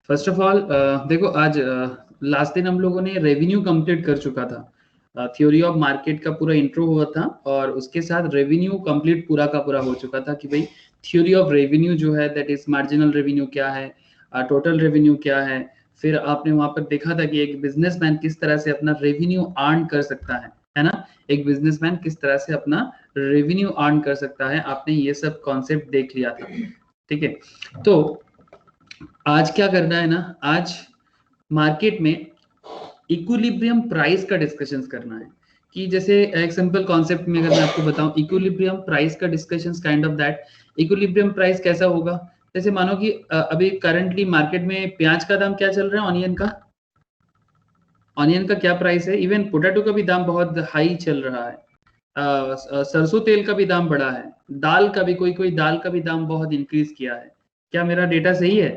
First of all देखो, आज last दिन हम लोगों ने रेवेन्यू कंप्लीट कर चुका था। थ्योरी ऑफ मार्केट का पूरा इंट्रो हुआ था और उसके साथ रेवेन्यू कंप्लीट पूरा का पूरा हो चुका था कि भाई थ्योरी ऑफ रेवेन्यू जो है दैट इज मार्जिनल रेवेन्यू क्या है, टोटल रेवेन्यू क्या है। फिर आपने वहां पर देखा था कि एक बिजनेसमैन किस तरह से अपना रेवेन्यू अर्न कर सकता है ना। एक बिजनेसमैन किस तरह से अपना रेवेन्यू अर्न कर सकता है, आपने ये सब कॉन्सेप्ट देख लिया था। ठीक है, तो आज क्या करना है ना, आज मार्केट में इक्विलिब्रियम प्राइस का डिस्कशन करना है। कि जैसे एक सिंपल कॉन्सेप्ट में अगर मैं आपको बताऊं, इक्विलिब्रियम प्राइस का discussion kind of that. Equilibrium price कैसा होगा, जैसे मानो कि अभी करंटली मार्केट में प्याज का दाम क्या चल रहा है, ऑनियन का क्या प्राइस है। इवन पोटैटो का भी दाम बहुत हाई चल रहा है। सरसों तेल का भी दाम बढ़ा है। दाल का भी कोई कोई दाल का भी दाम बहुत इंक्रीज किया है। क्या मेरा डेटा सही है,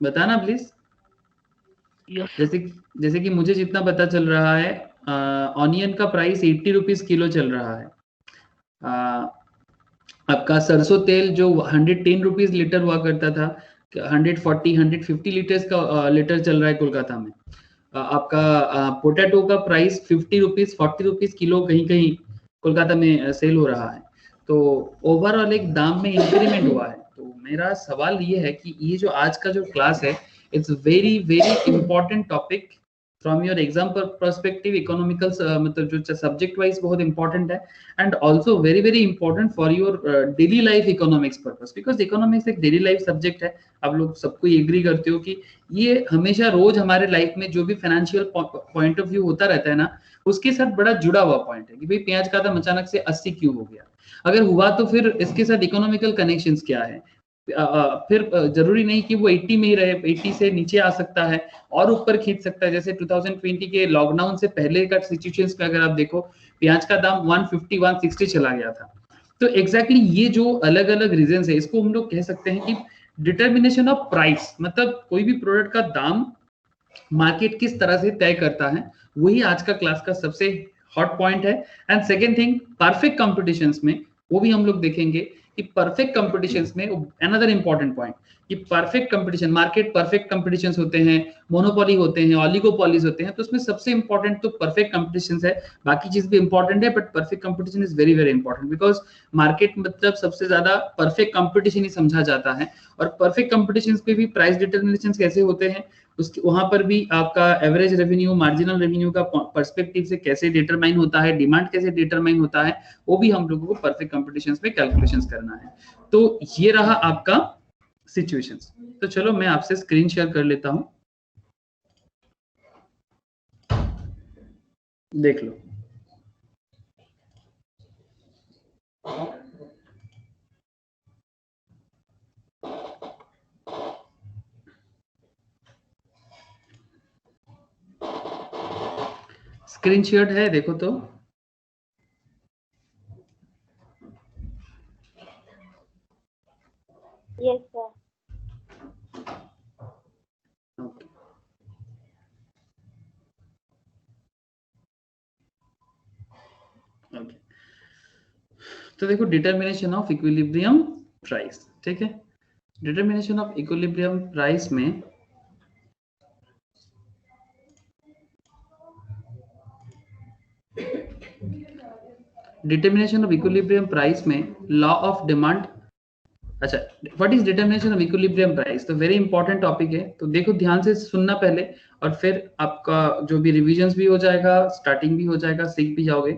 बताना प्लीज। यस जैसे जैसे कि मुझे जितना पता चल रहा है, ऑनियन का प्राइस 80 रुपीज किलो चल रहा है। अ, आपका सरसों तेल जो 110 रुपीज लीटर हुआ करता था, 140 150 लीटर्स का लीटर चल रहा है कोलकाता में। आपका पोटैटो का प्राइस 50 रुपीज 40 रुपीज किलो कहीं कहीं कोलकाता में सेल हो रहा है। तो ओवरऑल एक दाम में इंक्रीमेंट हुआ है। तो मेरा सवाल ये है कि ये जो आज का जो क्लास है, it's very very important topic from your exam perspective. Economical मतलब जो सब्जेक्ट वाइज बहुत इंपॉर्टेंट है, and also very very important for your daily life economics purpose, because economics एक डेली लाइफ सब्जेक्ट है। आप लोग सबको एग्री करते हो कि ये हमेशा रोज हमारे लाइफ में जो भी फाइनेंशियल पॉइंट ऑफ व्यू होता रहता है ना, उसके साथ बड़ा जुड़ा हुआ पॉइंट है कि भाई प्याज का दाम अचानक से 80 क्यों हो गया। अगर हुआ तो फिर इसके साथ इकोनॉमिकल कनेक्शंस क्या है। फिर जरूरी नहीं कि वो 80 में ही रहे, 80 से नीचे आ सकता है और ऊपर खींच सकता है। जैसे 2020 के लॉकडाउन से पहले का सिचुएशंस में अगर आप देखो, प्याज का दाम 150 160 चला गया था। तो एग्जैक्टली ये जो अलग अलग रीजन है, इसको हम लोग कह सकते हैं कि डिटर्मिनेशन ऑफ प्राइस, मतलब कोई भी प्रोडक्ट का दाम मार्केट किस तरह से तय करता है, वही आज का क्लास का सबसे हॉट पॉइंट है। And second thing, perfect competitions में वो भी हम लोग देखेंगे कि परफेक्ट कॉम्पिटिशंस में अनदर इंपॉर्टेंट पॉइंट कि perfect competition, market perfect competitions होते हैं, मोनोपोली होते हैं, ऑलिगोपॉलीज होते हैं। तो उसमें सबसे इंपॉर्टेंट तो परफेक्ट कंपटीशन है। बाकी चीज भी इंपॉर्टेंट है, but perfect competition is very very important, because market मतलब सबसे ज्यादा परफेक्ट कंपटीशन ही समझा जाता है। और परफेक्ट कंपटीशन पे भी प्राइस डिटर्मिनेशन कैसे होते हैं, उसके वहां पर भी आपका एवरेज रेवेन्यू, मार्जिनल रेवेन्यू का पर्सपेक्टिव से कैसे डिटरमाइन होता है, डिमांड कैसे डिटरमाइन होता है, वो भी हम लोगों को परफेक्ट कंपटीशंस में कैलकुलेशंस करना है। तो ये रहा आपका सिचुएशंस। तो चलो मैं आपसे स्क्रीन शेयर कर लेता हूं, देख लो। स्क्रीन शेयर है, देखो तो। Yes sir. Okay, okay. तो देखो, डिटर्मिनेशन ऑफ इक्विलिब्रियम प्राइस, ठीक है। डिटर्मिनेशन ऑफ इक्विलिब्रियम प्राइस में डिटर्मिनेशन ऑफ इक्विलिब्रियम प्राइस में लॉ ऑफ डिमांड। अच्छा, what is determination of equilibrium price, तो वेरी इंपॉर्टेंट टॉपिक है। तो देखो, ध्यान से सुनना पहले, और फिर आपका जो भी रिविजन्स भी हो जाएगा, स्टार्टिंग भी हो जाएगा, सीख भी जाओगे।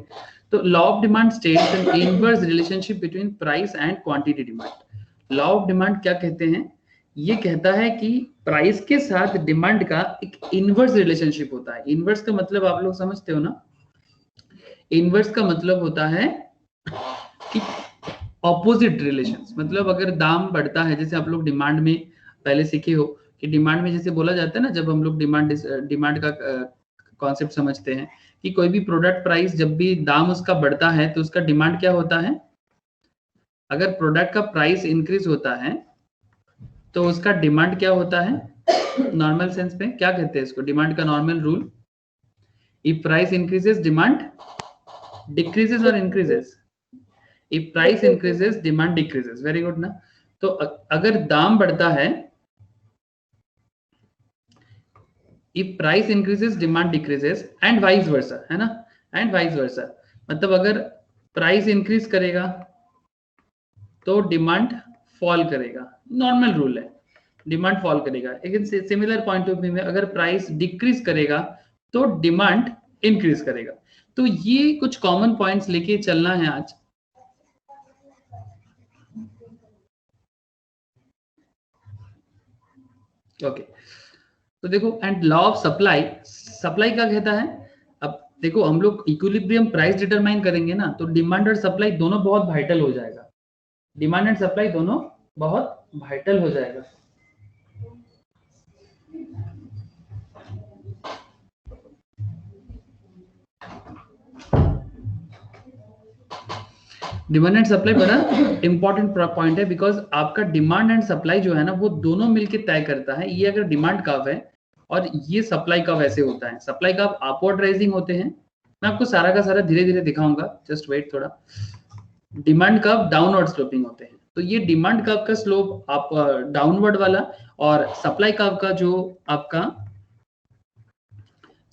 तो law of demand states N inverse relationship between price and quantity demand. Law of demand क्या कहते हैं, ये कहता है कि प्राइस के साथ डिमांड का एक इनवर्स रिलेशनशिप होता है। इनवर्स का मतलब आप लोग समझते हो ना, इनवर्स का मतलब होता है कि ऑपोजिट रिलेशंस। मतलब अगर दाम बढ़ता है, जैसे आप लोग डिमांड में पहले सीखे हो कि डिमांड में जैसे बोला जाता है ना, जब हम लोग डिमांड का कॉन्सेप्ट समझते हैं कि कोई भी प्रोडक्ट प्राइस जब भी दाम उसका बढ़ता है तो उसका डिमांड क्या होता है। अगर प्रोडक्ट का प्राइस इंक्रीज होता है तो उसका डिमांड क्या होता है। नॉर्मल सेंस में क्या कहते हैं इसको, डिमांड का normal rule, if price increases demand decreases और increases. If price increases demand decreases, very good ना। तो अगर दाम बढ़ता है if price increases demand decreases and vice versa, है ना, एंड वाइस वर्सा, मतलब अगर प्राइस इंक्रीज करेगा तो डिमांड फॉल करेगा, नॉर्मल रूल है, डिमांड फॉल करेगा। लेकिन सिमिलर पॉइंट ऑफ व्यू में अगर प्राइस डिक्रीज करेगा तो डिमांड इंक्रीज करेगा। तो ये कुछ कॉमन पॉइंट्स लेके चलना है आज। ओके, तो देखो, and law of supply, supply क्या कहता है, अब देखो हम लोग इक्विलिब्रियम प्राइस डिटरमाइन करेंगे ना, तो डिमांड और सप्लाई दोनों बहुत वाइटल हो जाएगा, डिमांड एंड सप्लाई दोनों बहुत वाइटल हो जाएगा। डिमांड एंड सप्लाई बड़ा इंपॉर्टेंट पॉइंट है, बिकॉज आपका डिमांड एंड सप्लाई जो है ना वो दोनों मिलके तय करता है। ये अगर डिमांड कर्व है और ये सप्लाई कर्व ऐसे होता है, सप्लाई कर्व अपवर्ड राइजिंग होते हैं, मैं आपको सारा का सारा धीरे धीरे दिखाऊंगा, जस्ट वेट थोड़ा। डिमांड कर्व डाउनवर्ड स्लोपिंग होते हैं, तो ये डिमांड कर्व का स्लोप आप डाउनवर्ड वाला, और सप्लाई कर्व का जो आपका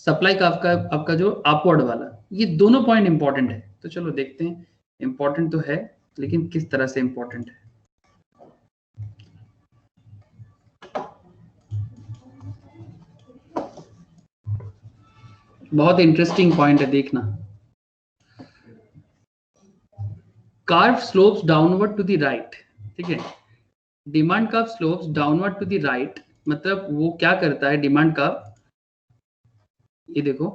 सप्लाई कर्व का आपका जो अपवर्ड वाला, ये दोनों पॉइंट इंपॉर्टेंट है। तो चलो देखते हैं, इंपॉर्टेंट तो है लेकिन किस तरह से इंपॉर्टेंट है। बहुत इंटरेस्टिंग पॉइंट है, देखना। Curve slopes downward to the right, ठीक है, demand curve slopes downward to the right, मतलब वो क्या करता है डिमांड कर्व, ये देखो,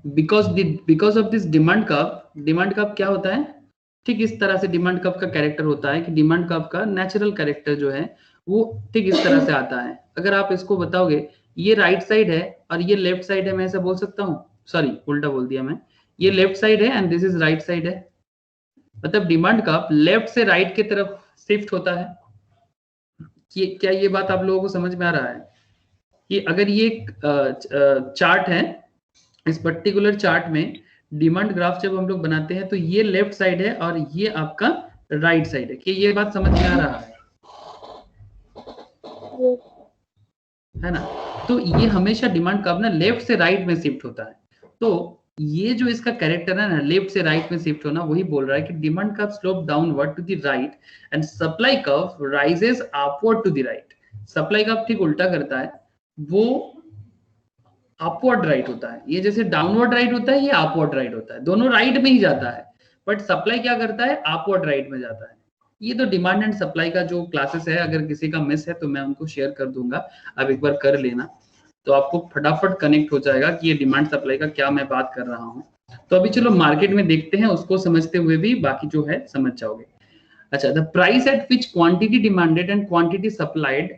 because of this demand curve क्या होता है, ठीक इस तरह से डिमांड कर्व का कैरेक्टर होता है कि डिमांड कर्व का नेचुरल कैरेक्टर जो है वो ठीक इस तरह से आता है। अगर आप इसको बताओगे ये राइट साइड है और ये लेफ्ट साइड है, मैं ऐसा बोल सकता हूँ, सॉरी उल्टा बोल दिया मैं, ये लेफ्ट साइड है and this is right side है, मतलब डिमांड कर्व लेफ्ट से राइट की तरफ शिफ्ट होता है। क्या ये बात आप लोगों को समझ में आ रहा है कि अगर ये चार्ट है, इस पर्टिकुलर चार्ट में डिमांड ग्राफ जब हम लोग बनाते हैं तो ये लेफ्ट साइड है और ये आपका राइट साइड है, कि ये बात समझ में आ रहा है ना। तो ये हमेशा डिमांड कर्व ना लेफ्ट से राइट में शिफ्ट होता है, तो ये जो इसका कैरेक्टर है ना लेफ्ट से राइट में शिफ्ट होना, वही बोल रहा है कि demand curve slope downward to the right and supply curve rises upward to the right. Supply curve ठीक उल्टा करता है, वो अपवर्ड राइट होता है, ये जैसे डाउनवर्ड राइट होता है, ये अपवर्ड राइट होता है, दोनों राइट में ही जाता है, बट सप्लाई क्या करता है, अपवर्ड राइट में जाता है। ये तो डिमांड एंड सप्लाई का जो क्लासेस है, अगर किसी का मिस है तो मैं उनको शेयर कर दूंगा, अब एक बार कर लेना, तो आपको फटाफट कनेक्ट हो जाएगा कि ये डिमांड सप्लाई का क्या मैं बात कर रहा हूँ। तो अभी चलो मार्केट में देखते हैं, उसको समझते हुए भी बाकी जो है समझ जाओगे। अच्छा, the price at which quantity demanded and quantity supplied,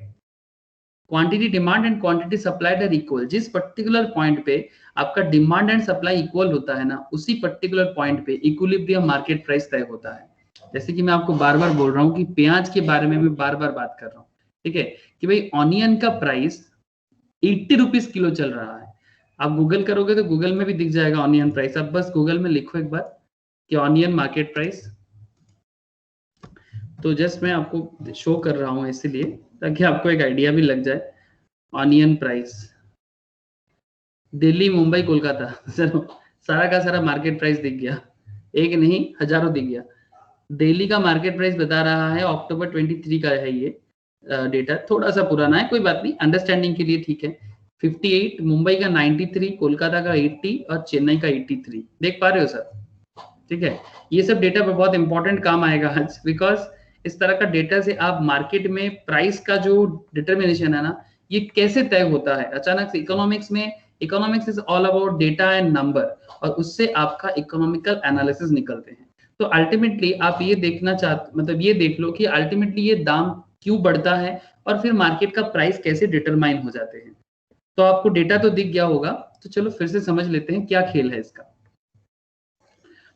quantity demand and quantity supplied are equal, जिस पर्टिकुलर पॉइंट पे आपका डिमांड एंड सप्लाई इक्वल होता है ना, उसी पर्टिकुलर पॉइंट पे इक्विलिब्रियम मार्केट प्राइस तय होता है। जैसे कि मैं आपको बार बार बोल रहा हूँ कि प्याज के बारे में मैं बार बार बात कर रहा हूँ, ठीक है, कि भाई ऑनियन का प्राइस 80 रुपीज किलो चल रहा है। आप गूगल करोगे तो गूगल में भी दिख जाएगा ऑनियन प्राइस, आप बस गूगल में लिखो एक बार कि ऑनियन मार्केट प्राइस, तो जस्ट मैं आपको शो कर रहा हूँ इसीलिए ताकि आपको एक आइडिया भी लग जाए। ऑनियन प्राइस दिल्ली, मुंबई, कोलकाता, चलो सारा का सारा मार्केट प्राइस दिख गया, एक नहीं हजारों दिख गया। दिल्ली का मार्केट प्राइस बता रहा है अक्टूबर 23 का है ये डेटा, थोड़ा सा पुराना है, कोई बात नहीं, अंडरस्टैंडिंग के लिए ठीक है। 58, मुंबई का 93, कोलकाता का 80 और चेन्नई का 83, देख पा रहे हो सर, ठीक है। ये सब डेटा पे बहुत इंपॉर्टेंट काम आएगा आज, बिकॉज इस तरह का डेटा से आप मार्केट में प्राइस का जो डिटर्मिनेशन है ना, ये कैसे तय होता है अचानक से। Economics is all about data and number, और उससे आपका इकोनॉमिकल एनालिसिस निकलते हैं। तो अल्टीमेटली आप ये देखना चाहते, मतलब ये देख लो कि अल्टीमेटली ये दाम क्यों बढ़ता है और फिर मार्केट का प्राइस कैसे डिटरमाइन हो जाते हैं। तो आपको डेटा तो दिख गया होगा, तो चलो फिर से समझ लेते हैं क्या खेल है इसका।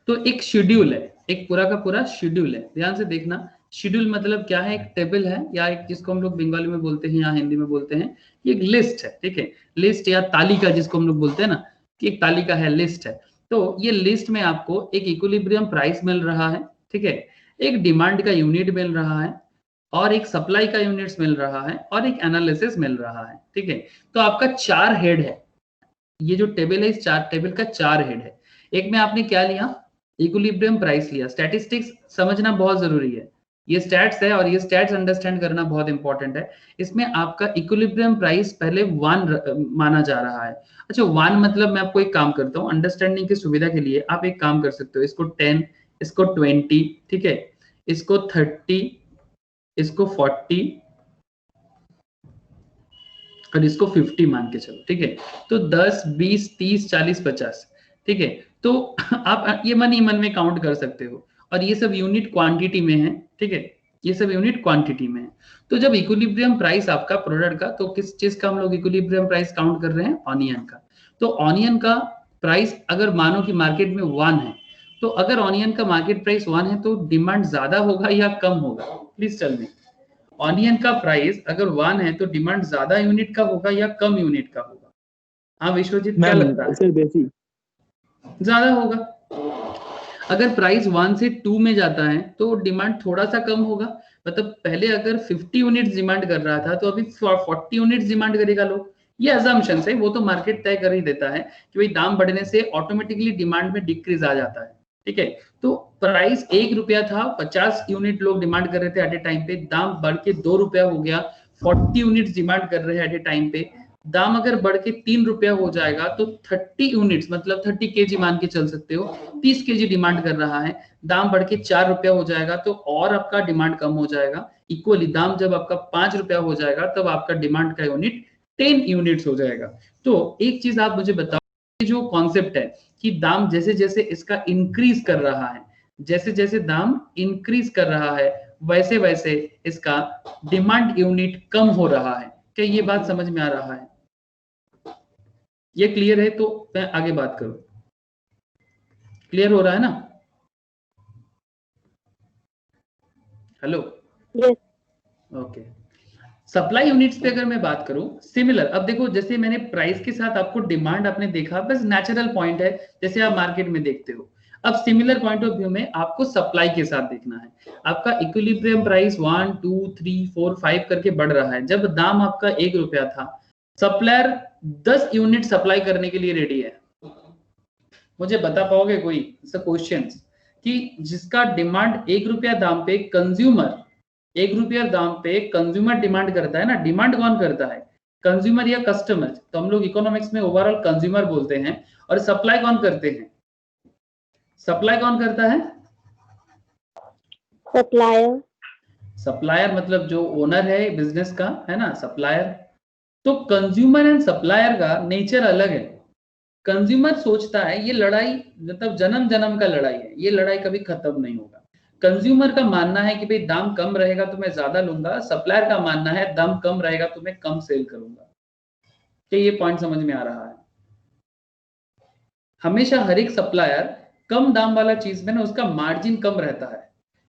तो एक शेड्यूल है, एक पूरा का पूरा शेड्यूल है, ध्यान से देखना। शेड्यूल मतलब क्या है, एक टेबल है, या एक जिसको हम लोग बंगाली में बोलते हैं या हिंदी में बोलते हैं, ये एक लिस्ट है, ठीक है, लिस्ट या तालिका जिसको हम लोग बोलते हैं ना, कि एक तालिका है, लिस्ट है। तो ये लिस्ट में आपको एक इक्विलिब्रियम प्राइस मिल रहा है, ठीक है, एक डिमांड का यूनिट मिल रहा है, और एक सप्लाई का यूनिट्स मिल रहा है और एक एनालिसिस मिल रहा है, ठीक है। तो आपका 4 हेड है, ये जो टेबल है इस टेबल का 4 हेड है। एक में आपने क्या लिया, इक्विलिब्रियम प्राइस लिया। स्टैटिस्टिक्स समझना बहुत जरूरी है, ये स्टैट्स है और ये स्टैट्स अंडरस्टैंड करना बहुत इंपॉर्टेंट है। इसमें आपका इक्विलिब्रियम प्राइस पहले 1 माना जा रहा है। अच्छा 1 मतलब मैं आपको एक काम करता हूँ अंडरस्टैंडिंग की सुविधा के लिए, आप एक काम कर सकते हो, इसको 10, इसको 20, ठीक है, इसको 30, इसको 40 और इसको 50 मान के चलो, ठीक है। तो 10, 20, 30, 40, 50, ठीक है। तो आप ये मन ही मन में काउंट कर सकते हो, और ये सब यूनिट क्वांटिटी में है, ठीक है, ये सब यूनिट क्वांटिटी में है। तो जब इक्विलिब्रियम प्राइस आपका प्रोडक्ट का, तो किस चीज का हम लोग इक्विलिब्रियम प्राइस काउंट कर रहे हैं, ऑनियन का। तो ऑनियन का प्राइस अगर मानो कि मार्केट में 1 है, तो अगर ऑनियन का मार्केट प्राइस 1 है तो डिमांड ज्यादा होगा या कम होगा, प्लीज टेल मी। ऑनियन का प्राइस अगर 1 है तो डिमांड ज्यादा यूनिट का होगा या कम यूनिट का होगा? हाँ विश्वजीत, क्या लगता है? बेसी ज्यादा होगा। अगर प्राइस 1 से 2 में जाता है तो डिमांड थोड़ा सा कम होगा, मतलब पहले अगर 50 यूनिट्स डिमांड कर रहा था तो अभी 40 यूनिट्स डिमांड करेगा लोग। ये अजम्पशन है, वो तो मार्केट तय कर ही देता है कि भाई दाम बढ़ने से ऑटोमेटिकली डिमांड में डिक्रीज आ जाता है, ठीक है। तो प्राइस 1 रुपया था, 50 यूनिट लोग डिमांड कर रहे थे एट ए टाइम पे, दाम बढ़ के 2 रुपया हो गया, 40 यूनिट्स डिमांड कर रहे हैं एट ए टाइम पे, दाम अगर बढ़ के 3 रुपया हो जाएगा तो 30 यूनिट्स मतलब 30 केजी मान के चल सकते हो, 30 केजी डिमांड कर रहा है, दाम बढ़ के 4 रुपया हो जाएगा तो और आपका डिमांड कम हो जाएगा। इक्वली दाम जब आपका 5 रुपया हो जाएगा तब आपका डिमांड का यूनिट 10 यूनिट्स हो जाएगा। तो एक चीज आप मुझे बताओ, जो कॉन्सेप्ट है कि दाम जैसे जैसे इसका इंक्रीज कर रहा है, जैसे जैसे दाम इंक्रीज कर रहा है वैसे वैसे इसका डिमांड यूनिट कम हो रहा है। क्या ये बात समझ में आ रहा है? ये क्लियर है तो मैं आगे बात करूं, क्लियर हो रहा है ना? Hello, yes okay. Supply units पे अगर मैं बात करूं, सिमिलर, अब देखो जैसे मैंने प्राइस के साथ आपको डिमांड आपने देखा, बस नेचुरल पॉइंट है जैसे आप मार्केट में देखते हो। अब सिमिलर पॉइंट ऑफ व्यू में आपको सप्लाई के साथ देखना है। आपका इक्विलिब्रियम प्राइस 1, 2, 3, 4, 5 करके बढ़ रहा है। जब दाम आपका 1 रुपया था, सप्लायर 10 यूनिट सप्लाई करने के लिए रेडी है। मुझे बता पाओगे कोई ऐसा क्वेश्चन कि जिसका डिमांड 1 रुपया दाम पे कंज्यूमर, 1 रुपया दाम पे कंज्यूमर डिमांड करता है ना, डिमांड कौन करता है, कंज्यूमर या कस्टमर? तो हम लोग इकोनॉमिक्स में ओवरऑल कंज्यूमर बोलते हैं। और सप्लाई कौन करते हैं, सप्लाई कौन करता है? सप्लायर। सप्लायर मतलब जो ओनर है बिजनेस का, है ना, सप्लायर। तो कंज्यूमर एंड सप्लायर का नेचर अलग है। कंज्यूमर सोचता है ये लड़ाई मतलब जन्म जन्म का लड़ाई है, ये लड़ाई कभी खत्म नहीं होगा। कंज्यूमर का मानना है कि भाई दाम कम रहेगा तो मैं ज्यादा लूंगा, सप्लायर का मानना है दाम कम रहेगा तो मैं कम सेल करूंगा। तो ये पॉइंट समझ में आ रहा है? हमेशा हर एक सप्लायर कम दाम वाला चीज में ना उसका मार्जिन कम रहता है।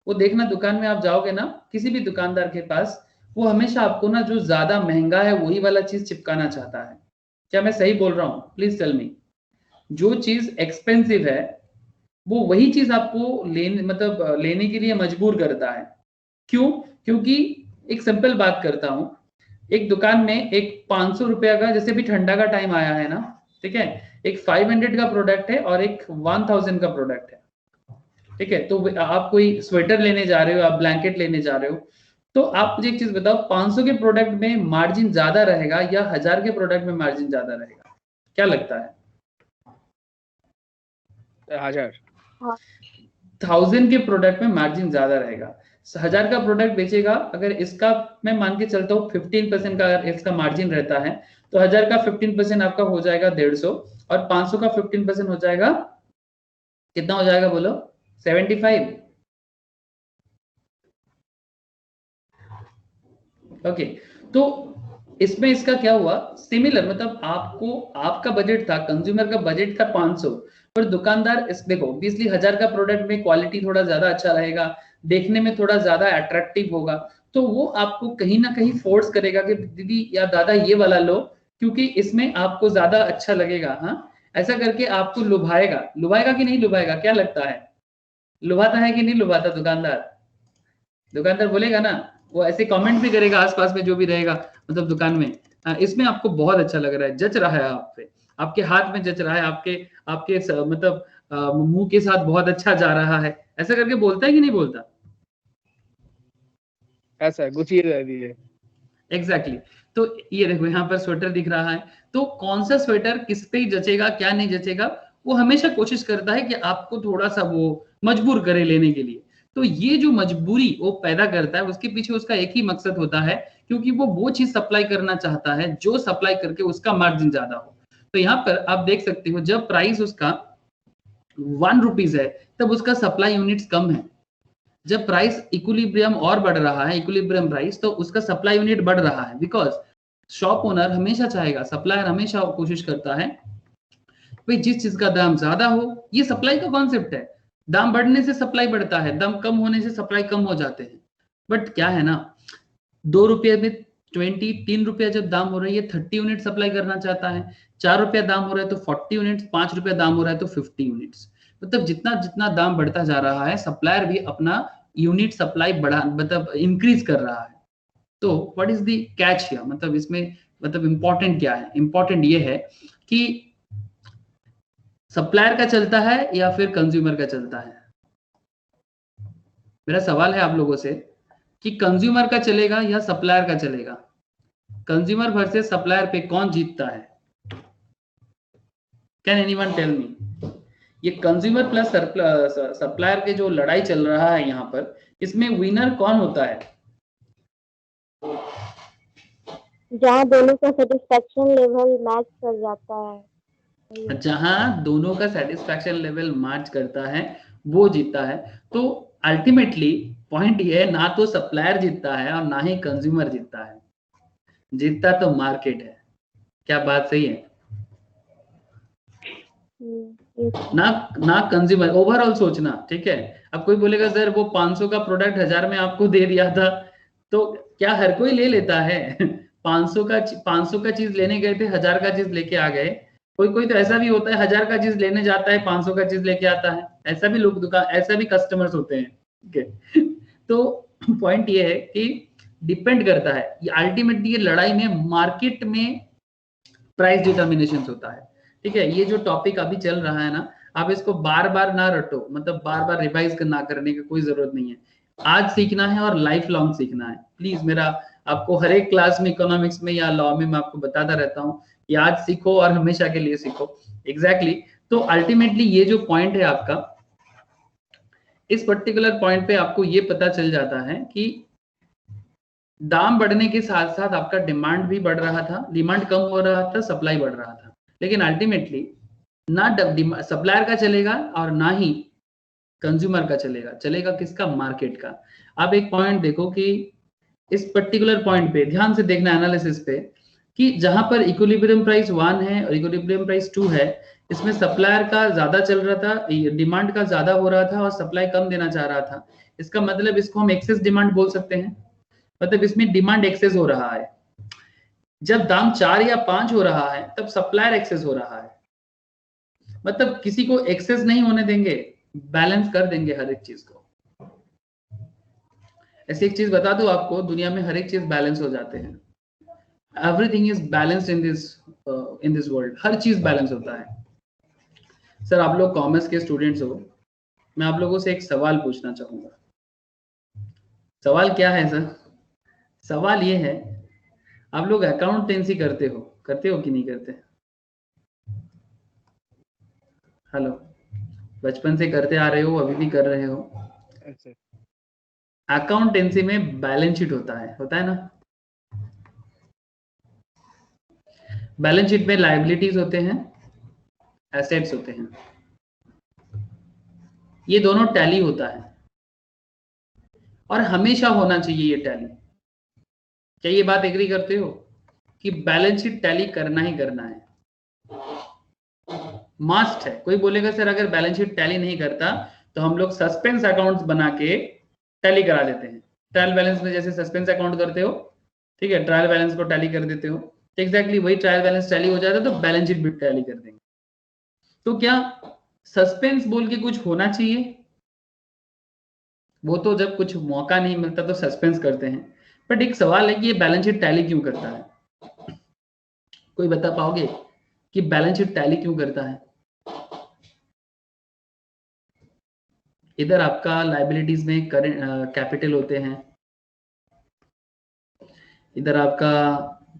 वो देखना दुकान में आप जाओगे ना किसी भी दुकानदार के पास, वो हमेशा आपको ना जो ज्यादा महंगा है वही वाला चीज चिपकाना चाहता है। क्या मैं सही बोल रहा हूँ? Please tell me. जो चीज एक्सपेंसिव है वो वही चीज आपको लेने मतलब लेने के लिए मजबूर करता है। क्यों? क्योंकि एक सिंपल बात करता हूं, एक दुकान में एक 500 रुपया का, जैसे भी ठंडा का टाइम आया है ना, ठीक है, एक 500 का प्रोडक्ट है और एक 1000 का प्रोडक्ट है, ठीक है। तो आप कोई स्वेटर लेने जा रहे हो, आप ब्लैंकेट लेने जा रहे हो, तो आप मुझे एक चीज बताओ, 500 के प्रोडक्ट में मार्जिन ज्यादा रहेगा या 1000 के प्रोडक्ट में मार्जिन ज्यादा रहेगा? क्या लगता है? 1000। 1000 के प्रोडक्ट में मार्जिन ज्यादा रहेगा। 1000 का प्रोडक्ट बेचेगा, अगर इसका मैं मान के चलता हूँ 15% का अगर इसका मार्जिन रहता है तो 1000 का 15% आपका हो जाएगा 150, और 500 का 15% हो जाएगा कितना हो जाएगा बोलो? 75। ओके, तो इसमें इसका क्या हुआ, सिमिलर, मतलब आपको आपका बजट था, कंज्यूमर का बजट था 500, पर दुकानदार इस देखो ऑब्वियसली 1000 का प्रोडक्ट में क्वालिटी थोड़ा ज्यादा अच्छा रहेगा, देखने में थोड़ा ज्यादा अट्रैक्टिव होगा, तो वो आपको कहीं ना कहीं फोर्स करेगा कि दीदी या दादा ये वाला लो क्योंकि इसमें आपको ज्यादा अच्छा लगेगा। हाँ, ऐसा करके आपको लुभाएगा। लुभाएगा कि नहीं लुभाएगा, क्या लगता है? लुभाता है कि नहीं लुभाता दुकानदार? दुकानदार बोलेगा ना वो ऐसे कमेंट भी करेगा आसपास में जो भी रहेगा, मतलब दुकान में, इसमें आपको बहुत अच्छा लग रहा है, जच रहा है आप पे, आपके हाथ में जच रहा है, आपके आपके मतलब मुंह के साथ बहुत अच्छा जा रहा है, ऐसा करके बोलता है कि नहीं बोलता? ऐसा है, गुची रह रही है। एग्जैक्टली तो ये देखो यहाँ पर स्वेटर दिख रहा है, तो कौन सा स्वेटर किस पे जचेगा क्या नहीं जचेगा, वो हमेशा कोशिश करता है कि आपको थोड़ा सा वो मजबूर करे लेने के लिए। तो ये जो मजबूरी वो पैदा करता है, उसके पीछे उसका एक ही मकसद होता है, क्योंकि वो चीज सप्लाई करना चाहता है जो सप्लाई करके उसका मार्जिन ज्यादा हो। तो यहाँ पर आप देख सकते हो जब प्राइस उसका 1 रुपीज है तब उसका सप्लाई यूनिट्स कम है। जब प्राइस इक्विलिब्रियम और बढ़ रहा है, इक्विलिब्रियम प्राइस, तो उसका सप्लाई यूनिट बढ़ रहा है, बिकॉज शॉप ओनर हमेशा चाहेगा, सप्लायर हमेशा कोशिश करता है भाई जिस चीज का दाम ज्यादा हो, ये सप्लाई का कॉन्सेप्ट है, दाम बढ़ने से सप्लाई बढ़ता है, दाम कम होने से सप्लाई कम हो जाते हैं। बट क्या है ना, 2 रुपये में 20, 3 रुपया जब दाम हो रही है 30 यूनिट सप्लाई करना चाहता है, 4 रुपया दाम हो रहा है तो 40 यूनिट्स, 5 रुपया दाम हो रहा है तो 50 यूनिट्स। मतलब जितना जितना दाम बढ़ता जा रहा है, सप्लायर भी अपना यूनिट सप्लाई बढ़ा, मतलब इंक्रीज कर रहा है। तो what is the catch here, मतलब इसमें मतलब इंपॉर्टेंट क्या है? इंपॉर्टेंट ये है कि सप्लायर का चलता है या फिर कंज्यूमर का चलता है। मेरा सवाल है आप लोगों से कि कंज्यूमर का चलेगा या सप्लायर का चलेगा? कंज्यूमर वर्सेस सप्लायर पे कौन जीतता है? Can anyone tell me? ये कंज्यूमर प्लस सप्लायर के जो लड़ाई चल रहा है यहाँ पर, इसमें विनर कौन होता है? जहाँ दोनों का सेटिस्फेक्शन लेवल मैच कर जाता है, जहां दोनों का सेटिस्फेक्शन लेवल मैच करता है वो जीतता है। तो अल्टीमेटली पॉइंट ये है, ना तो सप्लायर जीतता है और ना ही कंज्यूमर जीतता है, जीतता तो मार्केट है। क्या बात सही है? ना ना कंज्यूमर, ओवरऑल सोचना, ठीक है। अब कोई बोलेगा सर वो 500 का प्रोडक्ट 1000 में आपको दे दिया था, तो क्या हर कोई ले लेता है? 500 का चीज लेने गए थे, 1000 का चीज लेके आ गए। कोई कोई तो ऐसा भी होता है 1000 का चीज लेने जाता है, 500 का चीज लेके आता है। ऐसा भी लोग दुकान, ऐसा भी कस्टमर्स होते हैं, ठीक है। तो पॉइंट ये है कि डिपेंड करता है, ये अल्टीमेटली ये लड़ाई में मार्केट में प्राइस डिटर्मिनेशन होता है, ठीक है। ये जो टॉपिक अभी चल रहा है ना, आप इसको बार बार ना रटो, मतलब बार बार रिवाइज ना करने की कोई जरूरत नहीं है। आज सीखना है और लाइफ लॉन्ग सीखना है। प्लीज मेरा आपको हर एक क्लास में, इकोनॉमिक्स में या लॉ में, मैं आपको बताता रहता हूँ कि आज सीखो और हमेशा के लिए सीखो। एग्जैक्टली तो अल्टीमेटली ये जो पॉइंट है आपका, इस पर्टिकुलर पॉइंट पे आपको ये पता चल जाता है कि दाम बढ़ने के साथ साथ आपका डिमांड भी बढ़ रहा था, डिमांड कम हो रहा था, सप्लाई बढ़ रहा था। लेकिन अल्टीमेटली ना सप्लायर का चलेगा और ना ही कंज्यूमर का चलेगा, चलेगा किसका? मार्केट का। आप एक पॉइंट देखो कि इस पर्टिकुलर पॉइंट पे ध्यान से देखना, एनालिसिस पे, कि जहां पर इक्विलिब्रियम प्राइस 1 है और इक्विलिब्रियम प्राइस 2 है, इसमें सप्लायर का ज्यादा चल रहा था, डिमांड का ज्यादा हो रहा था और सप्लाई कम देना चाह रहा था। इसका मतलब इसको हम एक्सेस डिमांड बोल सकते हैं, मतलब इसमें डिमांड एक्सेस हो रहा है। जब दाम 4 या 5 हो रहा है तब सप्लायर एक्सेस हो रहा है, मतलब किसी को एक्सेस नहीं होने देंगे, बैलेंस कर देंगे हर एक चीज को। ऐसी एक चीज बता दूं आपको, दुनिया में हर एक चीज बैलेंस हो जाते हैं। Everything is balanced in this world, हर चीज बैलेंस होता है। सर आप लोग कॉमर्स के स्टूडेंट्स हो, मैं आप लोगों से एक सवाल पूछना चाहूंगा। सवाल क्या है सर? सवाल ये है, आप लोग अकाउंटेंसी करते हो कि नहीं करते? हेलो, बचपन से करते आ रहे हो, अभी भी कर रहे हो? ऐसे अकाउंटेंसी में बैलेंस शीट होता है ना? बैलेंस शीट में लायबिलिटीज होते हैं, एसेट्स होते हैं, ये दोनों टैली होता है और हमेशा होना चाहिए ये टैली। क्या ये बात एग्री करते हो कि बैलेंस शीट टैली करना ही करना है, मस्ट है? कोई बोलेगा सर अगर बैलेंस शीट टैली नहीं करता तो हम लोग सस्पेंस अकाउंट्स बना के टैली करा देते हैं। ट्रायल बैलेंस में जैसे सस्पेंस अकाउंट करते हो, ठीक है, ट्रायल बैलेंस को टैली कर देते हो, एग्जैक्टली वही ट्रायल बैलेंस टैली हो जाता है, तो बैलेंस शीट भी टैली कर देंगे। तो क्या सस्पेंस बोल के कुछ होना चाहिए? वो तो जब कुछ मौका नहीं मिलता तो सस्पेंस करते हैं, बट एक सवाल है कि ये बैलेंस शीट टैली क्यों करता है? कोई बता पाओगे कि बैलेंस शीट टैली क्यों करता है? इधर आपका लाइबिलिटीज में करंट कैपिटल होते हैं, इधर आपका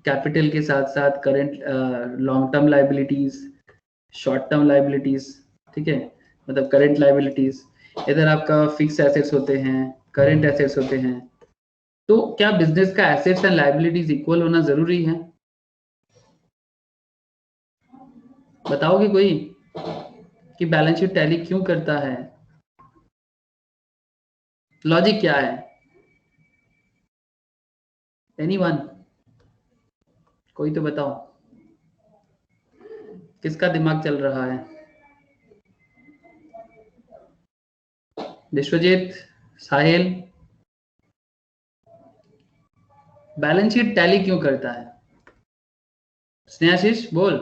कैपिटल के साथ साथ current long term liabilities, short term liabilities, ठीक है, मतलब करंट लाइबिलिटीज, इधर आपका फिक्स एसेट्स होते हैं, करंट एसेट्स होते हैं। तो क्या बिजनेस का एसेट्स एंड लाइबिलिटीज इक्वल होना जरूरी है? बताओगे कोई कि बैलेंस शीट टैली क्यों करता है? लॉजिक क्या है? एनीवन? कोई तो बताओ, किसका दिमाग चल रहा है? विश्वजीत, साहिल, बैलेंस शीट टैली क्यों करता है? स्नेहाशीष बोल।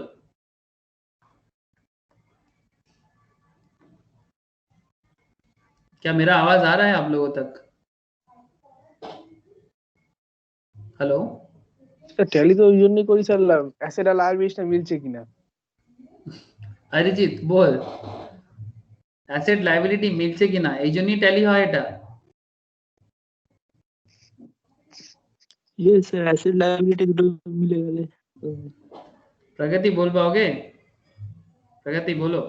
क्या मेरा आवाज आ रहा है आप लोगों तक? हेलो, স্যার ট্যালি তো ওই জন্যই করি স্যার, অ্যাসেট আর লায়াবিলিটিটা মিলছে কিনা। অরিজিৎ বল, অ্যাসেট লায়াবিলিটি মিলছে কিনা এই জন্যই ট্যালি হয় এটা? ये सर एसिड लायबिलिटी दुটো मिले गए तो प्रगति बोल पाओगे? प्रगति बोलो।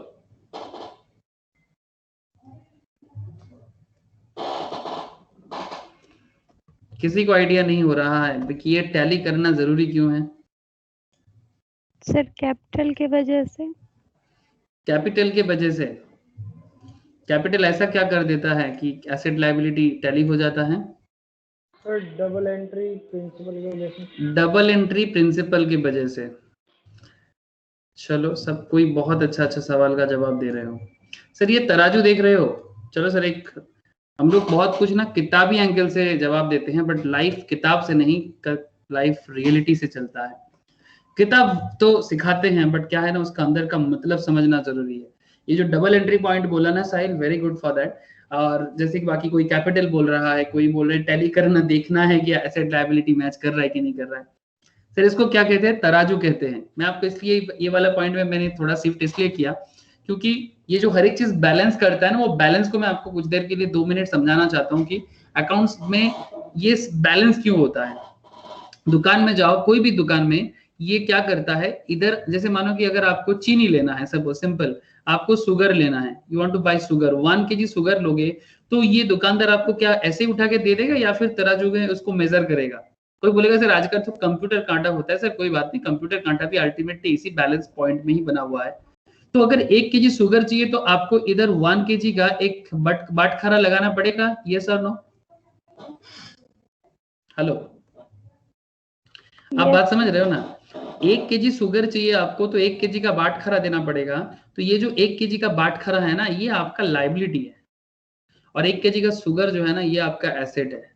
किसी को आइडिया नहीं हो रहा है कि ये टैली करना जरूरी क्यों है? सर कैपिटल के वजह से। कैपिटल के वजह से? कैपिटल ऐसा क्या कर देता है कि एसेट लायबिलिटी टैली हो जाता है? सर डबल एंट्री प्रिंसिपल की वजह से। डबल एंट्री प्रिंसिपल की वजह से। चलो, सब कोई बहुत अच्छा अच्छा सवाल का जवाब दे रहे हो। सर ये तराजू देख रहे हो? चलो सर, एक हम लोग बहुत कुछ ना किताबी एंगल से जवाब देते हैं, बट लाइफ किताब से नहीं, लाइफ रियलिटी से चलता है। किताब तो सिखाते हैं, बट क्या है ना, उसका अंदर का मतलब समझना जरूरी है। ये जो डबल एंट्री पॉइंट बोला ना साहिल, वेरी गुड फॉर दैट। और जैसे कि बाकी कोई कैपिटल बोल रहा है, कोई बोल रहे टैली करना, देखना है कि एसेट लायबिलिटी मैच कर रहा है कि नहीं कर रहा है। सर इसको क्या कहते हैं? तराजू कहते हैं। मैं आपको इसलिए ये वाला पॉइंट में मैंने थोड़ा शिफ्ट इसलिए किया क्योंकि ये जो हर एक चीज बैलेंस करता है ना, वो बैलेंस को मैं आपको कुछ देर के लिए 2 मिनट समझाना चाहता हूँ कि अकाउंट्स में ये बैलेंस क्यों होता है। दुकान में जाओ, कोई भी दुकान में, ये क्या करता है, इधर जैसे मानो कि अगर आपको चीनी लेना है, सब सिंपल, आपको शुगर लेना है, you want to buy sugar, 1 kg sugar लोगे, तो ये दुकानदार आपको क्या ऐसे ही उठा के दे देगा या फिर तराजू में उसको मेजर करेगा? कोई बोलेगा सर आजकल तो कंप्यूटर कांटा होता है। सर कोई बात नहीं, कंप्यूटर कांटा भी अल्टीमेटली इसी बैलेंस पॉइंट में ही बना हुआ है। तो अगर 1 kg शुगर चाहिए तो आपको इधर 1 kg का एक बाटखारा लगाना पड़ेगा, यस और नो? हेलो, आप बात समझ रहे हो ना? 1 kg शुगर चाहिए आपको तो 1 kg का बाटखारा देना पड़ेगा। तो ये जो 1 kg का बाटखारा है ना, ये आपका लायबिलिटी है, और 1 kg का शुगर जो है ना, ये आपका एसेट है।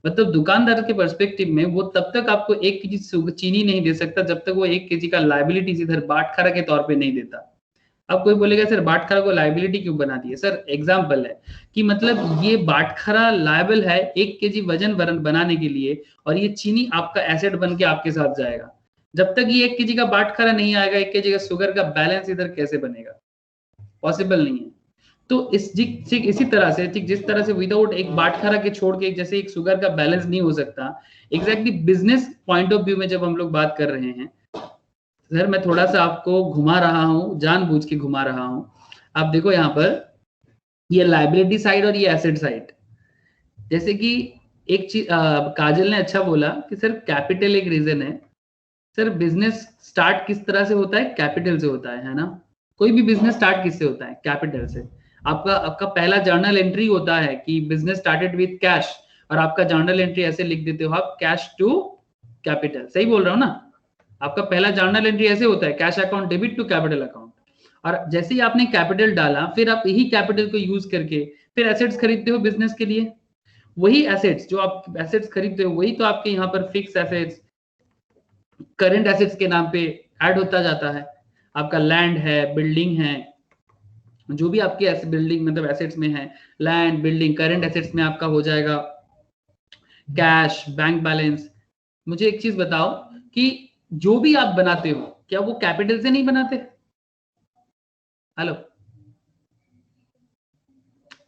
मतलब दुकानदार के पर्सपेक्टिव में वो तब तक आपको 1 kg चीनी नहीं दे सकता जब तक वो 1 kg का लायबिलिटी इधर बाटखारा के तौर पे नहीं देता। अब कोई बोलेगा सर बाटखारा को लायबिलिटी क्यों बना दी है? सर एग्जाम्पल है कि मतलब ये बाटखारा लायबल है 1 kg वजन बनाने के लिए, और ये चीनी आपका एसेट बन के आपके साथ जाएगा। जब तक ये 1 kg का बाटखारा नहीं आएगा, 1 kg का शुगर का बैलेंस इधर कैसे बनेगा? पॉसिबल नहीं है। तो इसी तरह से, ठीक जिस तरह से विदाउट एक बाटखारा के छोड़ के जैसे एक शुगर का बैलेंस नहीं हो सकता, exactly business point of view में जब हम लोग बात कर रहे हैं, सर मैं थोड़ा सा आपको घुमा रहा हूं, जानबूझ के घुमा रहा हूं। आप देखो यहाँ पर ये लायबिलिटी साइड और ये एसेट साइड। जैसे कि एक चीज काजल ने अच्छा बोला कि सर कैपिटल एक रीजन है। सर बिजनेस स्टार्ट किस तरह से होता है? कैपिटल से होता है ना? कोई भी बिजनेस स्टार्ट किससे होता है? कैपिटल से। आपका पहला जर्नल एंट्री होता है कि बिजनेस स्टार्टेड विद कैश, और आपका जर्नल एंट्री ऐसे लिख देते हो आप, कैश टू कैपिटल। सही बोल रहा हूँ ना? आपका पहला जर्नल एंट्री ऐसे होता है, cash account debit to capital account. और जैसे ही आपने कैपिटल डाला, फिर आप यही कैपिटल को यूज करके फिर एसेट्स खरीदते हो बिजनेस के लिए। वही एसेट्स जो आप एसेट्स खरीदते हो, वही तो आपके यहाँ पर फिक्स एसेट्स, करंट एसेट्स के नाम पे ऐड होता जाता है। आपका लैंड है, बिल्डिंग है, जो भी आपके बिल्डिंग मतलब एसेट्स में है, लैंड बिल्डिंग करंट एसेट्स में आपका हो जाएगा कैश, बैंक बैलेंस। मुझे एक चीज बताओ कि जो भी आप बनाते हो क्या वो कैपिटल से नहीं बनाते? हेलो,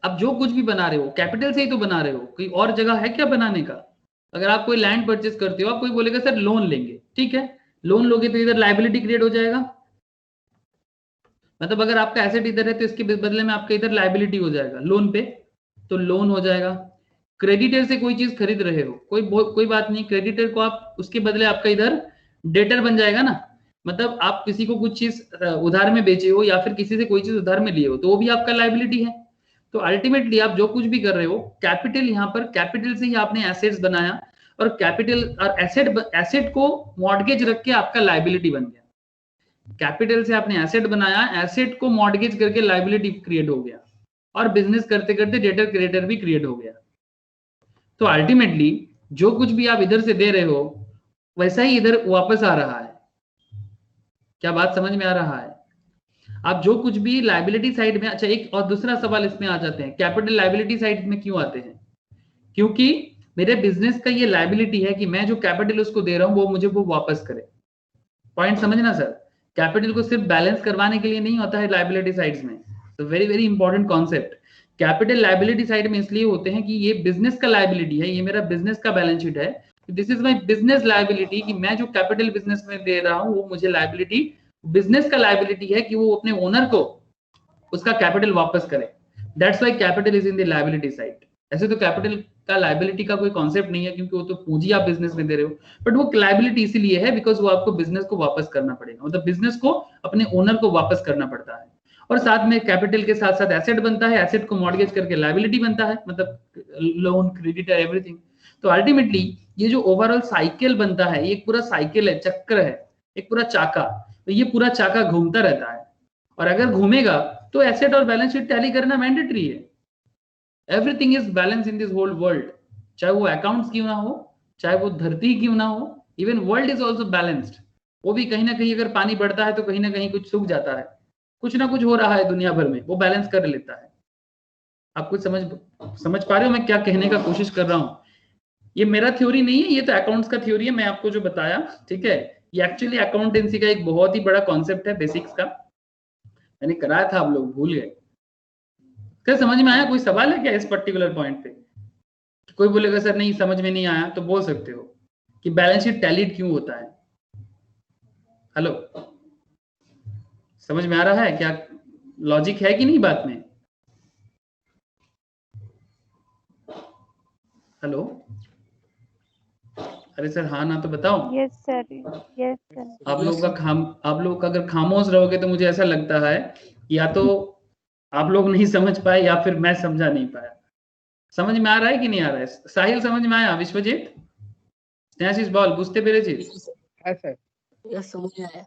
अब जो कुछ भी बना रहे हो कैपिटल से ही तो बना रहे हो, कोई और जगह है क्या बनाने का? अगर आप कोई लैंड परचेस करते हो, आप कोई बोलेगा सर लोन लेंगे, ठीक है, लोन लोगे तो इधर लायबिलिटी क्रिएट हो जाएगा, मतलब अगर आपका एसेट इधर है तो इसके बदले में आपका इधर लायबिलिटी हो जाएगा लोन पे, तो लोन हो जाएगा। क्रेडिटर से कोई चीज खरीद रहे हो, कोई बात नहीं, क्रेडिटर को आप उसके बदले आपका इधर डेटर बन जाएगा ना, मतलब आप किसी को कुछ चीज उधार में बेचे हो या फिर किसी से कोई चीज उधार में लिए हो तो वो भी आपका लायबिलिटी है। तो अल्टीमेटली आप जो कुछ भी कर रहे हो कैपिटल, यहाँ पर कैपिटल से ही आपने एसेट्स बनाया और कैपिटल और एसेट को मॉर्गेज रख के आपका लायबिलिटी बन गया। कैपिटल से आपने एसेट बनाया, एसेट को मॉर्गेज करके लायबिलिटी क्रिएट हो गया और बिजनेस करते करते डेटर क्रेडिटर भी क्रिएट हो गया। तो अल्टीमेटली जो कुछ भी आप इधर से दे रहे हो वैसा ही इधर वापस आ रहा है। क्या बात समझ में आ रहा है? आप जो कुछ भी लायबिलिटी साइड में, अच्छा एक और दूसरा सवाल इसमें आ जाते हैं, कैपिटल लायबिलिटी साइड में क्यों आते हैं? क्योंकि मेरे बिजनेस का ये लायबिलिटी है कि मैं जो कैपिटल उसको दे रहा हूं वो मुझे वो वापस करे। पॉइंट समझना सर, कैपिटल को सिर्फ बैलेंस करवाने के लिए नहीं होता है लायबिलिटी साइड्स में। तो very very important concept. Capital liability side में इसलिए होते हैं कि ये बिजनेस का लायबिलिटी है, ये मेरा बिजनेस का बैलेंस शीट है, this is my business liability कि मैं जो कैपिटल बिजनेस में दे रहा हूं वो मुझे लायबिलिटी, बिजनेस का लायबिलिटी है कि वो अपने ओनर को उसका कैपिटल वापस करे। That's why capital is in the liability side. ऐसे तो कैपिटल का लायबिलिटी का कोई कॉन्सेप्ट नहीं है क्योंकि वो तो पूंजी आप बिजनेस में दे रहे हो, बट वो लायबिलिटी इसीलिए है बिकॉज वो आपको बिजनेस को वापस करना पड़ेगा, मतलब बिजनेस को अपने ओनर को वापस करना पड़ता है। और साथ में कैपिटल के साथ साथ एसेट बनता है, एसेट को मॉर्गेज करके लायबिलिटी बनता है, मतलब लोन, क्रेडिट, एवरीथिंग। तो अल्टीमेटली ये जो ओवरऑल साइकिल बनता है, ये पूरा साइकिल है, चक्र है, एक पूरा चाका, तो ये पूरा चाका घूमता रहता है। और अगर घूमेगा तो एसेट और बैलेंस शीट टैली करना मैंडेटरी है। Everything is balance in this whole world, चाहे वो अकाउंट्स क्यों ना हो, चाहे वो धरती क्यों ना हो, even world is also balanced. वो भी कहीं ना कहीं अगर पानी बढ़ता है तो कहीं ना कहीं कुछ सूख जाता है, कुछ ना कुछ हो रहा है दुनिया भर में, वो बैलेंस कर लेता है। आप कुछ समझ पा रहे हो मैं क्या कहने का कोशिश कर रहा हूं? ये मेरा थ्योरी नहीं है, ये तो अकाउंट्स का थ्योरी है, मैं आपको जो बताया, ठीक है। ये एक्चुअली अकाउंटेंसी का एक बहुत ही बड़ा कॉन्सेप्ट है, बेसिक्स का मैंने कराया था, आप लोग भूल गए। क्या समझ में आया? कोई सवाल है क्या इस पर्टिकुलर पॉइंट पे? कोई बोलेगा सर नहीं समझ में नहीं आया, तो बोल सकते हो कि बैलेंस शीट टैलीड क्यों होता है। हेलो, समझ में आ रहा है क्या? लॉजिक है कि नहीं बात में? हेलो, अरे सर हाँ ना तो बताओ। Yes sir, yes sir. आप लोग अगर खामोश रहोगे तो मुझे ऐसा लगता है या तो आप लोग नहीं समझ पाए या फिर मैं समझा नहीं पाया। समझ में आ रहा है कि नहीं आ रहा है? साहिल समझ में आया? विश्वजीत, स्नेहाशीष बॉल, बुझते पेरेजीत? ऐसा यस समझ में आया।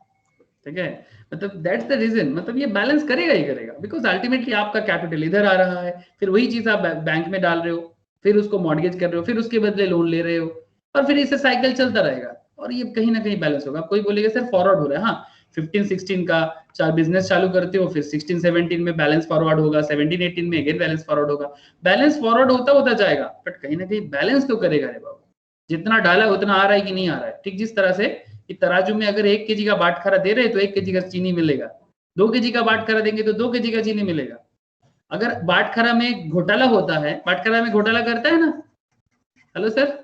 ठीक है, मतलब दैट्स द रीजन, मतलब ये बैलेंस करेगा ही करेगा बिकॉज अल्टीमेटली आपका कैपिटल इधर आ रहा है, फिर वही चीज आप बैंक में डाल रहे हो, फिर उसको मॉर्गेज कर रहे हो, फिर उसके बदले लोन ले रहे हो, और फिर इससे साइकिल चलता रहेगा और ये कहीं ना कहीं बैलेंस होगा। कोई बोलेगा सर फॉरवर्ड हो रहा है, हाँ 15-16 का चार बिजनेस चालू करते हो, फिर 16-17 में बैलेंस फॉरवर्ड होगा, 17-18 में अगेन बैलेंस फॉरवर्ड होगा, बैलेंस फॉरवर्ड होता जाएगा, बट कहीं ना कहीं बैलेंस तो करेगा रे बाबा। जितना डाला उतना आ रहा है कि नहीं आ रहा है? ठीक जिस तरह से कि तराजू में अगर 1 kg का बाटखरा दे रहे हैं तो 1 kg का चीनी मिलेगा, 2 kg का बाटखरा देंगे तो 2 kg का चीनी मिलेगा। अगर बाटखरा में घोटाला होता है, बाटखरा में घोटाला करता है ना, हेलो सर,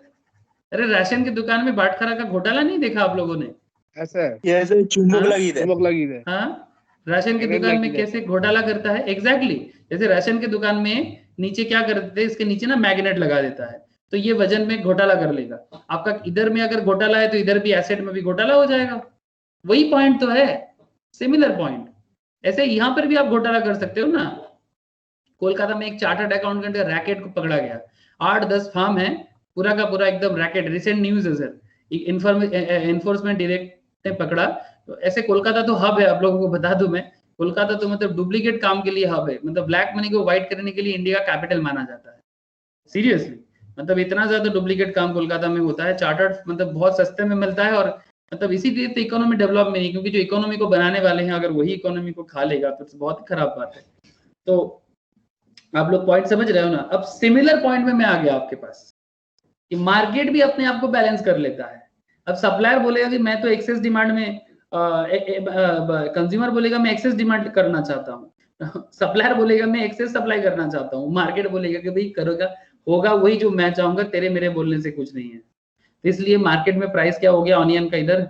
अरे राशन की दुकान में बाटखरा का घोटाला नहीं देखा आप लोगों ने? ऐसा है, ये ऐसे चुम्बक हाँ? लगी चमक लगी है। हाँ, राशन की दुकान में कैसे घोटाला करता है? एग्जैक्टली जैसे राशन की दुकान में नीचे क्या करते हैं, इसके नीचे ना मैग्नेट लगा देता है, तो ये वजन में घोटाला कर लेगा। आपका इधर में अगर घोटाला है तो इधर भी एसेट में भी घोटाला हो जाएगा। वही पॉइंट तो है, सिमिलर पॉइंट। ऐसे यहाँ पर भी आप घोटाला कर सकते हो ना। कोलकाता में एक चार्टर्ड अकाउंटेंट का रैकेट को पकड़ा गया, 8-10 फार्म है, पूरा का पूरा एकदम रैकेट, रिसेंट न्यूज है सर, इन्फोर्समेंट डायरेक्ट ने पकड़ा। तो ऐसे कोलकाता तो हब है, आप लोगों को बता दूं मैं, कोलकाता तो मतलब डुप्लीकेट काम के लिए हब है, मतलब ब्लैक मनी को व्हाइट करने के लिए इंडिया का कैपिटल माना जाता है। सीरियसली, मतलब इतना ज्यादा डुप्लीकेट काम कोलकाता में होता है। चार्टर्ड मतलब बहुत सस्ते में मिलता है, और मतलब इसीलिए तो इकोनॉमी डेवलप में नहीं, क्योंकि जो इकोनॉमी को बनाने वाले हैं अगर वही इकोनॉमी को खा लेगा तो बहुत खराब बात है। तो आप लोग पॉइंट समझ रहे हो ना? अब सिमिलर पॉइंट में मैं आ गया आपके पास, कि मार्केट भी अपने आप को बैलेंस कर लेता है। अब सप्लायर बोलेगा कि मैं तो एक्सेस डिमांड में, कंज्यूमर बोलेगा मैं एक्सेस डिमांड करना चाहता हूँ, सप्लायर बोलेगा मैं एक्सेस सप्लाई करना चाहता हूँ, मार्केट बोलेगा कि भाई करोगा, होगा वही जो मैं चाहूंगा, तेरे मेरे बोलने से कुछ नहीं है। तो इसलिए मार्केट में प्राइस क्या हो गया ऑनियन का, इधर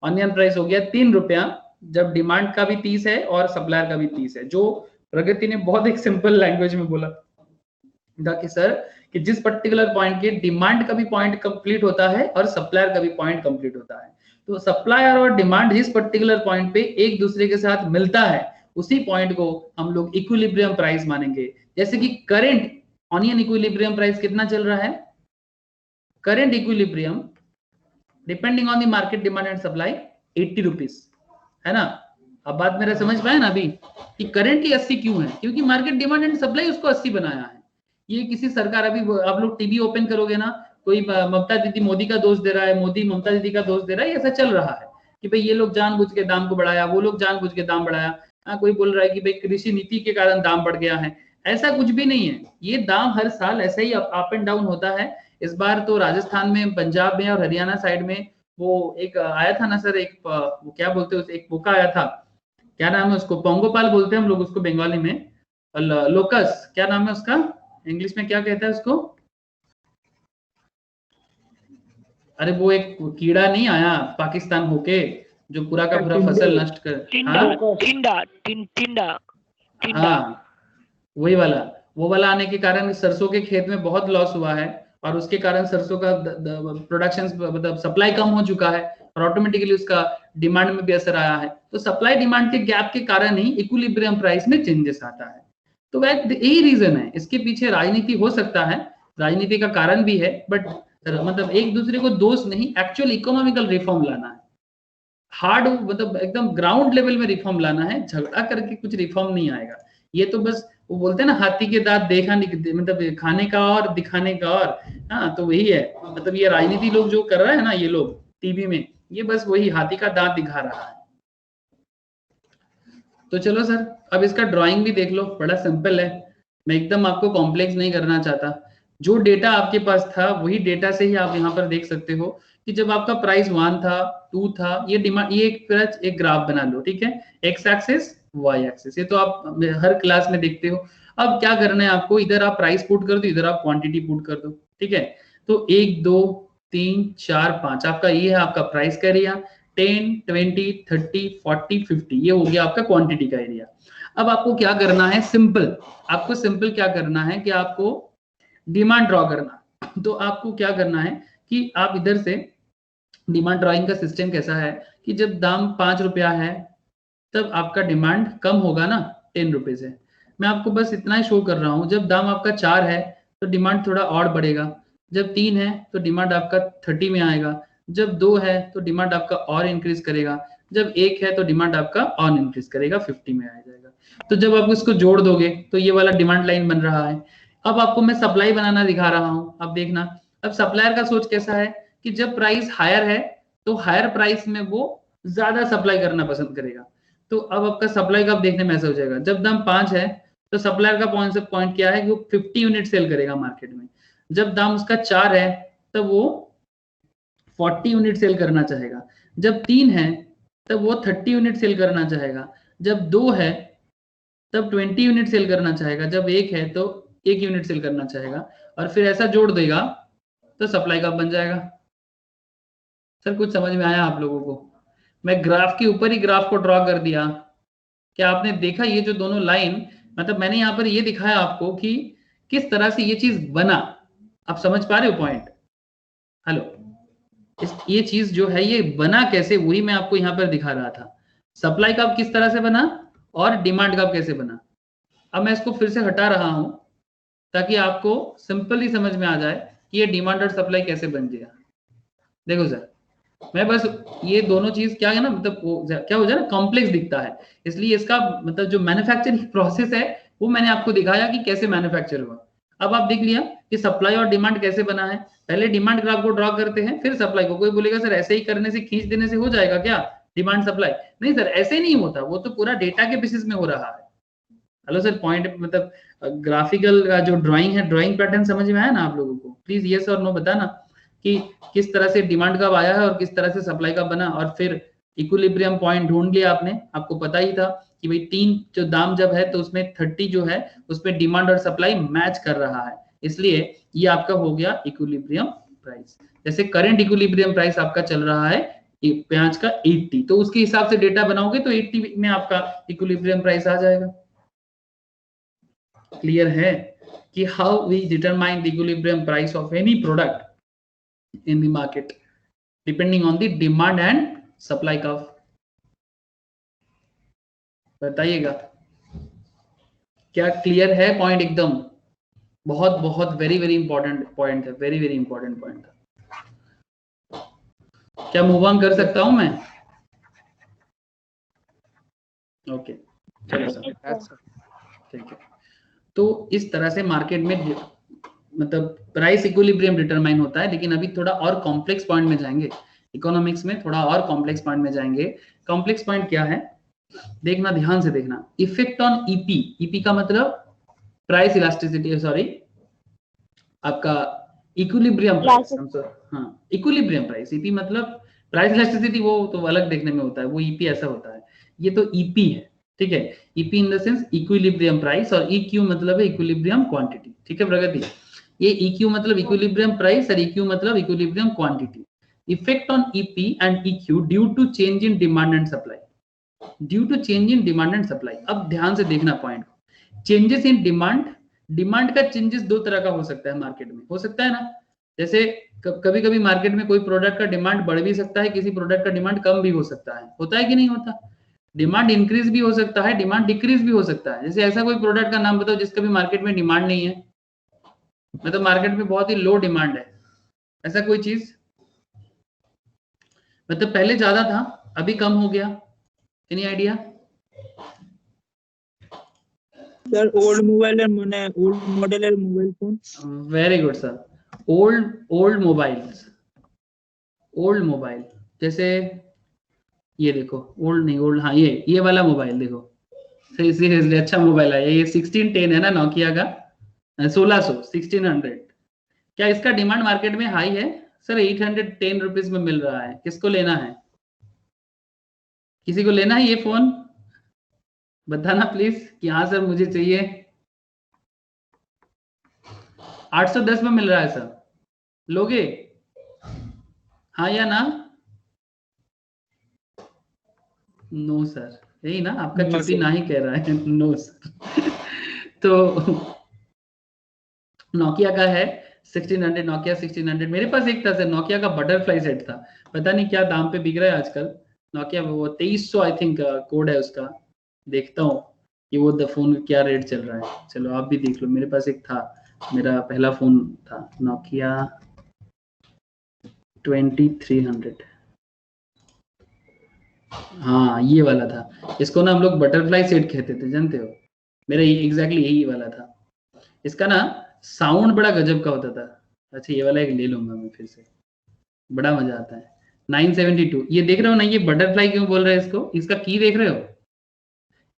ऑनियन प्राइस हो गया 3 रुपया, जब डिमांड का भी 30 है और सप्लायर का भी 30 है। जो प्रगति ने बहुत एक सिंपल लैंग्वेज में बोला था कि सर कि जिस पर्टिकुलर पॉइंट के डिमांड का भी पॉइंट कंप्लीट होता है और सप्लायर का भी पॉइंट कंप्लीट होता है, तो सप्लायर और डिमांड जिस पर्टिकुलर पॉइंट पे एक दूसरे के साथ मिलता है उसी पॉइंट को हम लोग इक्विलिब्रियम प्राइस मानेंगे। जैसे कि करंट ऑनियन इक्विलिब्रियम प्राइस कितना चल रहा है, current equilibrium depending on the market demand and supply 80 rupees है ना। अब बात मेरा समझ पाए ना अभी कि करंट ही 80 क्यों है, क्योंकि मार्केट डिमांड एंड सप्लाई उसको 80 बनाया है। ये किसी सरकार, अभी आप लोग टीवी ओपन करोगे ना, कोई ममता दीदी मोदी का दोष दे रहा है, मोदी ममता दीदी का दोष दे रहा है, ऐसा चल रहा है कि भाई ये लोग जानबूझ के दाम को बढ़ाया, वो लोग जानबूझ के दाम बढ़ाया। कोई बोल रहा है कि भाई कृषि नीति के कारण दाम बढ़ गया है, ऐसा कुछ भी नहीं है। ये दाम हर साल ऐसे ही अप एंड डाउन होता है। इस बार तो राजस्थान में, पंजाब में और हरियाणा साइड में वो एक आया था ना सर, एक वो क्या बोलते हैं, एक पोका आया था, क्या नाम है उसको, पोंगोपाल बोलते हैं हम लोग उसको बंगाली में, लोकस, क्या नाम है उसका, इंग्लिश में क्या कहता है उसको, अरे वो एक कीड़ा नहीं आया पाकिस्तान होके जो पूरा का पूरा फसल नष्ट कर, हाँ वही वाला, वो वाला आने के कारण सरसों के खेत में बहुत लॉस हुआ है और उसके कारण सरसों का प्रोडक्शन मतलब सप्लाई कम हो चुका है और ऑटोमेटिकली उसका डिमांड में भी असर आया है। तो सप्लाई डिमांड के गैप के कारण ही इक्विलिब्रियम प्राइस में चेंजेस आता है। तो वह यही रीजन है, इसके पीछे राजनीति हो सकता है, राजनीति का कारण भी है, बट मतलब एक दूसरे को दोष नहीं, एक्चुअल इकोनॉमिकल रिफॉर्म लाना है, हार्ड मतलब एकदम ग्राउंड लेवल में रिफॉर्म लाना है, झगड़ा करके कुछ रिफॉर्म नहीं आएगा। ये तो बस वो बोलते हैं ना हाथी के दांत देखा मतलब खाने का और दिखाने का और, हाँ तो वही है, मतलब ये राजनीति लोग जो कर रहा है ना ये लोग टीवी में, ये बस वही हाथी का दांत दिखा रहा है। तो चलो सर अब इसका ड्राइंग भी देख लो, बड़ा सिंपल है, मैं एकदम आपको कॉम्प्लेक्स नहीं करना चाहता। जो डेटा आपके पास था वही डेटा से ही आप यहाँ पर देख सकते हो कि जब आपका प्राइस 1 था 2 था, ये डिमांड, ये एक ग्राफ बना लो, ठीक है, एक्स एक्सिस वाई एक्सिस, ये तो आप हर क्लास में देखते हो। अब क्या करना है आपको, इधर आप प्राइस पुट कर दो, इधर आप क्वांटिटी पुट कर दो, ठीक है। तो 1 2 3 4 5 आपका ये है आपका प्राइस का एरिया, 10 20 30 40 50 ये हो गया आपका क्वांटिटी का एरिया। अब आपको क्या करना है, सिंपल, आपको सिंपल क्या करना है कि आपको डिमांड ड्रॉ करना। तो आपको क्या करना है कि आप इधर से डिमांड ड्राइंग का सिस्टम कैसा है कि जब दाम 5 रुपया है तब आपका डिमांड कम होगा ना 10 रुपए से। मैं आपको बस इतना ही शो कर रहा हूं, जब दाम आपका 4 है तो डिमांड थोड़ा और बढ़ेगा, जब 3 है तो डिमांड आपका 30 में आएगा, जब 2 है तो डिमांड आपका और इंक्रीज करेगा, जब 1 है तो डिमांड आपका और इंक्रीज करेगा, 50 में आ जाएगा। तो जब आप इसको जोड़ दोगे तो ये वाला डिमांड लाइन बन रहा है। अब आपको मैं सप्लाई बनाना दिखा रहा हूँ, अब देखना। अब सप्लायर का सोच कैसा है कि जब प्राइस हायर है तो हायर प्राइस में वो ज्यादा सप्लाई करना पसंद करेगा। तो अब आपका सप्लाई का देखने में ऐसा हो जाएगा, जब दाम 5 है तो सप्लायर का पॉइंट क्या है कि वो 50 यूनिट सेल करेगा मार्केट में, जब दाम उसका 4 है तब वो 40 यूनिट सेल करना चाहेगा, जब 3 है तब वो 30 यूनिट सेल करना चाहेगा, जब 2 है तब 20 यूनिट सेल करना चाहेगा, जब 1 है तो 1 यूनिट सेल करना चाहेगा, और फिर ऐसा जोड़ देगा तो सप्लाई का बन जाएगा। सर कुछ समझ में आया आप लोगों को? मैं ग्राफ के ऊपर ही ग्राफ को ड्रॉ कर दिया, क्या आपने देखा ये जो दोनों लाइन, मतलब मैंने यहाँ पर ये दिखाया आपको कि किस तरह से ये चीज बना। आप समझ पा रहे हो पॉइंट? हेलो, ये चीज जो है ये बना कैसे, वही मैं आपको यहाँ पर दिखा रहा था। सप्लाई का किस तरह से बना और डिमांड का कैसे बना। अब मैं इसको फिर से हटा रहा हूं ताकि आपको सिंपली समझ में आ जाए कि ये डिमांड और सप्लाई कैसे बन जाएगा। देखो सर, मैं बस ये दोनों चीज क्या है ना, मतलब क्या हो जाए ना, कॉम्प्लेक्स दिखता है, इसलिए इसका मतलब जो मैन्युफैक्चरिंग प्रोसेस है वो मैंने आपको दिखाया कि कैसे मैन्युफैक्चर हुआ। अब आप देख लिया कि सप्लाई और डिमांड कैसे बना है। पहले डिमांड ग्राफ को ड्रॉ करते हैं फिर सप्लाई को। कोई बोलेगा सर ऐसे ही करने से, खींच देने से हो जाएगा क्या डिमांड सप्लाई? नहीं सर, ऐसे नहीं होता, वो तो पूरा डेटा के बेसिस में हो रहा है। हेलो सर, पॉइंट मतलब ग्राफिकल का जो ड्राइंग है, ड्राइंग पैटर्न समझ में आया ना आप लोगों को? प्लीज यस और नो बताना कि किस तरह से डिमांड कब आया है और किस तरह से सप्लाई कब बना, और फिर इक्विलिब्रियम पॉइंट ढूंढ लिया आपने। आपको पता ही था कि भाई 3 जो दाम जब है तो उसमें 30 जो है उसमें डिमांड और सप्लाई मैच कर रहा है, इसलिए ये आपका हो गया इक्विलिब्रियम प्राइस। जैसे करंट इक्विलिब्रियम प्राइस आपका चल रहा है प्याज का 80, तो उसके हिसाब से डेटा बनाओगे तो 80 में आपका इक्विलिब्रियम प्राइस आ जाएगा। क्लियर है कि how we determine the equilibrium price of any product in the market depending on the demand and supply curve. बताइएगा क्या क्लियर है पॉइंट? एकदम बहुत बहुत वेरी वेरी इंपॉर्टेंट पॉइंट है, वेरी वेरी इंपॉर्टेंट पॉइंट है। क्या मूव ऑन कर सकता हूं मैं? ओके चलो सर, ठीक है। तो इस तरह से मार्केट में मतलब प्राइस इक्विलिब्रियम डिटरमाइन होता है, लेकिन अभी थोड़ा और कॉम्प्लेक्स पॉइंट में जाएंगे। इकोनॉमिक्स में थोड़ा और कॉम्प्लेक्स पॉइंट में जाएंगे। कॉम्प्लेक्स पॉइंट क्या है देखना, ध्यान से देखना। इफेक्ट ऑन ईपी, ईपी का मतलब प्राइस इलास्टिसिटी, सॉरी आपका इक्विलिब्रियम प्राइस, हाँ इक्विलिब्रियम प्राइस। ईपी मतलब प्राइस इलास्टिसिटी वो तो अलग देखने में होता है, वो ईपी ऐसा होता है, ये तो ईपी है, ठीक है। EP in the sense equilibrium price, और ईक्यू मतलब है इक्विलिब्रियम क्वांटिटी, ठीक है प्रगति। ये ईक्यू मतलब इक्विलिब्रियम प्राइस और ईक्यू मतलब equilibrium quantity. Effect on EP and EQ due to change in demand and supply, due to change in demand and supply. अब ध्यान से देखना point, changes in demand, demand का चेंजेस दो तरह का हो सकता है मार्केट में, हो सकता है ना। जैसे कभी कभी मार्केट में कोई प्रोडक्ट का डिमांड बढ़ भी सकता है, किसी प्रोडक्ट का डिमांड कम भी हो सकता है, होता है कि नहीं होता। डिमांड इंक्रीज भी हो सकता है, डिमांड डिक्रीज भी हो सकता है। जैसे ऐसा कोई प्रोडक्ट का नाम बताओ जिसका भी मार्केट में डिमांड नहीं है, मतलब मार्केट में बहुत ही लो डिमांड है, ऐसा कोई चीज, मतलब पहले ज्यादा था अभी कम हो गया, any idea? Sir old mobile মানে ওল্ড মডেলের mobile phone. Very good sir, old mobiles, old mobile जैसे ये देखो, ओल्ड नहीं ओल्ड, हाँ ये वाला मोबाइल देखो, सही सीरियसली अच्छा मोबाइल है ये 1610 है ना नोकिया का, 1600 1600। क्या इसका डिमांड मार्केट में हाई है? सर 810 रुपीज में मिल रहा है। किसको लेना है? किसी को लेना है ये फोन? बताना प्लीज कि हाँ सर मुझे चाहिए। 810 में मिल रहा है सर, लोगे? हाँ या ना? नो सर, यही ना आपका छुट्टी ना ही कह रहा है, नो सर। तो नोकिया का है 1600, नोकिया 1600। मेरे पास एक था सर नोकिया का बटरफ्लाई सेट था, पता नहीं क्या दाम पे बिक रहा है आजकल। नोकिया वो 2300 आई थिंक कोड है उसका, देखता हूँ कि वो द फोन क्या रेट चल रहा है। चलो आप भी देख लो, मेरे पास एक था, मेरा पहला फोन था नोकिया 2300, हाँ ये वाला था। इसको ना हम लोग बटरफ्लाई सेट कहते थे, जानते हो, मेरा एग्जैक्टली यही वाला था। इसका ना साउंड बड़ा गजब का होता था। अच्छा ये वाला एक ले लूंगा मैं फिर से, बड़ा मजा आता है। 972 ये देख रहे हो ना, ये बटरफ्लाई क्यों बोल रहे हैं इसको, इसका की देख रहे हो,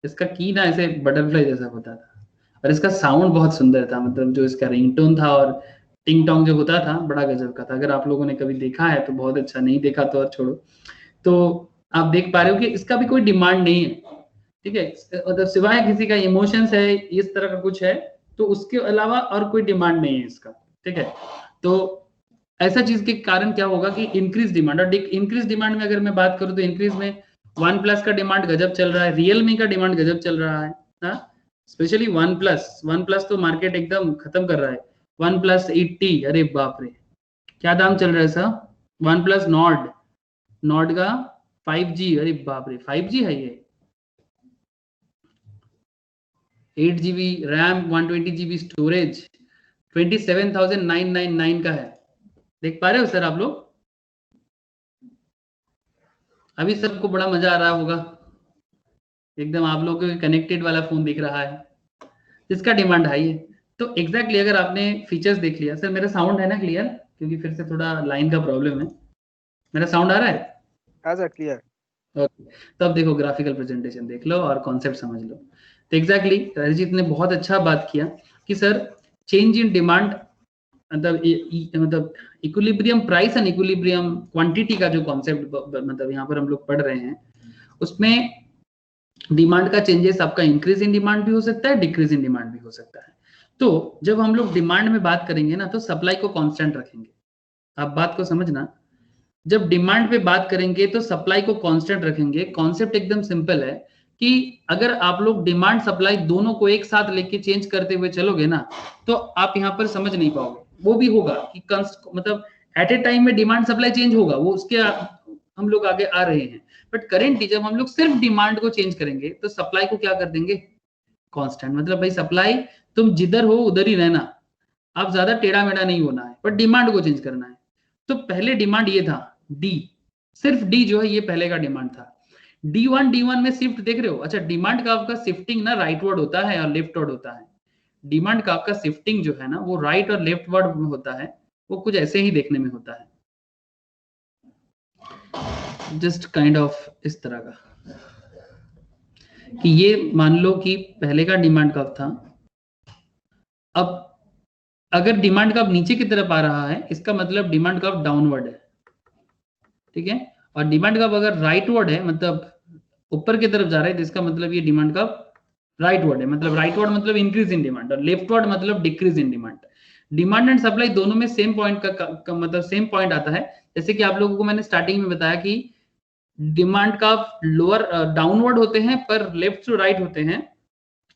इसका की ना ऐसे बटरफ्लाई जैसा होता था, और इसका साउंड बहुत सुंदर था, मतलब जो इसका रिंगटोन था और टिंग टोंग जो होता था बड़ा गजब का था। अगर आप लोगों ने कभी देखा है तो बहुत अच्छा, नहीं देखा तो और छोड़ो। तो आप देख पा रहे हो कि इसका भी कोई डिमांड नहीं है, ठीक है, मतलब सिवाय किसी का इमोशंस है इस तरह का कुछ है, तो उसके अलावा और कोई डिमांड नहीं है इसका, ठीक है। तो ऐसा चीज के कारण क्या होगा कि इंक्रीज डिमांड, और इंक्रीज डिमांड में अगर मैं बात करूं तो इंक्रीज में वन प्लस का डिमांड गजब चल रहा है, रियलमी का डिमांड गजब चल रहा है ना, स्पेशली वन प्लस तो मार्केट एकदम खत्म कर रहा है। वन प्लस 80, अरे बाप रे क्या दाम चल रहा है सर। वन प्लस नॉर्ड का 5G, अरे बाप रे 5G है ये, 8GB रैम 120GB स्टोरेज 27,999 का है। देख पा रहे हो सर आप लोग? अभी सबको बड़ा मजा आ रहा होगा, एकदम आप लोगों को कनेक्टेड वाला फोन दिख रहा है जिसका डिमांड हाई है। तो एग्जैक्टली अगर आपने फीचर्स देख लिया, सर मेरा साउंड है ना क्लियर, क्योंकि फिर से थोड़ा लाइन का प्रॉब्लम है, मेरा साउंड आ रहा है? हाँ सर क्लियर। ओके, तो अब देखो ग्राफिकल प्रेजेंटेशन देख लो और कॉन्सेप्ट समझ लो। तो एग्जैक्टली रजित ने बहुत अच्छा बात किया कि सर चेंज इन डिमांड मतलब equilibrium price and equilibrium quantity का जो कॉन्सेप्ट मतलब यहाँ पर हम लोग पढ़ रहे हैं, उसमें डिमांड का चेंजेस आपका इंक्रीज इन डिमांड भी हो सकता है, डिक्रीज इन डिमांड भी हो सकता है। तो जब हम लोग डिमांड में बात करेंगे ना, तो सप्लाई को कांस्टेंट रखेंगे। आप बात को समझना, जब डिमांड पे बात करेंगे तो सप्लाई को कांस्टेंट रखेंगे। कॉन्सेप्ट एकदम सिंपल है कि अगर आप लोग डिमांड सप्लाई दोनों को एक साथ लेके चेंज करते हुए चलोगे ना, तो आप यहाँ पर समझ नहीं पाओगे। वो भी होगा कि मतलब एट ए टाइम में डिमांड सप्लाई चेंज होगा, वो उसके हम लोग आगे आ रहे हैं। बट करेंटली जब हम लोग सिर्फ डिमांड को चेंज करेंगे तो सप्लाई को क्या कर देंगे, कांस्टेंट। मतलब भाई सप्लाई तुम जिधर हो उधर ही रहना, आप ज्यादा टेढ़ा मेढ़ा नहीं होना है, बट डिमांड को चेंज करना है। तो पहले डिमांड ये था डी, सिर्फ डी जो है ये पहले का डिमांड था। D1 में शिफ्ट देख रहे हो? अच्छा, डिमांड का आपका शिफ्टिंग ना राइटवर्ड होता है और लेफ्टवर्ड होता है। डिमांड का आपका शिफ्टिंग जो है ना वो राइट और लेफ्टवर्ड में होता है, वो कुछ ऐसे ही देखने में होता है, जस्ट काइंड ऑफ इस तरह का कि ये मान लो कि पहले का डिमांड कब था, अब अगर डिमांड कब नीचे की तरफ आ रहा है इसका मतलब डिमांड कब डाउनवर्ड है, ठीक है। और डिमांड कब अगर राइटवर्ड है मतलब ऊपर की तरफ जा रहा है, तो इसका मतलब ये डिमांड कब राइटवर्ड है। मतलब राइटवर्ड मतलब इंक्रीज इन डिमांड और लेफ्टवर्ड मतलब decrease in demand. Demand and supply दोनों में सेम पॉइंट का मतलब सेम पॉइंट आता है। जैसे कि आप लोगों को मैंने स्टार्टिंग में बताया कि डिमांड का लोअर डाउनवर्ड होते हैं पर लेफ्ट टू राइट होते हैं,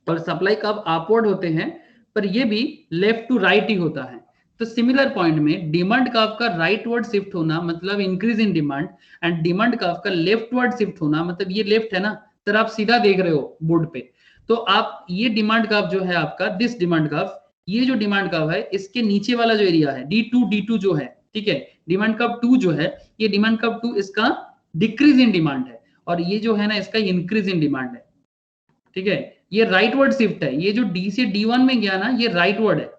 और सप्लाई का अपवर्ड होते हैं पर ये भी लेफ्ट टू राइट ही होता है। तो सिमिलर पॉइंट में डिमांड का आपका राइटवर्ड शिफ्ट होना मतलब increase in demand, and demand का आपका लेफ्टवर्ड शिफ्ट होना मतलब ये लेफ्ट है ना, सर आप सीधा देख रहे हो बोर्ड पे, तो आप ये डिमांड कर्व जो है आपका दिस डिमांड कर्व, ये जो डिमांड कर्व है इसके नीचे वाला जो एरिया है D2 जो है, ठीक है, डिमांड कर्व 2 जो है, ये डिमांड कर्व 2 इसका डिक्रीज इन डिमांड है, और ये जो है ना इसका इंक्रीज इन डिमांड है, ठीक है। ये राइटवर्ड शिफ्ट है, ये जो D से D1 में गया ना ये राइटवर्ड है,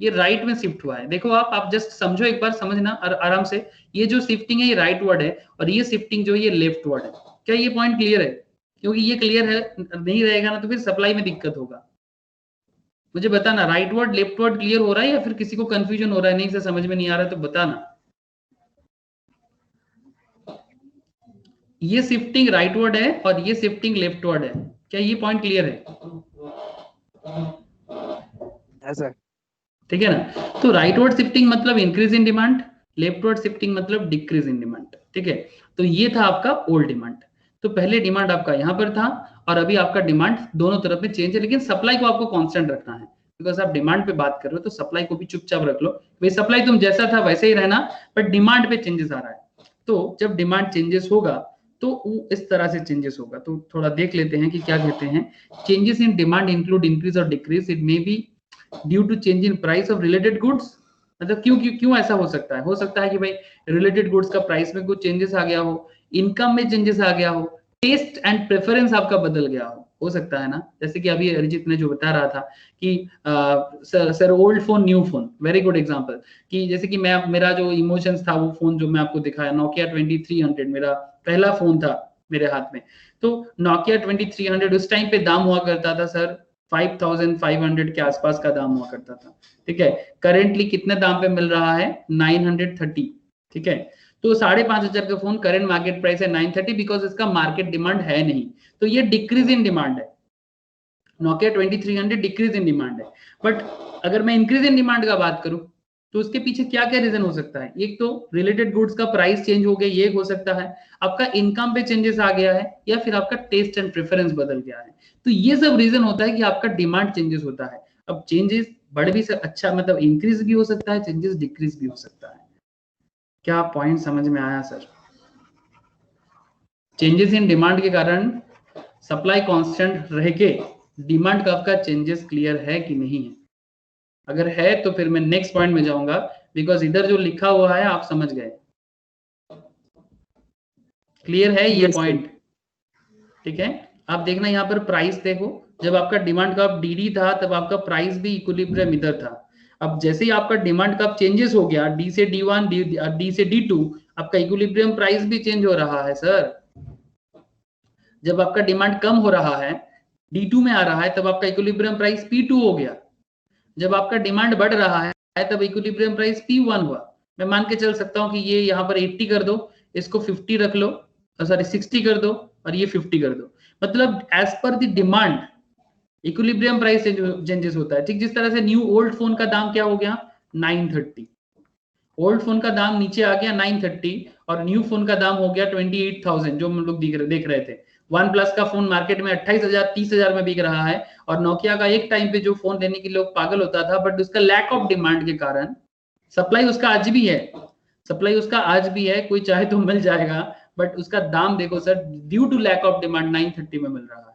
ये राइट में शिफ्ट हुआ है। देखो आप जस्ट समझो एक बार, समझना आराम से, ये जो शिफ्टिंग है ये राइटवर्ड है और ये शिफ्टिंग जो है ये लेफ्टवर्ड है। क्या ये पॉइंट क्लियर है? क्योंकि ये क्लियर है, नहीं रहेगा ना तो फिर सप्लाई में दिक्कत होगा। मुझे बताना राइटवर्ड लेफ्टवर्ड क्लियर हो रहा है या फिर किसी को कंफ्यूजन हो रहा है, नहीं से समझ में नहीं आ रहा है तो बताना। ये शिफ्टिंग राइटवर्ड है और ये शिफ्टिंग लेफ्टवर्ड है, क्या ये पॉइंट क्लियर है? सर ठीक है ना। तो राइटवर्ड शिफ्टिंग मतलब increase in demand, leftward shifting मतलब डिक्रीज इन डिमांड, ठीक है। तो ये था आपका ओल्ड डिमांड। तो पहले डिमांड आपका यहाँ पर था और अभी आपका डिमांड दोनों तरफ में चेंज है, लेकिन सप्लाई को आपको कांस्टेंट रखना है, बिकॉज आप डिमांड पे बात कर रहे हो तो सप्लाई को भी चुपचाप रख लो भाई, सप्लाई तुम जैसा था वैसे ही रहना, बट डिमांड पे चेंजेस आ रहा है। तो जब डिमांड चेंजेस होगा तो इस तरह से चेंजेस होगा। तो थोड़ा देख लेते हैं कि क्या कहते हैं। Changes in demand include increase और decrease, it may be due to change in price of related goods. मतलब क्यों ऐसा हो सकता है? हो सकता है कि भाई रिलेटेड गुड्स का प्राइस में कुछ चेंजेस आ गया हो, इनकम में चेंजेस आ गया हो, टेस्ट एंड प्रेफरेंस आपका बदल गया हो सकता है ना। जैसे कि अभी अरिजीत ने जो बता रहा था कि sir old phone new phone, very good example, कि जैसे कि मेरा जो इमोशंस था वो फोन जो मैं आपको दिखाया Nokia 2300 मेरा पहला फोन था मेरे हाथ में। तो Nokia 2300 उस टाइम पे दाम हुआ करता था सर 5500 के आसपास का दाम हुआ करता था, ठीक है। करेंटली कितने दाम पे मिल रहा है? 930, ठीक है। तो 5500 का फोन करंट मार्केट प्राइस है 930, बिकॉज इसका मार्केट डिमांड है नहीं, तो ये डिक्रीज इन डिमांड है। Nokia 2300 डिक्रीज इन डिमांड है। बट अगर मैं इंक्रीज इन डिमांड का बात करूं तो उसके पीछे क्या क्या रीजन हो सकता है? एक तो रिलेटेड गुड्स का प्राइस चेंज हो गया, ये हो सकता है, आपका इनकम पे चेंजेस आ गया है, या फिर आपका टेस्ट एंड प्रेफरेंस बदल गया है। तो ये सब रीजन होता है कि आपका डिमांड चेंजेस होता है। अब चेंजेस बढ़ भी अच्छा मतलब इंक्रीज भी हो सकता है, चेंजेस डिक्रीज भी हो सकता है। क्या पॉइंट समझ में आया सर? चेंजेस इन डिमांड के कारण सप्लाई कांस्टेंट रह के डिमांड का आपका चेंजेस क्लियर है कि नहीं है? अगर है तो फिर मैं नेक्स्ट पॉइंट में जाऊंगा, बिकॉज इधर जो लिखा हुआ है आप समझ गए। क्लियर है ये पॉइंट? ठीक है। आप देखना यहाँ पर प्राइस देखो, जब आपका डिमांड का DD था तब आपका प्राइस भी इक्विलिब्रियम इधर था। अब जैसे ही आपका डिमांड का चेंजेस हो गया D से D1 D से D2, आपका इक्विलिब्रियम प्राइस भी चेंज हो रहा है सर। जब आपका डिमांड कम हो रहा है D2 में आ रहा है तब आपका इक्विलिब्रियम प्राइस P2 हो गया। जब आपका डिमांड बढ़ रहा है तब इक्विलिब्रियम प्राइस P1 हुआ। मैं मान के चल सकता हूं कि ये यहाँ पर 80 कर दो, इसको 50 रख लो, सॉरी 60 कर दो और ये 50 कर दो। मतलब as per the demand equilibrium price changes होता है। ठीक जिस तरह से न्यू ओल्ड फोन का दाम क्या हो गया 930, ओल्ड फोन का दाम नीचे आ गया 930 और न्यू फोन का दाम हो गया 28,000 जो हम लोग देख रहे थे। वन प्लस का फोन मार्केट में 28,000 30,000 में बिक रहा है और नोकिया का एक टाइम पे जो फोन लेने के लोग पागल होता था, बट उसका लैक ऑफ डिमांड के कारण सप्लाई उसका आज भी है, सप्लाई उसका आज भी है, कोई चाहे तो मिल जाएगा, बट उसका दाम देखो sir due to lack of demand 930 में मिल रहा है।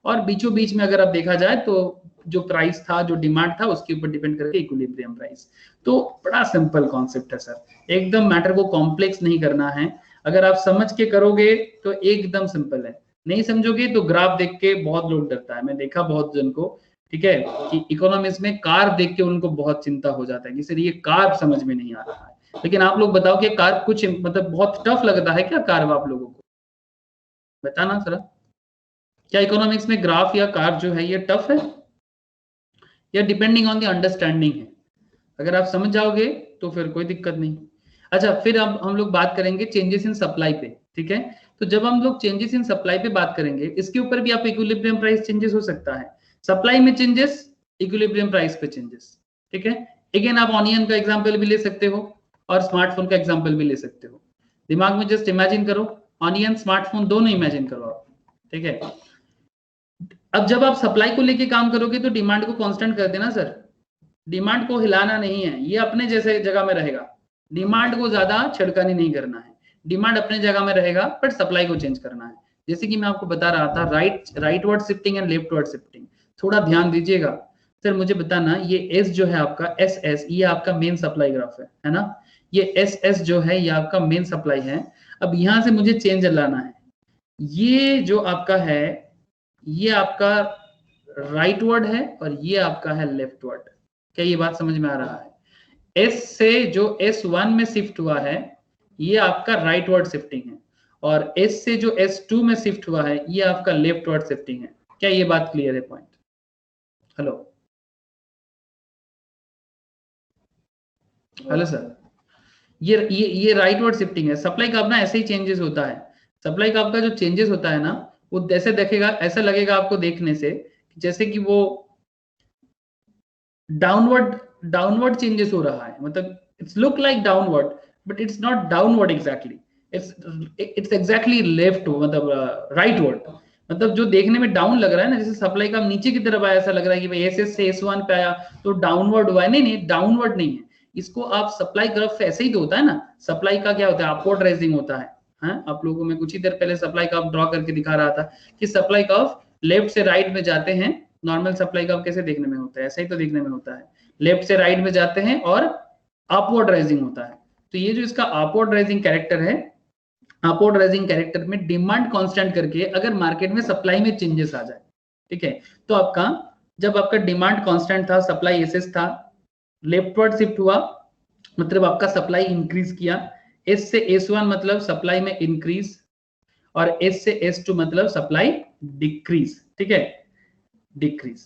और बीचों बीच में अगर आप देखा जाए तो जो प्राइस था, जो डिमांड था, उसके ऊपर डिपेंड करके इक्विलिब्रियम प्राइस। तो बड़ा सिंपल कॉन्सेप्ट है सर, एकदम मैटर को कॉम्प्लेक्स नहीं करना है। अगर आप समझ के करोगे तो एकदम सिंपल है, नहीं समझोगे तो ग्राफ देख के बहुत लोग डरता है। मैं देखा बहुत जन को, ठीक है, कि इकोनॉमिक्स में कार देख के उनको बहुत चिंता हो जाता है कि सर ये कार समझ में नहीं आ रहा है। लेकिन आप लोग बताओ कि कार कुछ मतलब बहुत टफ लगता है क्या कार आप लोगों को? बताना सर, क्या इकोनॉमिक्स में ग्राफ या कार जो है ये टफ है या डिपेंडिंग ऑन द अंडरस्टैंडिंग है? अगर आप समझ जाओगे तो फिर कोई दिक्कत नहीं। अच्छा, फिर अब हम लोग बात करेंगे चेंजेस इन सप्लाई पे, ठीक है। तो जब हम लोग चेंजेस इन सप्लाई पे बात करेंगे, इसके ऊपर भी आप इक्विलिब्रियम प्राइस चेंजेस हो सकता है, सप्लाई में चेंजेस, इक्विलिब्रियम प्राइस पे चेंजेस, ठीक है। अगेन आप ऑनियन का एग्जांपल भी ले सकते हो और स्मार्टफोन का एग्जांपल भी ले सकते हो। दिमाग में जस्ट इमेजिन करो, ऑनियन स्मार्टफोन दोनों इमेजिन करो आप, ठीक है। अब जब आप सप्लाई को लेके काम करोगे तो डिमांड को कांस्टेंट कर देना सर, डिमांड को हिलाना नहीं है, ये अपने जैसे जगह में रहेगा। डिमांड को ज्यादा छिड़कानी नहीं करना है, डिमांड अपने जगह में रहेगा, बट सप्लाई को चेंज करना है। जैसे कि मैं आपको बता रहा था right word shifting and left word shifting, थोड़ा ध्यान दीजिएगा। सर मुझे बताना, ये एस जो है आपका एस ये आपका मेन सप्लाई ग्राफ है ना, ये एस जो है ये आपका मेन सप्लाई है। अब यहां से मुझे चेंज लाना है, ये जो आपका है ये आपका राइट वर्ड है और ये आपका है लेफ्ट वर्ड। क्या ये बात समझ में आ रहा है? एस से जो S1 में शिफ्ट हुआ है ये आपका राइट वर्ड शिफ्टिंग है और एस से जो S2 में शिफ्ट हुआ है ये आपका लेफ्ट वर्ड शिफ्टिंग है। क्या ये बात क्लियर है? पॉइंट, हेलो सर, ये राइट वर्ड शिफ्टिंग है। सप्लाई का अपना ऐसे ही चेंजेस होता है, सप्लाई का आपका जो चेंजेस होता है ना वो ऐसे देखेगा, ऐसा लगेगा आपको देखने से जैसे कि वो डाउनवर्ड चेंजेस हो रहा है, मतलब it's look like downward but it's not downward exactly, it's exactly left, मतलब राइट वर्ड। मतलब जो देखने में डाउन लग रहा है ना, जैसे सप्लाई का नीचे की तरफ आया, ऐसा लग रहा है कि भाई एस से S1 पे आया तो डाउनवर्ड हुआ है। नहीं, डाउनवर्ड नहीं है, इसको आप सप्लाई ग्राफ ऐसे ही तो होता है ना, सप्लाई का क्या होता है, अपवर्ड राइजिंग होता है। आप लोगों को मैं कुछ ही देर पहले सप्लाई कर्व ड्रॉ करके दिखा रहा था कि सप्लाई कर्व लेफ्ट से राइट में जाते हैं। नॉर्मल सप्लाई कर्व कैसे देखने में होता है, ऐसे ही तो देखने में होता है, लेफ्ट से राइट में जाते हैं और अपवर्ड राइजिंग होता है। तो ये जो इसका अपवर्ड राइजिंग कैरेक्टर है, अपवर्ड राइजिंग कैरेक्टर में डिमांड कांस्टेंट करके अगर मार्केट में सप्लाई में चेंजेस आ जाए, ठीक है, तो आपका जब आपका डिमांड कांस्टेंट था, सप्लाई एसएस था, लेफ्टवर्ड शिफ्ट हुआ मतलब आपका सप्लाई इंक्रीज किया, एस से S1 मतलब सप्लाई में इंक्रीज और एस से S2 मतलब सप्लाई डिक्रीज, ठीक है, डिक्रीज।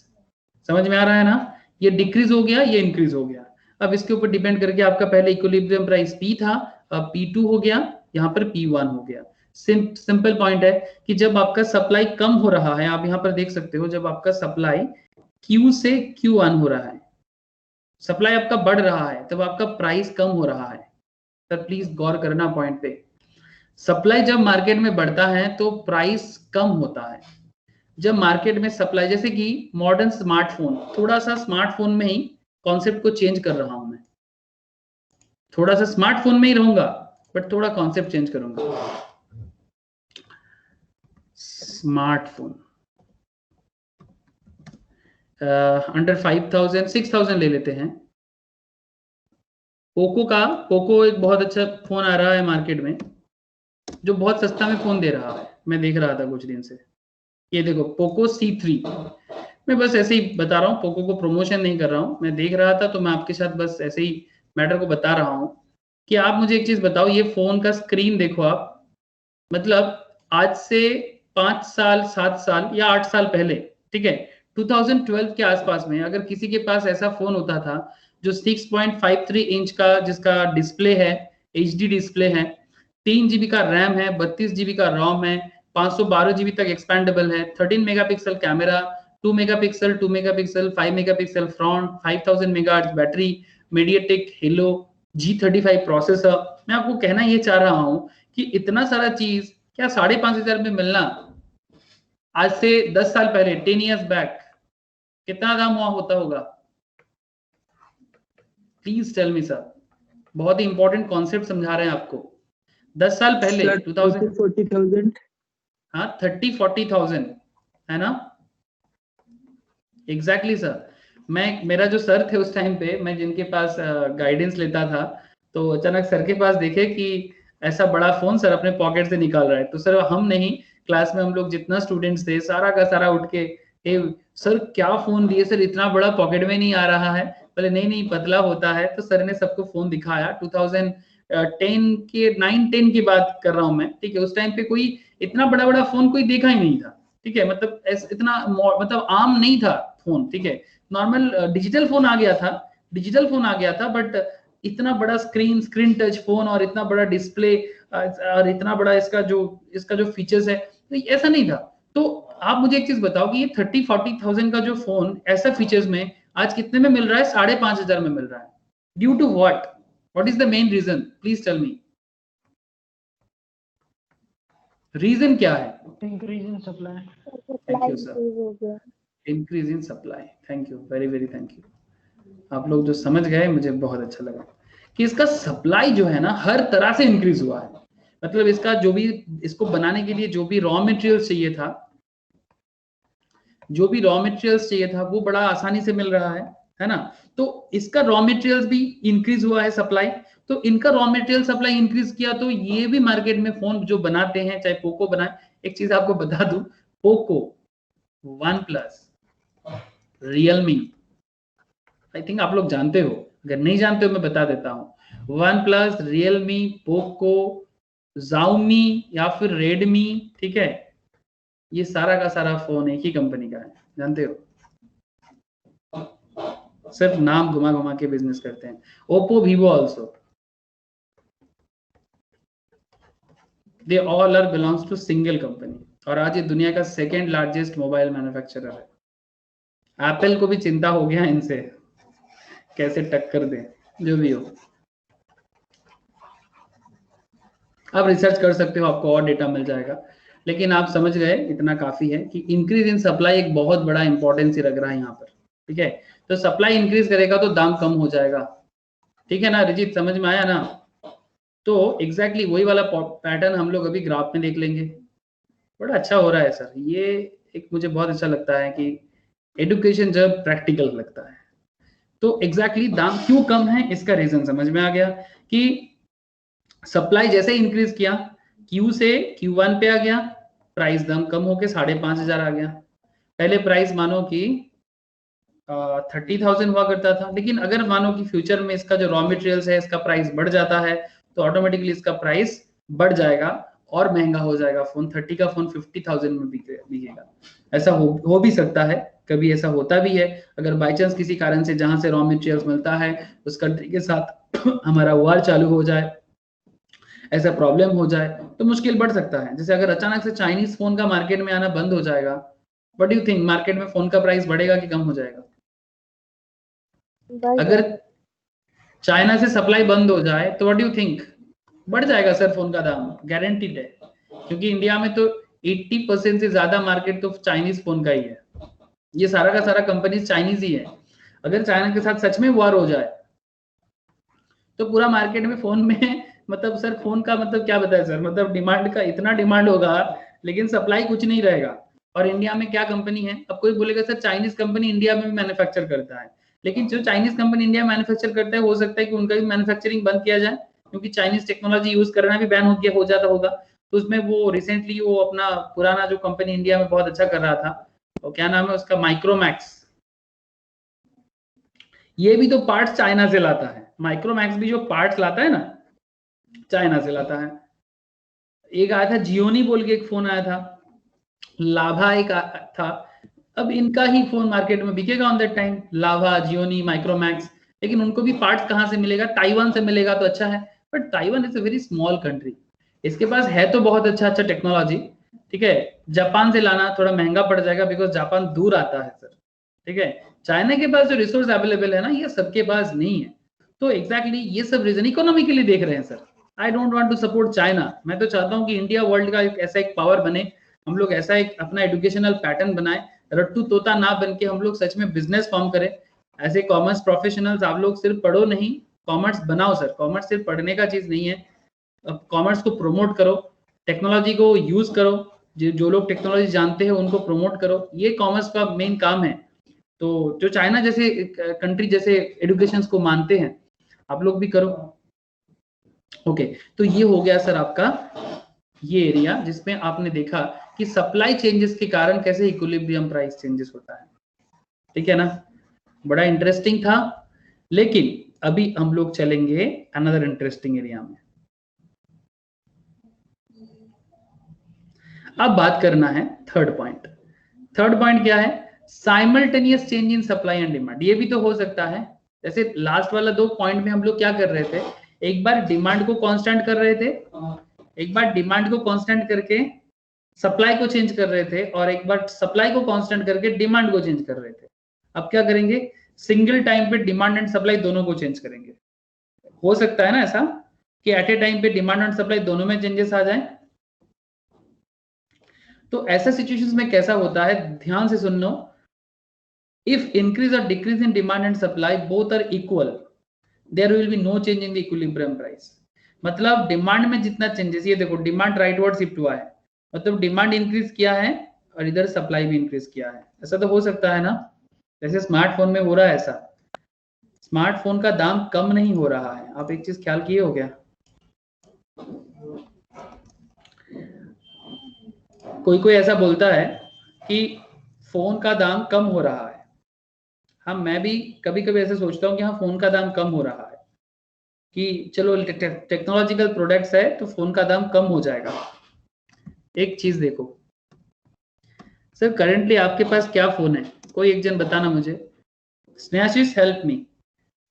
समझ में आ रहा है ना? ये डिक्रीज हो गया, ये इंक्रीज हो गया। अब इसके ऊपर डिपेंड करके आपका पहले इक्विलिब्रियम प्राइस P था, अब P2 हो गया, यहाँ पर P1 हो गया। सिंपल पॉइंट है कि जब आपका सप्लाई कम हो रहा है, आप यहाँ पर देख सकते हो, जब आपका सप्लाई Q से Q1 हो रहा है, सप्लाई आपका बढ़ रहा है, तब आपका प्राइस कम हो रहा है। सर प्लीज गौर करना पॉइंट पे, सप्लाई जब मार्केट में बढ़ता है तो प्राइस कम होता है। जब मार्केट में सप्लाई, जैसे कि मॉडर्न स्मार्टफोन, थोड़ा सा स्मार्टफोन में ही कॉन्सेप्ट को चेंज कर रहा हूं मैं, थोड़ा सा स्मार्टफोन में ही रहूंगा बट थोड़ा कॉन्सेप्ट चेंज करूंगा। स्मार्टफोन अंडर 5,000 6,000 ले लेते हैं। पोको एक बहुत अच्छा फोन आ रहा है मार्केट में जो बहुत सस्ता में फोन दे रहा है, मैं देख रहा था कुछ दिन से। ये देखो पोको C3, मैं बस ऐसे ही बता रहा हूँ, पोको को प्रमोशन नहीं कर रहा हूँ, मैं देख रहा था तो मैं आपके साथ बस ऐसे ही मैटर को बता रहा हूँ कि आप मुझे एक चीज बताओ, ये फोन का स्क्रीन देखो आप, मतलब आज से 5 साल 7 साल या 8 साल पहले ठीक है। 2012 के आसपास में अगर किसी के पास ऐसा फोन होता था जो 6.53 इंच का जिसका डिस्प्ले है, HD डिस्प्ले है, 3 GB का रैम है, 32 GB का रोम है, 512 GB तक एक्सपेंडेबल है, 13 megapixel camera, 2 megapixel, 2 megapixel, 5 megapixel front, 5000 megahertz battery, MediaTek hello G35 processor. मैं आपको कहना ये चाह रहा हूं कि इतना सारा चीज क्या 5,500 में मिलना आज से 10 साल पहले 10 इयर्स बैक कितना दाम हुआ होता होगा? प्लीज टेल मी सर, बहुत ही इंपॉर्टेंट कॉन्सेप्ट समझा रहे हैं आपको। 10 साल पहले 40,000 हाँ 30-40,000 है ना? Exactly sir. मेरा जो सर थे उस टाइम पे, मैं जिनके पास गाइडेंस लेता था, तो अचानक सर के पास देखे कि ऐसा बड़ा फोन सर अपने पॉकेट से निकाल रहा है। तो सर हम नहीं, क्लास में हम लोग जितना स्टूडेंट्स थे सारा का सारा उठ के, ए सर क्या फोन दिए सर, इतना बड़ा पॉकेट में नहीं आ रहा है। बोले नहीं पतला होता है। तो सर ने सबको फोन दिखाया। 2010 के 9-10 की बात कर रहा हूं मैं, ठीक है। उस टाइम पे कोई इतना बड़ा बड़ा फोन कोई देखा ही नहीं था, ठीक है। मतलब इतना मतलब आम नहीं था फोन, ठीक है। नॉर्मल डिजिटल फोन आ गया था, बट इतना बड़ा स्क्रीन टच फोन और इतना बड़ा डिस्प्ले और इतना बड़ा इसका जो फीचर्स है, तो ऐसा नहीं था। तो आप मुझे एक चीज बताओ कि ये 30-40,000 का जो फोन ऐसा फीचर्स में आज कितने में मिल रहा है? 5,500 में मिल रहा है। Due to what is the main reason? Please tell me, reason क्या है? Increase in supply. Thank you sir, increase in supply. Thank you, very thank you. आप लोग जो समझ गए मुझे बहुत अच्छा लगा कि इसका सप्लाई जो है ना हर तरह से इंक्रीज हुआ है। मतलब इसका जो भी, इसको बनाने के लिए जो भी रॉ मटेरियल्स चाहिए था वो बड़ा आसानी से मिल रहा है ना? तो इसका रॉ मटेरियल्स भी इंक्रीज हुआ है, सप्लाई। तो इनका रॉ मटेरियल सप्लाई इंक्रीज किया तो ये भी मार्केट में फोन जो बनाते हैं, चाहे पोको बनाए। एक चीज आपको बता दूं, Poco, OnePlus, Realme, I think आप लोग जानते हो, अगर नहीं जानते हो मैं बता देता हूं। OnePlus, रियलमी, पोको, Xiaomi या फिर रेडमी, ठीक है, ये सारा का सारा फोन एक ही कंपनी का है, जानते हो। सिर्फ नाम घुमा घुमा के बिजनेस करते हैं। Oppo, Vivo also, they all are belongs to single company. और आज ये दुनिया का सेकेंड लार्जेस्ट मोबाइल मैन्युफैक्चरर है। एप्पल को भी चिंता हो गया इनसे, कैसे टक्कर दें, जो भी हो। आप रिसर्च कर सकते हो, आपको और डेटा मिल जाएगा, लेकिन आप समझ गए इतना काफी है कि इंक्रीज इन सप्लाई एक बहुत बड़ा इंपॉर्टेंस ही रख रहा है यहाँ पर, ठीक है। तो सप्लाई इंक्रीज करेगा तो दाम कम हो जाएगा, ठीक है ना रिजीत, समझ में आया ना? तो एग्जैक्टली वही वाला पैटर्न हम लोग अभी ग्राफ में देख लेंगे। बड़ा अच्छा हो रहा है सर, ये एक मुझे बहुत अच्छा लगता है कि एडुकेशन जब प्रैक्टिकल लगता है। तो एग्जैक्टली दाम क्यों कम है इसका रीजन समझ में आ गया कि सप्लाई जैसे इंक्रीज किया, Q से Q1 पे आ गया, प्राइस दाम कम होके 5,500 आ गया। पहले प्राइस मानो कि 30,000 हुआ करता था, लेकिन अगर मानो कि फ्यूचर में इसका जो रॉ मटेरियल्स है इसका प्राइस बढ़ जाता है तो ऑटोमेटिकली इसका प्राइस बढ़ जाएगा और महंगा हो जाएगा। फोन 30 का फोन 50,000 में बिकेगा। ऐसा हो भी सकता है, कभी ऐसा होता भी है। अगर बाई चांस किसी कारण से जहां से रॉ मटेरियल्स मिलता है उस कंट्री के साथ हमारा वार चालू हो जाए, ऐसा प्रॉब्लम हो जाए तो मुश्किल बढ़ सकता है। जैसे अगर अचानक से चाइनीज फोन का मार्केट में आना बंद हो जाएगा, what do you think, market में फोन का प्राइस बढ़ेगा कि कम हो जाएगा? अगर चाइना से सप्लाई बंद हो जाए तो व्हाट डू यू थिंक, बढ़ जाएगा सर फोन का दाम, गारंटीड है। क्योंकि इंडिया में तो 80% से ज्यादा मार्केट तो चाइनीज फोन का ही है। ये सारा का सारा कंपनी चाइनीज ही है। अगर चाइना के साथ सच में वॉर हो जाए तो पूरा मार्केट में फोन में मतलब सर फोन का मतलब क्या बताए सर, मतलब डिमांड का इतना डिमांड होगा लेकिन सप्लाई कुछ नहीं रहेगा। और इंडिया में क्या कंपनी है, अब कोई बोलेगा सर चाइनीज कंपनी इंडिया में भी मैन्युफैक्चर करता है, लेकिन जो चाइनीज कंपनी इंडिया में मैन्युफैक्चर करता है हो सकता है कि उनका भी मैन्युफैक्चरिंग बंद किया जाए, क्योंकि चाइनीज टेक्नोलॉजी यूज करना भी बैन हो गया, हो जाता होगा। तो उसमें वो रिसेंटली वो अपना पुराना जो कंपनी इंडिया में बहुत अच्छा कर रहा था, वो क्या नाम है उसका, माइक्रोमैक्स, ये भी तो पार्ट्स चाइना से लाता है। माइक्रोमैक्स भी जो पार्ट्स लाता है ना चाइना से लाता है। एक आया था जियोनी बोल के एक फोन आया था, लाभा एक था, अब इनका ही फोन मार्केट में बिकेगा on that time, lava, Gionee, Micromax, लेकिन उनको भी पार्ट्स कहाँ से मिलेगा? ताइवान से मिलेगा तो अच्छा है, but Taiwan is a very small country, इसके पास है तो बहुत अच्छा अच्छा टेक्नोलॉजी, ठीक है। जापान से लाना थोड़ा महंगा पड़ जाएगा बिकॉज जापान दूर आता है सर, ठीक है। चाइना के पास जो रिसोर्स अवेलेबल है ना, ये सबके पास नहीं है। तो एग्जैक्टली ये सब रीजन इकोनॉमिकली देख रहे हैं sir. I don't want to support China, मैं तो चाहता हूँ कि इंडिया वर्ल्ड का एक ऐसा एक पावर बने, हम लोग ऐसा एक अपना एजुकेशनल पैटर्न बनाए, रट्टू तोता ना बन के हम लोग सच में बिजनेस फॉर्म करें। ऐसे कॉमर्स प्रोफेशनल्स आप लोग सिर्फ पढ़ो नहीं, कॉमर्स बनाओ सर। कॉमर्स सिर्फ पढ़ने का चीज नहीं है, अब कॉमर्स को प्रमोट करो, टेक्नोलॉजी को यूज करो, जो लोग टेक्नोलॉजी जानते हैं उनको प्रमोट करो, ये कॉमर्स का मेन काम है। तो जो चाइना जैसे कंट्री जैसे एजुकेशन को मानते हैं, आप लोग भी करो। ओके, तो ये हो गया सर आपका ये एरिया जिसमें आपने देखा कि सप्लाई चेंजेस के कारण कैसे इक्विलिब्रियम प्राइस चेंजेस होता है, ठीक है ना। बड़ा इंटरेस्टिंग था, लेकिन अभी हम लोग चलेंगे अनदर इंटरेस्टिंग एरिया में। अब बात करना है थर्ड पॉइंट। थर्ड पॉइंट क्या है? Simultaneous change in supply and demand. ये भी तो हो सकता है, जैसे लास्ट वाला 2 पॉइंट में हम लोग क्या कर रहे थे, एक बार डिमांड को कांस्टेंट कर रहे थे, एक बार डिमांड को कांस्टेंट करके सप्लाई को चेंज कर रहे थे, और एक बार सप्लाई को कांस्टेंट करके डिमांड को चेंज कर रहे थे। अब क्या करेंगे, सिंगल टाइम पे डिमांड एंड सप्लाई दोनों को चेंज करेंगे। हो सकता है ना ऐसा कि एट ए टाइम पे डिमांड एंड सप्लाई दोनों में चेंजेस आ जाए। तो ऐसा सिचुएशंस में कैसा होता है, ध्यान से सुन लो। इफ इंक्रीज और decrease in demand and supply both are equal, there will be no change in the equilibrium price. मतलब डिमांड में जितना चेंजेस, ये देखो डिमांड राइटवर्ड शिफ्ट हुआ है, मतलब डिमांड इंक्रीज किया है और इधर सप्लाई भी इंक्रीज किया है। ऐसा तो हो सकता है ना, जैसे स्मार्टफोन में हो रहा है ऐसा। स्मार्टफोन का दाम कम नहीं हो रहा है, आप एक चीज ख्याल किए हो क्या? कोई कोई ऐसा बोलता है कि फोन का दाम कम हो रहा है। हाँ, मैं भी कभी कभी ऐसे सोचता हूँ कि हाँ फोन का दाम कम हो रहा है, कि चलो टेक्नोलॉजिकल प्रोडक्ट्स है तो फोन का दाम कम हो जाएगा। एक चीज देखो सर, करेंटली आपके पास क्या फोन है? कोई एक जन बताना मुझे, स्नेहाशीष हेल्प मी,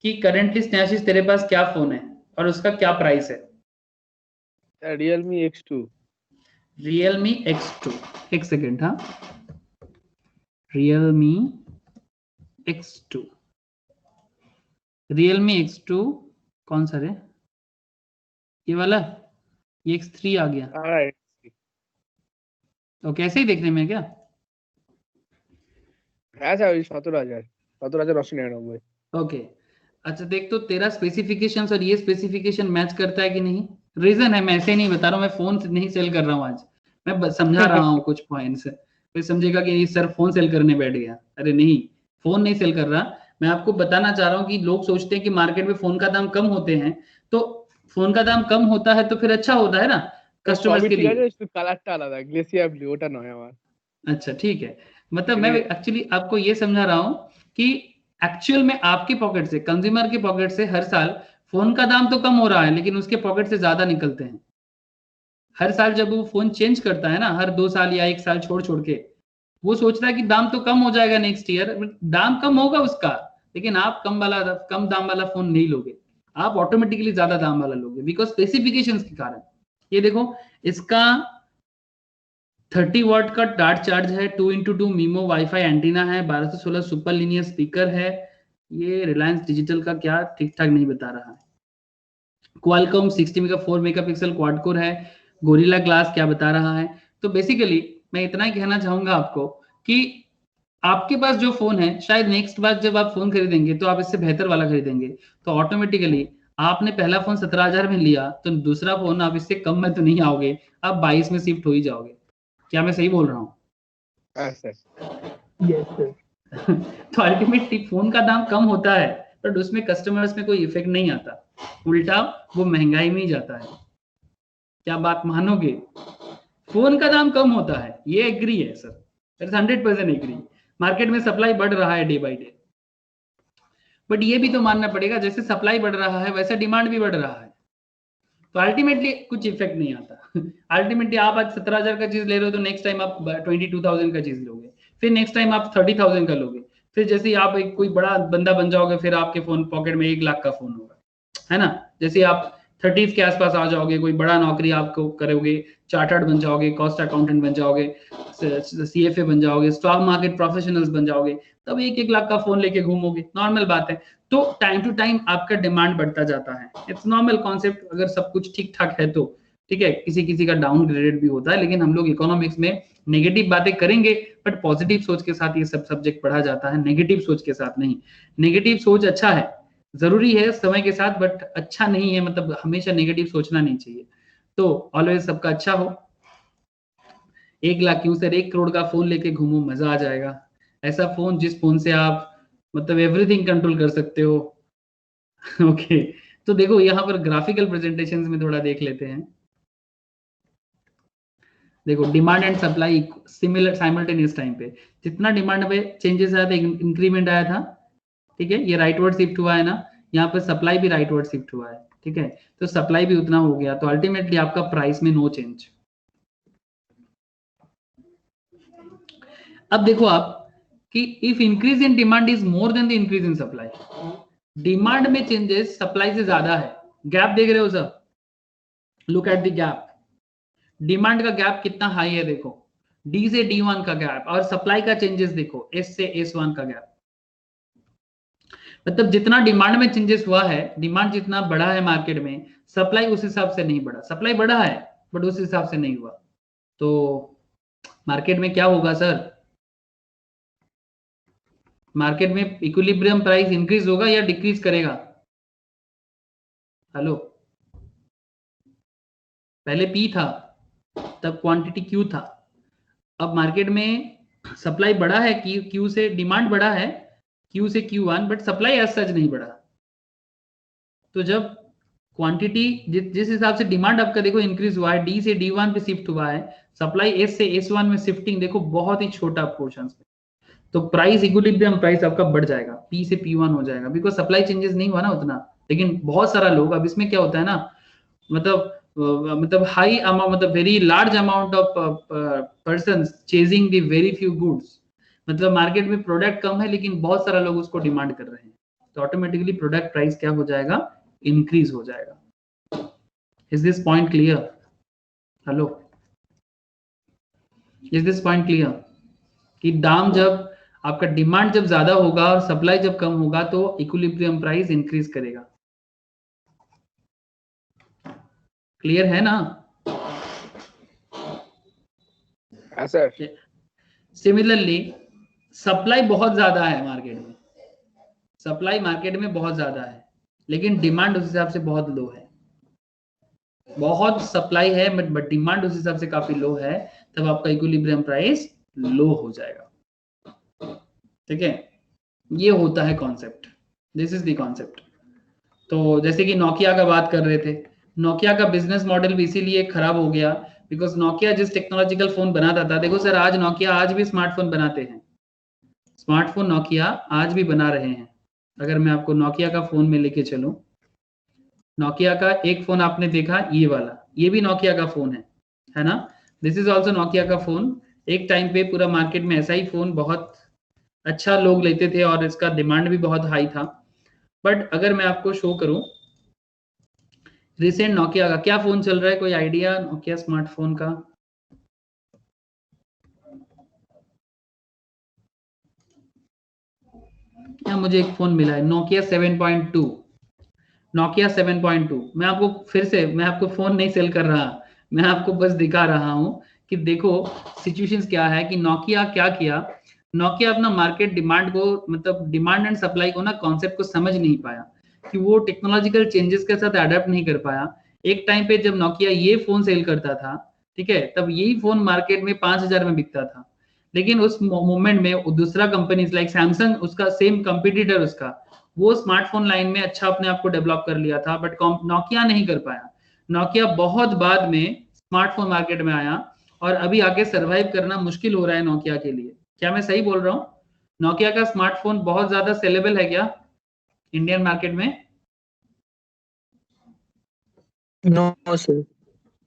कि करेंटली स्नेहाशीष तेरे पास क्या फोन है और उसका क्या प्राइस है? Realme X2। Realme X2, एक सेकेंड। हाँ, Realme X2, Realme X2 कौन सा रे? ये वाला, ये X3 आ गया। तो कैसे ही देखने में क्या? ऐसा 17,000 ओके, अच्छा देख, तो तेरा स्पेसिफिकेशंस और ये स्पेसिफिकेशन मैच करता है कि नहीं? रीजन है, मैं ऐसे नहीं बता रहा हूँ, मैं फोन नहीं सेल कर रहा हूँ आज, मैं समझा रहा हूँ कुछ पॉइंट्स। कोई समझेगा कि सर फोन सेल करने बैठ गया, अरे नहीं, फोन नहीं सेल कर रहा। मैं आपको बताना चाह रहा हूँ कि लोग सोचते हैं कि मार्केट में फोन का दाम कम होते हैं, तो फोन का दाम कम होता है तो फिर अच्छा होता है ना कस्टमर्स के लिए। কালারটা আলাদা, গ্লেসিয়ার ব্লু, ওটা নয় আমার। अच्छा ठीक है, मतलब मैं एक्चुअली आपको ये समझा रहा हूँ कि एक्चुअल में आपके पॉकेट से, कंज्यूमर के पॉकेट से हर साल फोन का दाम तो कम हो रहा है, लेकिन उसके पॉकेट से ज्यादा निकलते हैं। हर साल जब वो फोन चेंज करता है ना, हर 2 साल या 1 साल छोड़ छोड़ के, वो सोचता है कि दाम तो कम हो जाएगा नेक्स्ट ईयर, दाम कम होगा उसका, लेकिन आप कम दाम वाला फोन नहीं लोगे, आप ऑटोमेटिकली ज्यादा दाम वाला लोगे, बिकॉज स्पेसिफिकेशंस के कारण। ये देखो, इसका 30 वाट का डार्ट चार्ज है, 2x2 मीमो वाईफाई एंटीना है, 1216 सुपर लीनियर स्पीकर है। ये रिलायंस डिजिटल का क्या ठीक ठाक नहीं बता रहा है। क्वालकॉम 4 मेगापिक्सल क्वाड कोर है। गोरिल्ला ग्लास क्या बता रहा है। तो बेसिकली मैं इतना ही कहना चाहूंगा आपको कि आपके पास जो फोन है, शायद नेक्स्ट बार जब आप फोन खरीदेंगे तो आप इससे बेहतर वाला खरीदेंगे, तो ऑटोमेटिकली आपने पहला फोन 17,000 में लिया, तो दूसरा फोन आप इससे कम में तो नहीं आओगे, आप 22 में शिफ्ट हो ही जाओगे। क्या मैं सही बोल रहा हूँ? Yes sir. तो अल्टीमेटली फोन का दाम कम होता है, बट उसमें कस्टमर्स में कोई इफेक्ट नहीं आता, उल्टा वो महंगाई में ही जाता है। क्या बात मानोगे? फोन का दाम कम होता है, ये एग्री है सर, 100% एग्री। मार्केट में सप्लाई बढ़ रहा है डे बाय डे, बट ये भी तो मानना पड़ेगा जैसे सप्लाई बढ़ रहा है वैसे डिमांड भी बढ़ रहा है, तो अल्टीमेटली कुछ इफेक्ट नहीं आता। अल्टीमेटली आप आज 17,000 का चीज ले रहे हो तो नेक्स्ट टाइम आप 22,000 का चीज लोगे, फिर नेक्स्ट टाइम आप 30,000 का लोगे, फिर जैसे ही आप एक कोई बड़ा बंदा बन जाओगे फिर आपके फोन पॉकेट में 1 लाख का फोन होगा, है ना। जैसे आप 30 के आसपास आ जाओगे, कोई बड़ा नौकरी आपको करोगे, चार्टर्ड बन जाओगे, कॉस्ट अकाउंटेंट बन जाओगे, CFA बन जाओगे, स्टॉक मार्केट प्रोफेशनल्स बन जाओगे, तब 1-1 लाख का फोन लेके घूमोगे, नॉर्मल बात है। तो टाइम टू टाइम आपका डिमांड बढ़ता जाता है, इट्स नॉर्मल कॉन्सेप्ट, अगर सब कुछ ठीक ठाक है तो, ठीक है। किसी किसी का डाउनग्रेडेड भी होता है, लेकिन हम लोग इकोनॉमिक्स में नेगेटिव बातें करेंगे, बट पॉजिटिव सोच के साथ ये सब सब्जेक्ट पढ़ा जाता है, नेगेटिव सोच के साथ नहीं। नेगेटिव सोच अच्छा है, जरूरी है समय के साथ, बट अच्छा नहीं है, मतलब हमेशा नेगेटिव सोचना नहीं चाहिए। तो ऑलवेज सबका अच्छा हो। 1 लाख क्यों सर, 1 करोड़ का फोन लेके घूमो, मजा आ जाएगा। ऐसा फोन जिस फोन से आप मतलब एवरीथिंग कंट्रोल कर सकते हो। ओके तो देखो यहाँ पर ग्राफिकल प्रेजेंटेशंस में थोड़ा देख लेते हैं। देखो demand and supply similar simultaneous time पे जितना डिमांड में चेंजेस आया था, इंक्रीमेंट आया था, ठीक है, ये राइटवर्ड शिफ्ट हुआ है ना, यहाँ पर सप्लाई भी राइटवर्ड शिफ्ट हुआ है, ठीक है, तो सप्लाई भी उतना हो गया, तो अल्टीमेटली आपका प्राइस में नो चेंज। अब देखो आप कि if increase in demand is more than the increase in supply, demand में चेंजेस सप्लाई से ज्यादा है, गैप देख रहे हो sir, look at the gap, demand का गैप कितना हाई है, देखो डी से D1 का गैप, और सप्लाई का चेंजेस देखो S से S1 का गैप। मतलब जितना डिमांड में चेंजेस हुआ है, डिमांड जितना बढ़ा है मार्केट में, सप्लाई उस हिसाब से नहीं बढ़ा, सप्लाई बढ़ा है बट उस हिसाब से नहीं हुआ, तो मार्केट में क्या होगा सर, मार्केट में इक्विलिब्रियम प्राइस इंक्रीज होगा या डिक्रीज करेगा? हेलो, पहले P था तब क्वांटिटी Q था, अब मार्केट में सप्लाई बढ़ा है, Q से डिमांड बढ़ा है, Q से Q1, but supply as such नहीं बढ़ा। तो जब क्वांटिटी जिस हिसाब से डिमांड आपका देखो इंक्रीज हुआ है, D से D1 पे शिफ्ट हुआ है, सप्लाई S से S1 में शिफ्टिंग देखो बहुत ही छोटा पोर्शन में, तो प्राइस इक्विलिब्रियम प्राइस आपका बढ़ जाएगा, P से P1 हो जाएगा, बिकॉज सप्लाई चेंजेस नहीं हुआ ना उतना। लेकिन बहुत सारा लोग, अब इसमें क्या होता है ना, मतलब हाई अमाउंट, मतलब very large amount of persons chasing the very few goods, मतलब मार्केट में प्रोडक्ट कम है लेकिन बहुत सारा लोग उसको डिमांड कर रहे हैं, तो ऑटोमेटिकली प्रोडक्ट प्राइस क्या हो जाएगा, इंक्रीज हो जाएगा। Is this point clear? Hello, is this point clear कि दाम जब आपका डिमांड जब ज्यादा होगा और सप्लाई जब कम होगा तो इक्विलिब्रियम प्राइस इंक्रीज करेगा। क्लियर है ना? सर सिमिलरली सप्लाई बहुत ज्यादा है मार्केट में, सप्लाई मार्केट में बहुत ज्यादा है लेकिन डिमांड उस हिसाब से बहुत लो है, बहुत सप्लाई है बट डिमांड उस हिसाब से काफी लो है, तब आपका इक्विलिब्रियम प्राइस लो हो जाएगा। ठीक है, ये होता है concept, this is the concept. तो जैसे कि नोकिया का बात कर रहे थे, नोकिया का बिजनेस मॉडल भी इसीलिए खराब हो गया बिकॉज नोकिया जिस टेक्नोलॉजिकल फोन बनाता था, देखो सर आज नोकिया आज भी स्मार्टफोन बनाते हैं, स्मार्टफोन नोकिया आज भी बना रहे हैं। अगर मैं आपको नोकिया का फोन में लेके चलूं, नोकिया का एक फोन आपने देखा ये वाला, ये भी नोकिया का फोन है ना, दिस इज ऑल्सो नोकिया का फोन। एक टाइम पे पूरा मार्केट में ऐसा ही फोन बहुत अच्छा लोग लेते थे और इसका डिमांड भी बहुत हाई था। बट अगर मैं आपको शो करूं रिसेंट नोकिया का क्या फोन चल रहा है, कोई आइडिया नोकिया स्मार्टफोन का? यहाँ मुझे एक फोन मिला है नोकिया 7.2, नोकिया 7.2। मैं आपको फिर से, मैं आपको फोन नहीं सेल कर रहा, मैं आपको बस दिखा रहा हूं कि देखो सिचुएशंस क्या है कि नोकिया क्या किया, नोकिया अपना मार्केट डिमांड को, मतलब डिमांड एंड सप्लाई को ना कॉन्सेप्ट को समझ नहीं पाया कि वो टेक्नोलॉजिकल चेंजेस के साथ अडेप्ट नहीं कर पाया। एक टाइम पे जब नोकिया ये फोन सेल करता था, ठीक है, तब यही फोन मार्केट में 5,000 में बिकता था, लेकिन उस मोमेंट में दूसरा कंपनीज लाइक सैमसंग, उसका सेम कंपटीटर उसका, वो स्मार्टफोन लाइन में अच्छा अपने आप को डेवलप कर लिया था, बट नोकिया नहीं कर पाया। नोकिया बहुत बाद में स्मार्टफोन मार्केट में आया और अभी आगे सरवाइव करना मुश्किल हो रहा है नोकिया के लिए। क्या मैं सही बोल रहा हूँ? नोकिया का स्मार्टफोन बहुत ज्यादा सेलेबल है क्या इंडियन मार्केट में? No sir.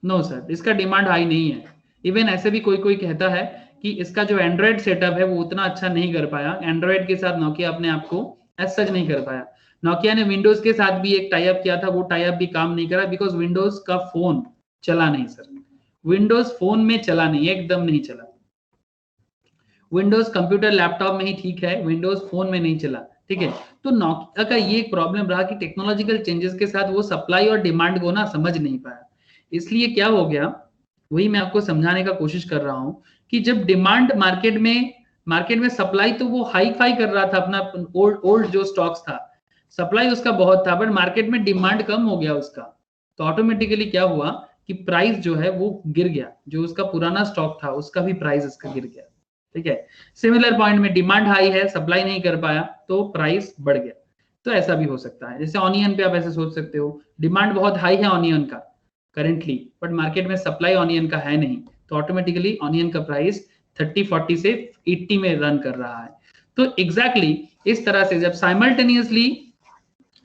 नो सर, इसका डिमांड हाई नहीं है। इवन ऐसे भी कोई कोई कहता है कि इसका जो एंड्रॉयड सेटअप है वो उतना अच्छा नहीं कर पाया, एंड्रॉयड के साथ नोकिया अपने आप को एज सच नहीं कर पाया। नोकिया ने विंडोज के साथ भी एक टाई अप किया था, वो टाई अप भी काम नहीं करा बिकॉज विंडोज का फोन चला नहीं सर, विंडोज फोन में चला नहीं, एकदम नहीं चला। विंडोज कंप्यूटर लैपटॉप में ही ठीक है, विंडोज फोन में नहीं चला, ठीक है। तो नोकिया का ये एक प्रॉब्लम रहा कि टेक्नोलॉजिकल चेंजेस के साथ वो सप्लाई और डिमांड को ना समझ नहीं पाया। इसलिए क्या हो गया, वही मैं आपको समझाने का कोशिश कर रहा हूं कि जब डिमांड मार्केट में सप्लाई तो वो हाई फाई कर रहा था, अपना ओल्ड जो स्टॉक्स था सप्लाई उसका बहुत था, बट मार्केट में डिमांड कम हो गया उसका, तो ऑटोमेटिकली क्या हुआ कि प्राइस जो है वो गिर गया, जो उसका पुराना स्टॉक था उसका भी प्राइस इसका गिर गया, ठीक है। सिमिलर पॉइंट में डिमांड हाई है, सप्लाई नहीं कर पाया तो प्राइस बढ़ गया। तो ऐसा भी हो सकता है, जैसे ऑनियन पे आप ऐसे सोच सकते हो, डिमांड बहुत हाई है ऑनियन का करेंटली, बट मार्केट में सप्लाई ऑनियन का है नहीं, तो ऑटोमेटिकली ऑनियन का प्राइस 30-40 से 80 में रन कर रहा है। तो एग्जैक्टली इस तरह से जब simultaneously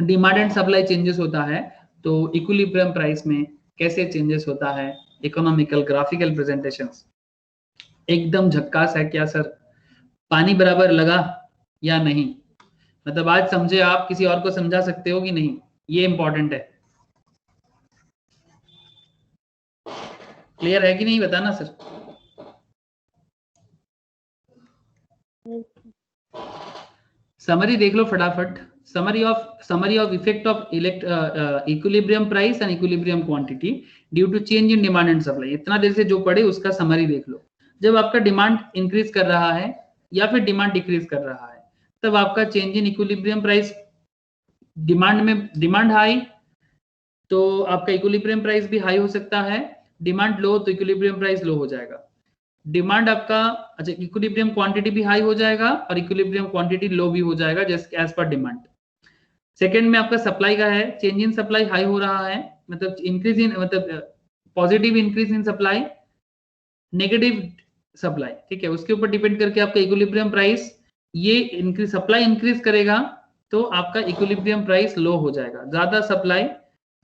demand and supply changes होता है तो इक्विलिब्रियम प्राइस में कैसे चेंजेस होता है, इकोनॉमिकल ग्राफिकल प्रेजेंटेशंस एकदम झक्कास है क्या सर, पानी बराबर लगा या नहीं, मतलब आज समझे आप, किसी और को समझा सकते हो कि नहीं, ये इंपॉर्टेंट है। क्लियर है कि नहीं, बताना सर। समरी देख लो फटाफट, summary of effect of equilibrium price and equilibrium quantity due to change in demand and supply. इतना देर से जो पढ़े उसका समरी देख लो। जब आपका डिमांड इंक्रीज कर रहा है या फिर डिमांड डिक्रीज कर रहा है तब आपका change in equilibrium price, demand high तो आपका इक्विलिब्रियम प्राइस भी हाई हो सकता है, डिमांड लो तो इक्विलिब्रियम प्राइस लो हो जाएगा। डिमांड आपका अच्छा इक्विलिब्रियम क्वांटिटी भी हाई हो जाएगा और इक्विलिब्रियम क्वांटिटी लो भी हो जाएगा जैसे एज पर डिमांड। सेकंड में आपका सप्लाई का है, चेंज इन सप्लाई हाई हो रहा है, मतलब इंक्रीज इन, मतलब positive increase in supply, negative supply, ठीक है, उसके ऊपर डिपेंड करके आपका इक्विलिब्रियम प्राइस, ये इंक्रीज सप्लाई इंक्रीज करेगा तो आपका इक्विलिब्रियम प्राइस लो हो जाएगा, ज्यादा सप्लाई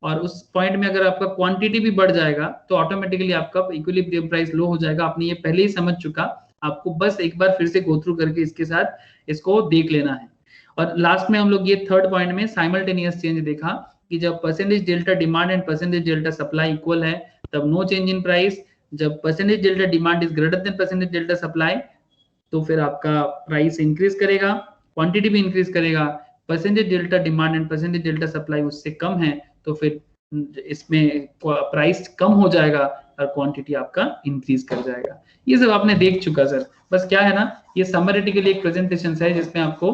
और उस पॉइंट में अगर आपका क्वांटिटी भी बढ़ जाएगा तो ऑटोमेटिकली आपका इक्विलिब्रियम प्राइस लो हो जाएगा। आपने ये पहले ही समझ चुका, आपको बस एक बार फिर से गो थ्रू करके इसके साथ इसको देख लेना है। और लास्ट में हम लोग ये थर्ड पॉइंट में साइमल्टेनियस चेंज देखा कि जब percentage delta demand and percentage delta supply equal है तब नो चेंज इन प्राइस, जब percentage delta demand is greater than percentage delta supply तो फिर आपका प्राइस इंक्रीज करेगा, क्वांटिटी भी इंक्रीज करेगा, percentage delta demand and percentage delta supply उससे कम है तो फिर इसमें प्राइस कम हो जाएगा और क्वांटिटी आपका इंक्रीज कर जाएगा। ये सब आपने देख चुका सर, बस क्या है ना, ये समरेटिकली एक प्रेजेंटेशन है जिसमें आपको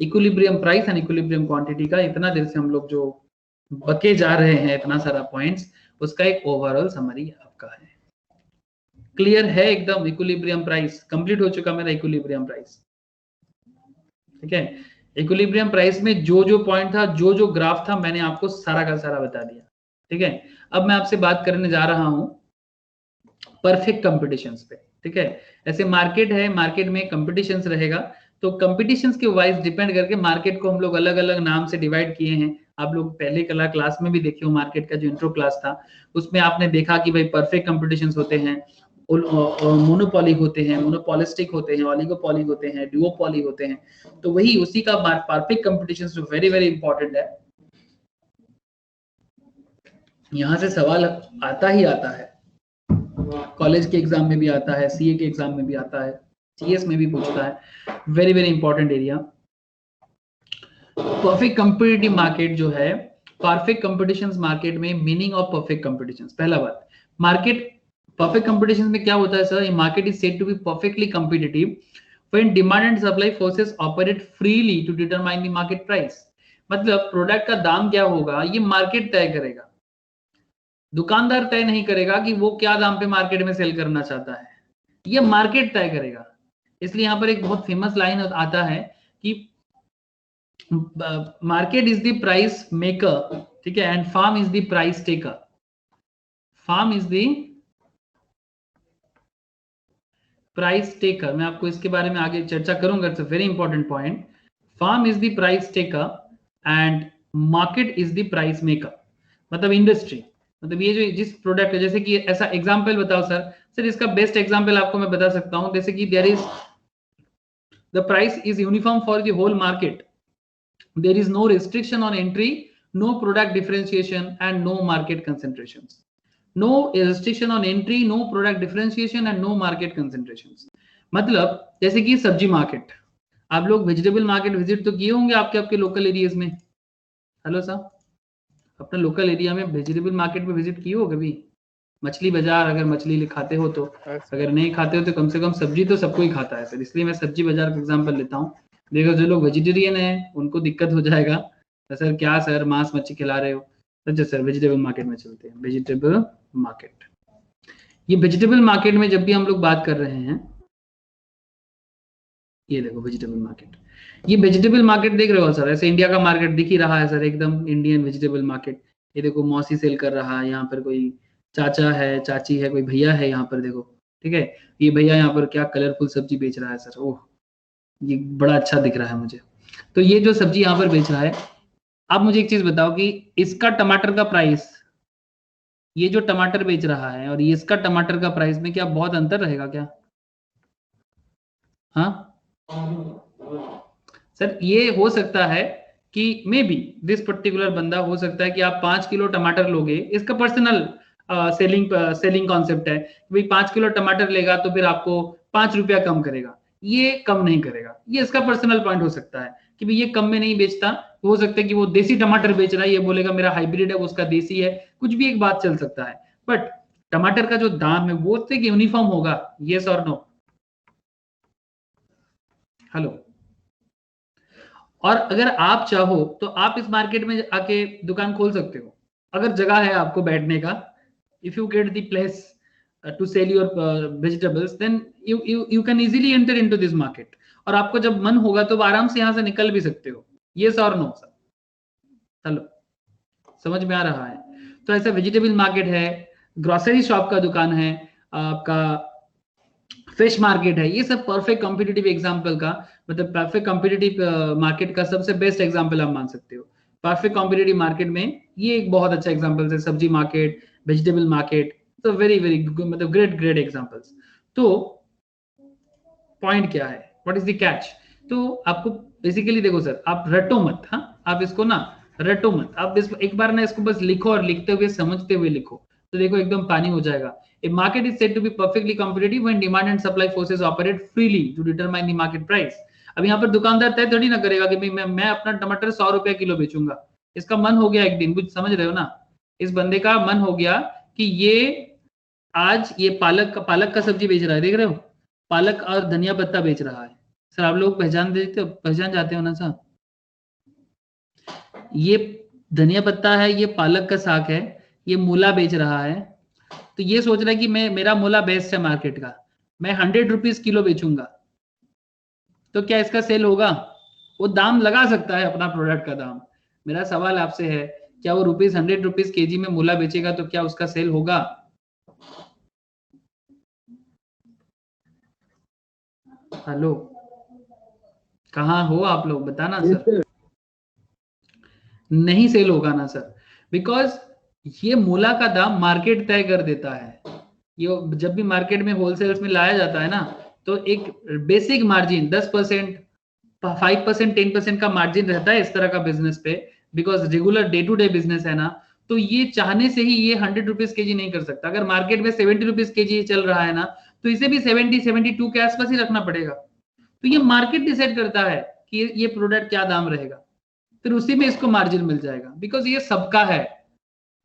equilibrium price and equilibrium quantity का इतना देर से हम लोग जो बके जा रहे हैं इतना सारा पॉइंट्स, उसका एक ओवरऑल समरी आपका है। क्लियर है एकदम, इक्विलिब्रियम प्राइस कंप्लीट हो चुका मेरा इक्विलिब्रियम प्राइस, ठीक है। इक्विलिब्रियम प्राइस में जो जो पॉइंट था, जो जो ग्राफ था, मैंने आपको सारा का सारा बता दिया, ठीक है। अब मैं आपसे बात करने जा रहा हूं परफेक्ट कंपटीशंस पे, ठीक है। ऐसे मार्केट है, मार्केट में कंपटीशंस रहेगा तो कंपटीशंस के वाइज डिपेंड करके मार्केट को हम लोग अलग अलग नाम से डिवाइड किए हैं। आप लोग पहले कला क्लास में भी देखे हो, मार्केट का जो इंट्रो क्लास था उसमें आपने देखा कि भाई परफेक्ट कंपटीशंस होते हैं, मोनोपॉली होते हैं, मोनोपॉलिस्टिक होते हैं, ऑलिगोपॉली होते हैं, डुओपॉली होते हैं। तो वही उसी का परफेक्ट कंपटीशन जो वेरी वेरी इंपॉर्टेंट है, यहां से सवाल आता ही आता है, कॉलेज के एग्जाम में भी आता है, सीए के एग्जाम में भी आता है, सीएस में भी पूछता है, very very important area. Perfect competitive market जो है, परफेक्ट कंपटीशंस मार्केट में मीनिंग ऑफ परफेक्ट कंपटीशंस, पहला बात, मार्केट परफेक्ट कंपटीशन में क्या होता है sir, market is said to be perfectly competitive when demand and supply forces operate freely to determine the market price. मतलब प्रोडक्ट का दाम क्या होगा ये मार्केट तय करेगा, दुकानदार तय नहीं करेगा कि वो क्या दाम पे मार्केट में सेल करना चाहता है, ये मार्केट तय करेगा। इसलिए यहाँ पर एक बहुत फेमस लाइन आता है कि market is the price maker, ठीक है, and firm is the price taker. Firm is the price taker, मैं आपको इसके बारे में आगे चर्चा करूंगा, it's a very important point. Firm is the price taker and market is the price maker, मतलब इंडस्ट्री, मतलब ये जो जिस प्रोडक्ट है, जैसे कि ऐसा एग्जांपल बताओ सर इसका बेस्ट एग्जांपल आपको मैं बता सकता हूं, जैसे कि there is the price is uniform for the whole market, there is no restriction on entry, no product differentiation and no market concentrations. No restriction on entry, no product differentiation and no market concentrations. मतलब जैसे कि सब्जी market, आप लोग vegetable market visit तो किए होंगे आपके आपके लोकल एरियाज में। हेलो सर, अपने लोकल एरिया में वेजिटेबल मार्केट में विजिट किए हो कभी? मछली बाजार, अगर मछली खाते हो तो, अगर नहीं खाते हो तो कम से कम सब्जी तो सबको ही खाता है सर, इसलिए मैं सब्जी बाजार का एग्जांपल लेता हूँ। देखो जो लोग वेजिटेरियन है उनको दिक्कत हो जाएगा, तो सर क्या सर मांस मच्छी खिला रहे हो? अच्छा सर वेजिटेबल मार्केट में चलते हैं। वेजिटेबल मार्केट, ये वेजिटेबल मार्केट में जब भी हम लोग बात कर रहे हैं, ये देखो वेजिटेबल मार्केट, ये वेजिटेबल मार्केट देख रहे हो सर, ऐसे इंडिया का मार्केट दिख ही रहा है सर, एकदम इंडियन वेजिटेबल मार्केट। ये देखो मौसी सेल कर रहा है, यहाँ पर कोई चाचा है, चाची है, कोई भैया है यहाँ पर देखो, ठीक है। ये भैया यहाँ पर क्या कलरफुल सब्जी बेच रहा है सर, ओह ये बड़ा अच्छा दिख रहा है मुझे। तो ये जो सब्जी यहाँ पर बेच रहा है, आप मुझे एक चीज बताओ कि इसका टमाटर का प्राइस, ये जो टमाटर बेच रहा है और ये इसका टमाटर का प्राइस में क्या बहुत अंतर रहेगा क्या? हाँ सर, ये हो सकता है कि मे बी दिस पर्टिकुलर बंदा, हो सकता है कि आप 5 किलो टमाटर लोगे, इसका पर्सनल सेलिंग कॉन्सेप्ट है, भाई 5 किलो टमाटर लेगा तो फिर आपको 5 रुपया कम करेगा, ये कम नहीं करेगा, ये इसका पर्सनल पॉइंट हो सकता है कि भाई ये कम में नहीं बेचता, हो सकता है कि वो देसी टमाटर बेच रहा है, ये बोलेगा मेरा हाइब्रिड है, उसका देसी है, कुछ भी एक बात चल सकता है, बट टमाटर का जो दाम है वो तो यूनिफॉर्म होगा। यस और नो? हेलो। और अगर आप चाहो तो आप इस मार्केट में आके दुकान खोल सकते हो, अगर जगह है आपको बैठने का, if you get the place to sell your vegetables, then you can easily enter into this market, और आपको जब मन होगा तो आराम से यहां से निकल भी सकते हो। यस और नो सर? हेलो, समझ में आ रहा है? तो ऐसा वेजिटेबल मार्केट है, ग्रोसरी शॉप का दुकान है, आपका फिश मार्केट है, ये सब परफेक्ट कॉम्पिटिटिव एग्जांपल का, मतलब परफेक्ट कॉम्पिटिटिव मार्केट का सबसे बेस्ट एग्जांपल आप मान सकते हो। परफेक्ट कॉम्पिटिटिव मार्केट में ये एक बहुत अच्छा एग्जांपल है, सब्जी मार्केट, वेजिटेबल मार्केट, तो वेरी वेरी मतलब ग्रेट एग्जांपल्स। तो पॉइंट क्या है, व्हाट इज द कैच? तो आपको बेसिकली देखो सर, आप रटो मत, हाँ आप इसको ना रटो मत, आप एक बार ना इसको बस लिखो, और लिखते हुए समझते हुए लिखो, तो देखो एकदम पानी हो जाएगा। A market is said to be perfectly competitive when demand and supply forces operate freely to determine the market price. अब यहाँ पर दुकानदार तय थोड़ी ना करेगा कि मैं अपना टमाटर 100 रुपए किलो बेचूंगा। इसका मन हो गया एक दिन, कुछ समझ रहे हो ना, इस बंदे का मन हो गया कि ये आज ये पालक का सब्जी बेच रहा है, देख रहे हो, पालक और धनिया पत्ता बेच रहा है। सर आप लोग पहचान जाते हो ना सर, ये धनिया पत्ता है, ये पालक का साग है, ये मूला बेच रहा है। तो ये सोच रहा है कि मेरा मूला बेस्ट है मार्केट का, मैं 100 रुपीज किलो बेचूंगा, तो क्या इसका सेल होगा? वो दाम लगा सकता है अपना प्रोडक्ट का दाम। मेरा सवाल आपसे है, क्या वो 100 रुपीज केजी में मूला बेचेगा तो क्या उसका सेल होगा? हेलो, कहाँ हो आप लोग, बताना सर। नहीं सेल होगा ना सर, बिकॉज ये मूला का दाम मार्केट तय कर देता है। ये जब भी मार्केट में होलसेल्स में लाया जाता है ना, तो एक बेसिक मार्जिन 10%, 5%, 10% का मार्जिन रहता है इस तरह का बिजनेस पे, because regular day to day business है ना। तो ये चाहने से ही ये 100 रुपीज केजी नहीं कर सकता। अगर मार्केट में 70 रुपीज केजी चल रहा है ना, तो इसे भी 70-72 के आसपास ही रखना पड़ेगा। तो ये मार्केट डिसाइड करता है कि ये प्रोडक्ट क्या दाम रहेगा, फिर उसी में इसको मार्जिन मिल जाएगा, बिकॉज ये सबका है,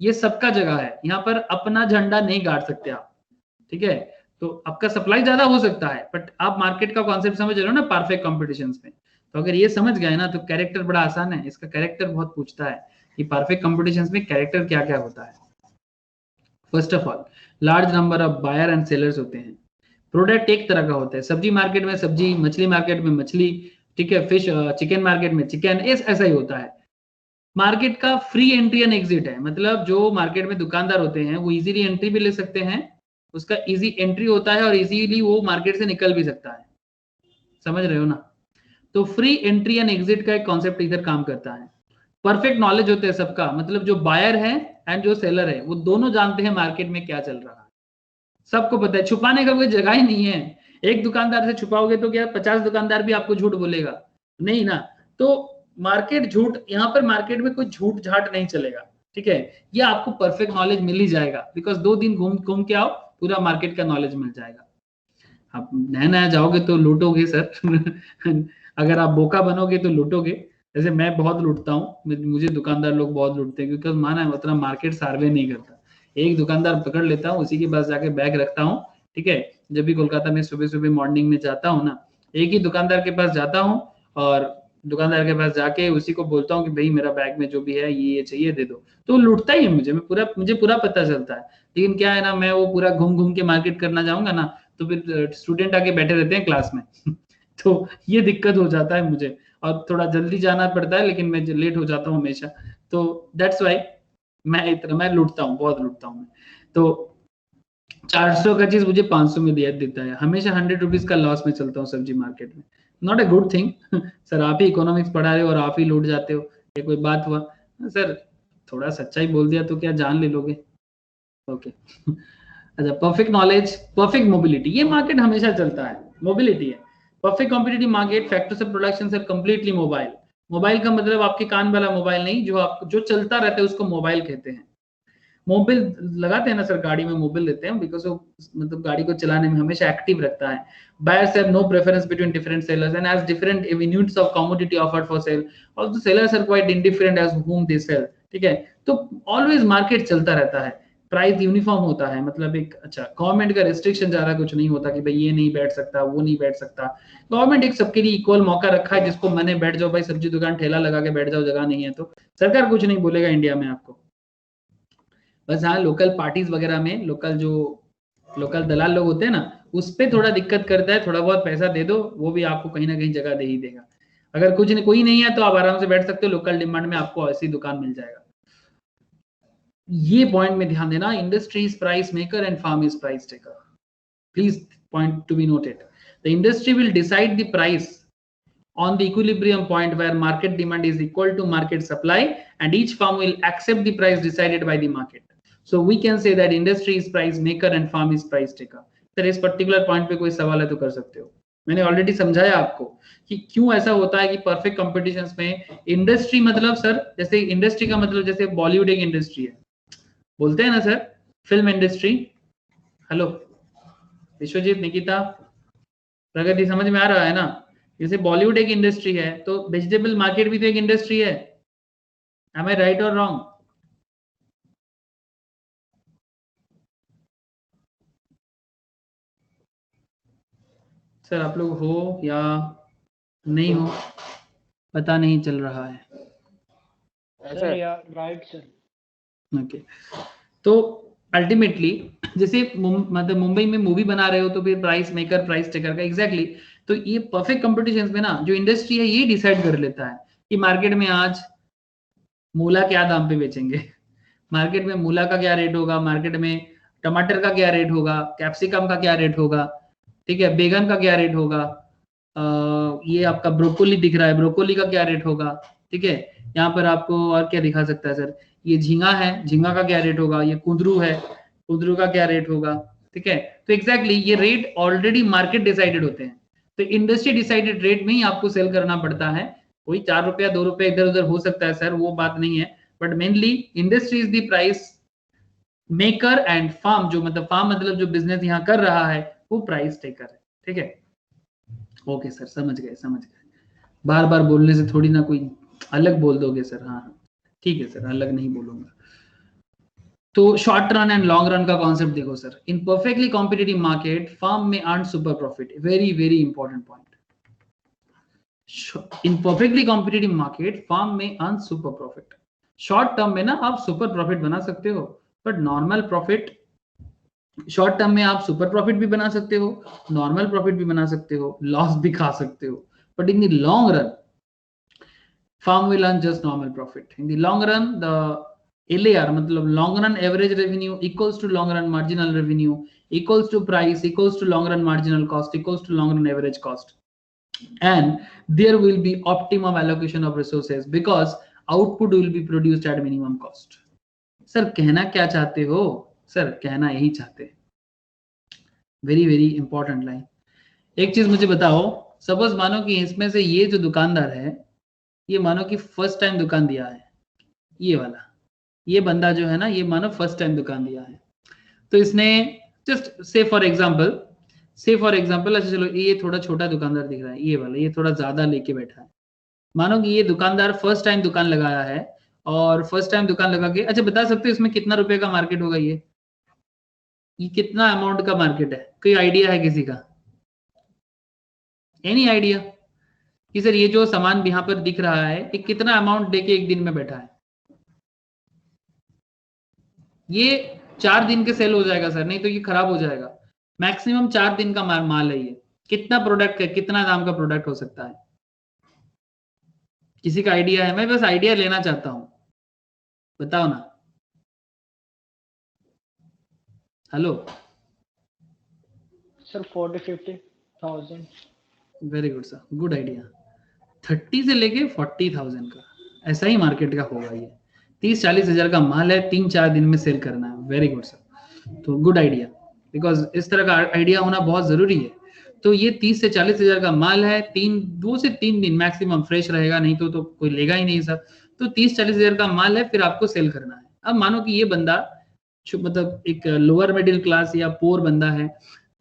ये सबका जगह है, यहाँ पर अपना झंडा नहीं गाड़ सकते आप, ठीक है। तो आपका सप्लाई ज्यादा हो सकता है, बट आप मार्केट का कॉन्सेप्ट समझ रहे हो ना परफेक्ट कॉम्पिटिशन में। तो अगर ये समझ गए ना, तो कैरेक्टर बड़ा आसान है, इसका कैरेक्टर बहुत पूछता है कि परफेक्ट कॉम्पिटिशन में कैरेक्टर क्या क्या होता है। First of all, large number of buyer and sellers होते हैं। प्रोडक्ट एक तरह का होता है, सब्जी मार्केट में सब्जी, मछली मार्केट में मछली, ठीक है, फिश चिकन मार्केट में चिकन, ऐसा ही होता है। मार्केट का फ्री एंट्री एंड एग्जिट है, मतलब जो मार्केट में दुकानदार होते हैं वो इजीली एंट्री भी ले सकते हैं, उसका इजी एंट्री होता है और इजीली वो मार्केट से निकल भी सकता है, समझ रहे हो ना। तो फ्री एंट्री एंड एग्जिट का एक कॉन्सेप्ट इधर काम करता है। परफेक्ट नॉलेज होते हैं सबका, मतलब जो बायर है एंड जो सेलर है वो दोनों जानते हैं मार्केट में क्या चल रहा है, सबको पता है, छुपाने का कोई जगह ही नहीं है। एक दुकानदार से छुपाओगे तो क्या 50 दुकानदार भी आपको झूठ बोलेगा, नहीं ना। तो मार्केट झूठ, यहाँ पर मार्केट में कोई झूठ झाट नहीं चलेगा, ठीक है। ये आपको परफेक्ट नॉलेज मिल ही जाएगा, बिकॉज 2 दिन घूम के आओ, पूरा मार्केट का नॉलेज मिल जाएगा। आप नया नया जाओगे तो लूटोगे सर अगर आप बोका बनोगे तो लूटोगे। जैसे मैं बहुत लूटता हूँ, मुझे दुकानदार लोग बहुत लूटते हैं, क्योंकि माना है उतना मार्केट सर्वे नहीं करता। एक दुकानदार पकड़ लेता हूँ, उसी के पास जाके बैग रखता हूँ, ठीक है। जब भी कोलकाता में सुबह सुबह मॉर्निंग में जाता हूँ ना, एक ही दुकानदार के पास जाता हूँ और दुकानदार के पास जाके उसी को बोलता हूँ कि भाई मेरा बैग में जो भी है ये चाहिए दे दो, तो लूटता ही है मुझे पूरा पता चलता है। लेकिन क्या है ना, मैं वो पूरा घूम के मार्केट करना जाऊंगा ना, तो फिर स्टूडेंट आके बैठे रहते हैं क्लास में तो ये दिक्कत हो जाता है मुझे, और थोड़ा जल्दी जाना पड़ता है, लेकिन मैं लेट हो जाता हूँ हमेशा, तो दैट्स वाई मैं लूटता हूँ, बहुत लूटता हूँ मैं। तो 400 का चीज मुझे 500 में दिया देता है, हमेशा 100 रुपीज का लॉस में चलता हूँ सब्जी मार्केट में। Not a good thing sir, आप ही इकोनॉमिक्स पढ़ा रहे हो और आप ही लूट जाते हो, ये कोई बात हुआ सर? थोड़ा सच्चाई बोल दिया तो क्या जान ले लोगे? ओके अच्छा, परफेक्ट नॉलेज, परफेक्ट मोबिलिटी, ये मार्केट हमेशा चलता है, मोबिलिटी है। Perfect competitive market, factors of production sir completely mobile. Mobile का मतलब आपके कान वाला मोबाइल नहीं, जो चलता रहता है उसको मोबाइल कहते हैं। मोबाइल लगाते हैं ना सर, गाड़ी में मोबाइल लेते हैं, बिकॉज वो मतलब गाड़ी को चलाने में हमेशा एक्टिव रखता है। Buyers have no preference between different sellers and as different units of commodity offered for sale. Also sellers are quite indifferent as whom they sell, ठीक है। तो ऑलवेज मार्केट चलता रहता है, प्राइस यूनिफॉर्म होता है, मतलब एक अच्छा गवर्नमेंट का रिस्ट्रिक्शन ज्यादा कुछ नहीं होता कि भाई ये नहीं बैठ सकता, वो नहीं बैठ सकता। गवर्नमेंट एक सबके लिए इक्वल मौका रखा है, जिसको मने बैठ जाओ भाई, सब्जी दुकान ठेला लगा के बैठ जाओ, जगह नहीं है तो सरकार कुछ नहीं बोलेगा इंडिया में आपको। बस हाँ, लोकल पार्टीज वगैरह में लोकल दलाल लोग होते हैं ना, उस पे थोड़ा दिक्कत करता है, थोड़ा बहुत पैसा दे दो, वो भी आपको कहीं ना कहीं जगह दे ही देगा। अगर कोई नहीं है तो आप आराम से बैठ सकते हो, लोकल डिमांड में आपको ऐसी दुकान मिल जाएगा। ये पॉइंट में ध्यान देना, industry is price maker and firm is price taker, please point to be noted. The industry will decide the price on the equilibrium point where market demand is equal to market supply and each firm will accept the price decided by the market. So we can say that industry is price maker and farm is price taker. Sir इस particular point पे कोई सवाल है तो कर सकते हो। मैंने ऑलरेडी समझाया आपको कि क्यों ऐसा होता है कि परफेक्ट कॉम्पिटिशंस में इंडस्ट्री मतलब सर, जैसे इंडस्ट्री का मतलब जैसे बॉलीवुड एक इंडस्ट्री है, बोलते हैं ना sir, film industry. Hello Vishwajeet, Nikita, Pragati, समझ में आ रहा है ना? जैसे बॉलीवुड एक इंडस्ट्री है, तो वेजिटेबल मार्केट भी तो एक इंडस्ट्री है। एम आई राइट और रॉन्ग? सर आप लोग हो या नहीं हो पता नहीं चल रहा है। सर यार राइट सर। ओके, तो अल्टीमेटली जैसे मतलब मुंबई में मूवी बना रहे हो तो फिर प्राइस मेकर प्राइस टेकर का एग्जैक्टली तो ये परफेक्ट कॉम्पिटिशन में ना जो इंडस्ट्री है ये डिसाइड कर लेता है कि मार्केट में आज मूला क्या दाम पे बेचेंगे, मार्केट में मूला का क्या रेट होगा, मार्केट में टमाटर का क्या रेट होगा, कैप्सिकम का क्या रेट होगा, ठीक है, बैगन का क्या रेट होगा, ये आपका ब्रोकोली दिख रहा है, ब्रोकोली का क्या रेट होगा, ठीक है। यहाँ पर आपको और क्या दिखा सकता है सर, ये झींगा है, झींगा का क्या रेट होगा, ये कुंदरू है, कुंदरू का क्या रेट होगा, ठीक है। तो एग्जैक्टली ये रेट ऑलरेडी मार्केट डिसाइडेड होते हैं, तो इंडस्ट्री डिसाइडेड रेट में ही आपको सेल करना पड़ता है। कोई 4 रुपया 2 रुपया इधर उधर हो सकता है सर, वो बात नहीं है, but mainly industry is the price maker and firm, जो मतलब फार्म मतलब जो बिजनेस यहाँ कर रहा है वो प्राइस टेकर है, ठीक है। ओके सर, समझ गए। बार बार बोलने से थोड़ी ना कोई अलग बोल दोगे सर। हाँ ठीक है सर, अलग नहीं बोलूंगा। तो short run and long run का कॉन्सेप्ट देखो sir. In perfectly competitive market firm में earn super profit, very very important point. In perfectly competitive market firm में earn super profit. Short term में ना आप सुपर प्रॉफिट बना सकते हो, but normal profit, short term में आप सुपर प्रॉफिट भी बना सकते हो, नॉर्मल प्रॉफिट भी बना सकते हो, लॉस भी खा सकते हो, but in the long run firm will earn just normal profit. In the long run, the LAR मतलब long run average revenue equals to long run marginal revenue equals to price equals to long run marginal cost equals to long run average cost, and there will be optimum allocation of resources because output will be produced at minimum cost. Sir कहना क्या चाहते हो? Sir कहना यही चाहते हैं। Very very important line. एक चीज मुझे बताओ, सपोज मानो कि इसमें से ये जो दुकानदार है, ये मानो कि फर्स्ट टाइम दुकान दिया है, ये वाला, ये बंदा जो है ना, ये मानो फर्स्ट टाइम दुकान दिया है। तो इसने जस्ट से फॉर एग्जांपल, अच्छा चलो ये थोड़ा छोटा दुकानदार दिख रहा है, ये वाला, ये थोड़ा ज्यादा लेके बैठा है। मानो कि ये दुकानदार फर्स्ट टाइम दुकान लगाया है, और फर्स्ट टाइम दुकान लगा के, अच्छा बता सकते हो इसमें कितना रुपए का मार्केट होगा? ये कितना अमाउंट का मार्केट है? कोई आइडिया है किसी का? एनी आइडिया कि सर ये जो सामान यहाँ पर दिख रहा है, ये कितना अमाउंट देके एक दिन में बैठा है? ये 4 दिन के सेल हो जाएगा सर, नहीं तो ये खराब हो जाएगा। मैक्सिमम 4 दिन का माल है ये। कितना प्रोडक्ट है, कितना दाम का प्रोडक्ट हो सकता है? किसी का आइडिया है? मैं बस आइडिया लेना चाहता हूं, बताओ ना। Hello sir 40-50,000। Very good sir, good idea. 30 से लेके 40,000 का ऐसा ही मार्केट का होगा ये। 30-40 हजार का माल है, 3-4 दिन में सेल करना है। वेरी गुड सर, तो गुड आइडिया, बिकॉज इस तरह का आइडिया होना बहुत जरूरी है। तो ये 30 से 40 हजार का माल है, 2 से 3 दिन मैक्सिमम फ्रेश रहेगा, नहीं तो कोई लेगा ही नहीं सर। तो 30-40 हजार का माल है, फिर आपको सेल करना है। अब मानो कि ये बंदा मतलब एक लोअर मिडिल क्लास या पोर बंदा है,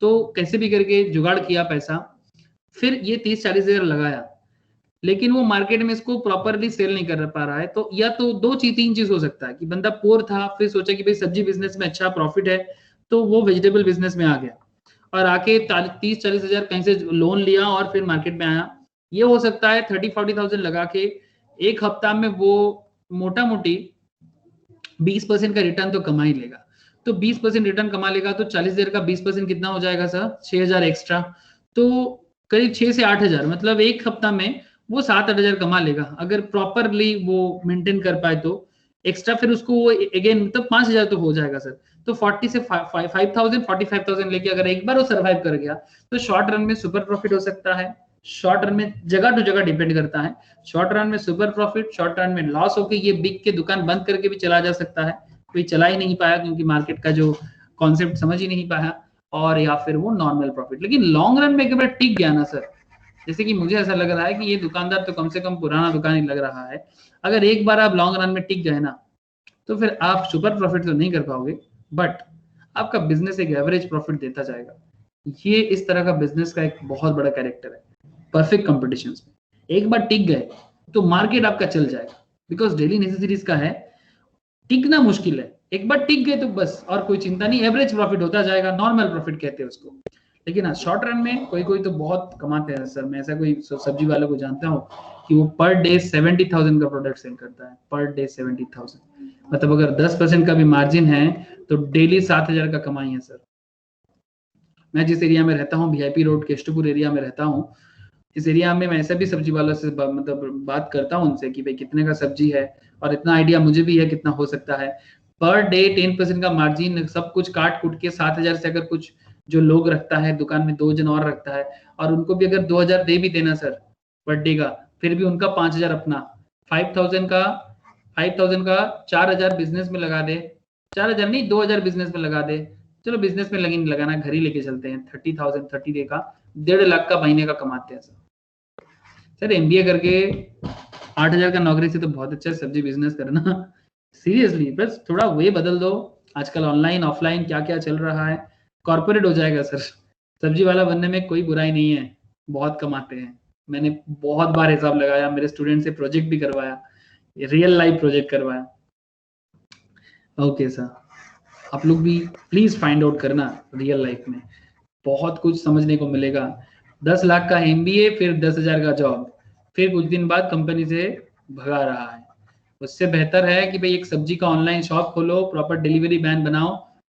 तो कैसे भी करके जुगाड़ किया पैसा, फिर ये 30-40 हजार लगाया, लेकिन वो मार्केट में इसको प्रॉपरली सेल नहीं कर पा रहा है। तो या तो 2-3 चीज हो सकता है कि बंदा पोर था, फिर सोचा कि भाई सब्जी बिजनेस में अच्छा प्रॉफिट है, तो वो वेजिटेबल बिजनेस में आ गया और आके 30-40 हजार कहीं से लोन लिया और फिर मार्केट में आया। ये हो सकता है 30-40,000 लगा के एक हफ्ता में वो मोटा मोटी 20% का रिटर्न तो कमा ही लेगा। तो 20% रिटर्न कमा लेगा तो 40 हजार का 20% कितना हो जाएगा सर? 6,000 एक्स्ट्रा। तो करीब 6 से 8 हजार, मतलब एक हफ्ता में वो 7-8 हजार कमा लेगा, अगर प्रॉपरली वो मेंटेन कर पाए तो। एक्स्ट्रा फिर उसको वो अगेन मतलब 5 हजार तो हो जाएगा सर। तो 40 से 5,000 45,000 लेके अगर एक बार वो सर्वाइव कर गया तो शॉर्ट रन में सुपर प्रॉफिट हो सकता है। शॉर्ट रन में जगह टू जगह डिपेंड करता है। शॉर्ट रन में सुपर प्रॉफिट, शॉर्ट रन में लॉस होके ये बिक के दुकान बंद करके भी चला जा सकता है। कोई चला ही नहीं पाया क्योंकि मार्केट का जो कॉन्सेप्ट समझ ही नहीं पाया, और या फिर वो नॉर्मल प्रॉफिट। लेकिन लॉन्ग रन में एक बार टिक गया ना सर, जैसे कि मुझे ऐसा लग रहा है कि ये दुकानदार तो कम से कम पुराना दुकान ही लग रहा है, अगर एक बार आप लॉन्ग रन में टिक गए ना, तो फिर आप सुपर प्रॉफिट तो नहीं कर पाओगे, बट आपका बिजनेस एक एवरेज प्रॉफिट देता जाएगा। ये इस तरह का बिजनेस का एक बहुत बड़ा कैरेक्टर है परफेक्ट कंपटीशन में। एक बार टिक गए तो मार्केट आपका चल जाएगा, बिकॉज डेली नेसेसिटीज का है, टिकना मुश्किल है। एक बार टिक गए तो बस और कोई चिंता नहीं, एवरेज प्रॉफिट होता जाएगा, नॉर्मल प्रॉफिट कहते हैं उसको। लेकिन हाँ, शॉर्ट रन में कोई तो बहुत कमाते हैं सर। मैं ऐसा कोई सब्जी वाले को जानता हूँ कि वो पर डे 70,000 का प्रोडक्ट सेल करता है, पर डे 70,000। मतलब अगर 10% का भी मार्जिन है तो डेली 7,000 का कमाई है सर। मैं जिस एरिया में रहता हूँ, VIP रोड केष्टपुर एरिया में रहता हूँ, इस एरिया में मैं ऐसा भी सब्जी वालों से मतलब बात करता हूँ उनसे कि भाई कितने का सब्जी है, और इतना आइडिया मुझे भी है कितना हो सकता है। पर डे 10% का मार्जिन, सब कुछ काट कुट के 7,000 से अगर कुछ जो लोग रखता है दुकान में, 2 जन और रखता है, और उनको भी अगर 2,000 दे भी देना सर पर डे का, फिर भी उनका 5,000 अपना, 5,000 का 4,000 बिजनेस में लगा दे, 4,000 नहीं 2,000 बिजनेस में लगा दे। चलो बिजनेस में लगी लगाना, घर ही लेके चलते हैं। 30,000 30 डे का 1.5 लाख का महीने का कमाते हैं सर। MBA करके 8,000 का नौकरी से तो बहुत अच्छा सब्जी बिजनेस करना। सीरियसली, बस थोड़ा वे बदल दो। आजकल ऑनलाइन ऑफलाइन क्या क्या चल रहा है, कॉर्पोरेट हो जाएगा सर। सब्जी वाला बनने में कोई बुराई नहीं है, बहुत कमाते हैं। मैंने बहुत बार हिसाब लगाया, मेरे स्टूडेंट से प्रोजेक्ट भी करवाया, रियल लाइफ प्रोजेक्ट करवाया। ओके सर, आप लोग भी प्लीज फाइंड आउट करना, रियल लाइफ में बहुत कुछ समझने को मिलेगा। 10 लाख का MBA, फिर 10,000 का जॉब, फिर कुछ दिन बाद कंपनी से भगा रहा है। उससे बेहतर है कि भाई एक सब्जी का ऑनलाइन शॉप खोलो, प्रॉपर डिलीवरी वैन बनाओ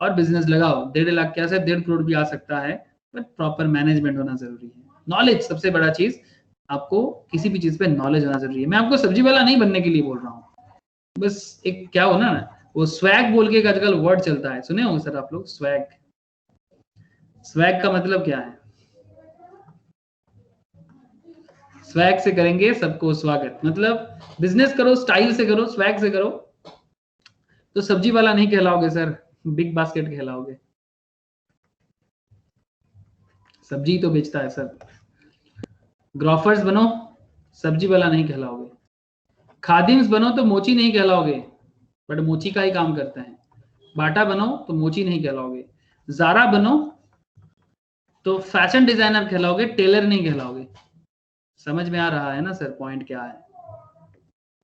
और बिजनेस लगाओ। 1.5 लाख क्या से 1.5 करोड़ भी आ सकता है, बट प्रॉपर मैनेजमेंट होना जरूरी है। नॉलेज सबसे बड़ा चीज, आपको किसी भी चीज पे नॉलेज होना जरूरी है। मैं आपको सब्जी वाला नहीं बनने के लिए बोल रहा हूँ, बस एक क्या हो ना, वो स्वैग बोल के एक आजकल वर्ड चलता है, सुने होंगे सर आप लोग। स्वैग, स्वैग का मतलब क्या है? स्वैग से करेंगे सबको स्वागत। मतलब बिजनेस करो, स्टाइल से करो, स्वैग से करो, तो सब्जी वाला नहीं कहलाओगे सर, बिग बास्केट कहलाओगे। सब्जी तो बेचता है सर। ग्रोफर्स बनो, सब्जी वाला नहीं कहलाओगे। खादिम्स बनो तो मोची नहीं कहलाओगे, बट मोची का ही काम करते हैं। बाटा बनो तो मोची नहीं कहलाओगे। जारा बनो तो फैशन डिजाइनर कहलाओगे, टेलर नहीं कहलाओगे। समझ में आ रहा है ना सर पॉइंट क्या है?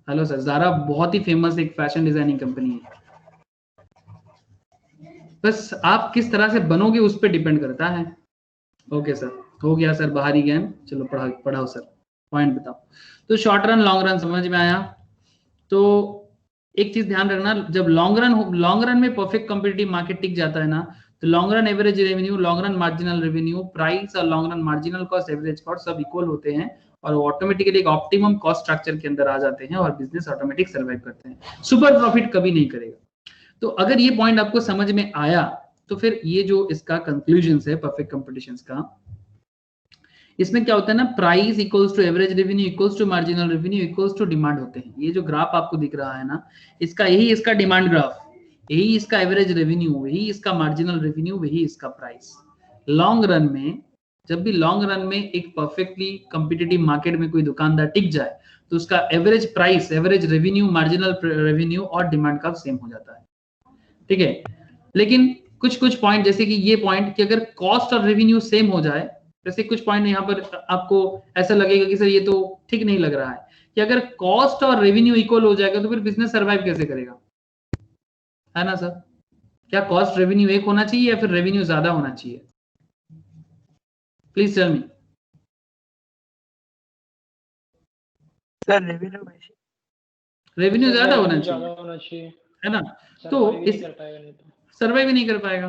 हेलो सर, जारा बहुत ही फेमस एक फैशन डिजाइनिंग कंपनी है। बस आप किस तरह से बनोगे उस पर डिपेंड करता है। ओके सर, हो गया सर बाहरी ज्ञान। चलो पढ़ाओ सर, पॉइंट बताओ। तो शॉर्ट रन लॉन्ग रन समझ में आया। तो एक चीज ध्यान रखना, जब लॉन्ग रन में परफेक्ट कॉम्पिटिटिव मार्केट टिक जाता है ना, तो long run average revenue, long run marginal revenue, price और long run marginal cost, average cost सब इक्वल होते हैं और वो ऑटोमेटिकली एक ऑप्टिमम कॉस्ट स्ट्रक्चर के अंदर आ जाते हैं और बिजनेस ऑटोमेटिक सर्वाइव करते हैं। सुपर प्रॉफिट कभी नहीं करेगा। तो अगर ये पॉइंट आपको समझ में आया तो फिर ये जो इसका कंक्लूजन है परफेक्ट कॉम्पिटिशन का, इसमें क्या होता है ना, price equals to average revenue equals to marginal revenue equals to demand होते हैं। ये जो ग्राफ आपको दिख रहा है ना, इसका यही इसका डिमांड ग्राफ, यही इसका एवरेज रेवेन्यू, वही इसका मार्जिनल रेवेन्यू, वही इसका प्राइस। लॉन्ग रन में, जब भी लॉन्ग रन में एक परफेक्टली कॉम्पिटिटिव मार्केट में कोई दुकानदार टिक जाए तो उसका average price, average revenue, marginal revenue और डिमांड का सेम हो जाता है। ठीक है, लेकिन कुछ पॉइंट जैसे कि ये पॉइंट कि अगर कॉस्ट और रेवेन्यू सेम हो जाए, जैसे कुछ पॉइंट यहाँ पर आपको ऐसा लगेगा कि सर ये तो ठीक नहीं लग रहा है कि अगर कॉस्ट और रेवेन्यू इक्वल हो जाएगा तो फिर बिजनेस सर्वाइव कैसे करेगा, है ना सर? क्या कॉस्ट रेवेन्यू एक होना चाहिए या फिर रेवेन्यू ज्यादा होना चाहिए? Please tell me. Sir revenue ज्यादा होना चाहिए, है ना? तो इस सर्वाइव नहीं कर पाएगा।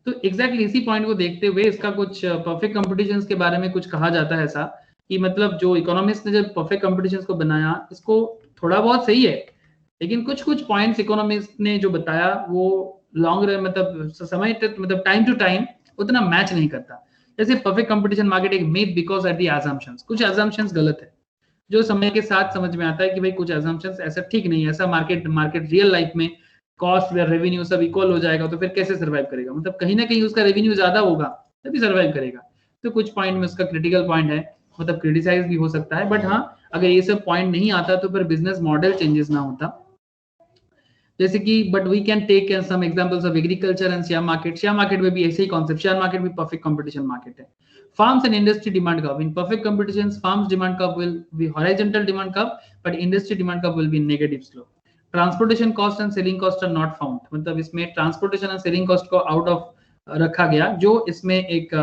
तो एग्जैक्टली इसी पॉइंट को देखते हुए इसका कुछ परफेक्ट कॉम्पिटिशन्स के बारे में कुछ कहा जाता है ऐसा कि मतलब जो इकोनॉमिस्ट ने जब परफेक्ट कॉम्पिटिशन्स को बनाया, इसको थोड़ा बहुत सही है, लेकिन कुछ पॉइंट्स इकोनॉमिस्ट ने जो बताया वो लॉन्ग रन मतलब समय मतलब टाइम टू टाइम उतना मैच नहीं करता। जैसे परफेक्ट कॉम्पिटिशन मार्केट एक myth because at the assumptions, कुछ असम्पशंस गलत है जो समय के साथ समझ में आता है कि भाई कुछ असम्पशंस ऐसा ठीक नहीं है, ऐसा मार्केट रियल लाइफ में कॉस्ट या रेवेन्यू सब इक्वल हो जाएगा तो फिर कैसे सर्वाइव करेगा? मतलब कहीं ना कहीं उसका रेवेन्यू ज्यादा होगा तभी सर्वाइव करेगा। तो कुछ पॉइंट में उसका क्रिटिकल पॉइंट है, मतलब क्रिटिसाइज भी हो सकता है, बट हाँ अगर ये सब पॉइंट नहीं आता तो फिर बिजनेस मॉडल चेंजेस ना होता। जैसे कि but we can take some examples of agriculture and share market. Share market में भी ऐसे ही कॉन्सेप्ट, शेयर मार्केट भी परफेक्ट कंपटीशन मार्केट है। Farms and industry demand curve. In perfect competitions, farms demand curve will be horizontal demand curve, but industry demand curve will be negative slope. Transportation cost and selling cost are not found. मतलब इसमें transportation and selling cost को out of रखा गया, जो इसमें एक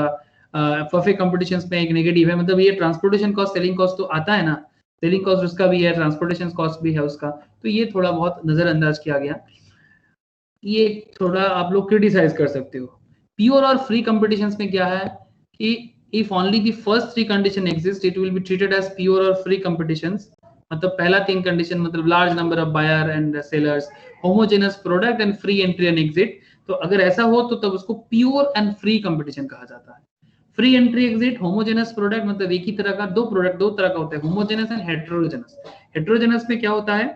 perfect competitions में एक negative है। मतलब ये transportation cost, selling cost तो आता है ना, selling cost उसका भी है, transportation cost भी है उसका, तो ये थोड़ा बहुत नजरअंदाज किया गया। ये थोड़ा आप लोग क्रिटिसाइज कर सकते हो। प्योर और फ्री competitions में क्या है कि if only the first three condition exist, it will be treated as pure or free competitions. मतलब पहला तीन कंडीशन मतलब large number of buyer and sellers, homogeneous product and free entry and exit, तो अगर ऐसा हो तो तब उसको pure and free competition कहा जाता है। Free entry exit, homogeneous product मतलब एक ही तरह का दो तरह का होता है, होमोजेनस एंड हेटेरोजेनस। हेटेरोजेनस में क्या होता है,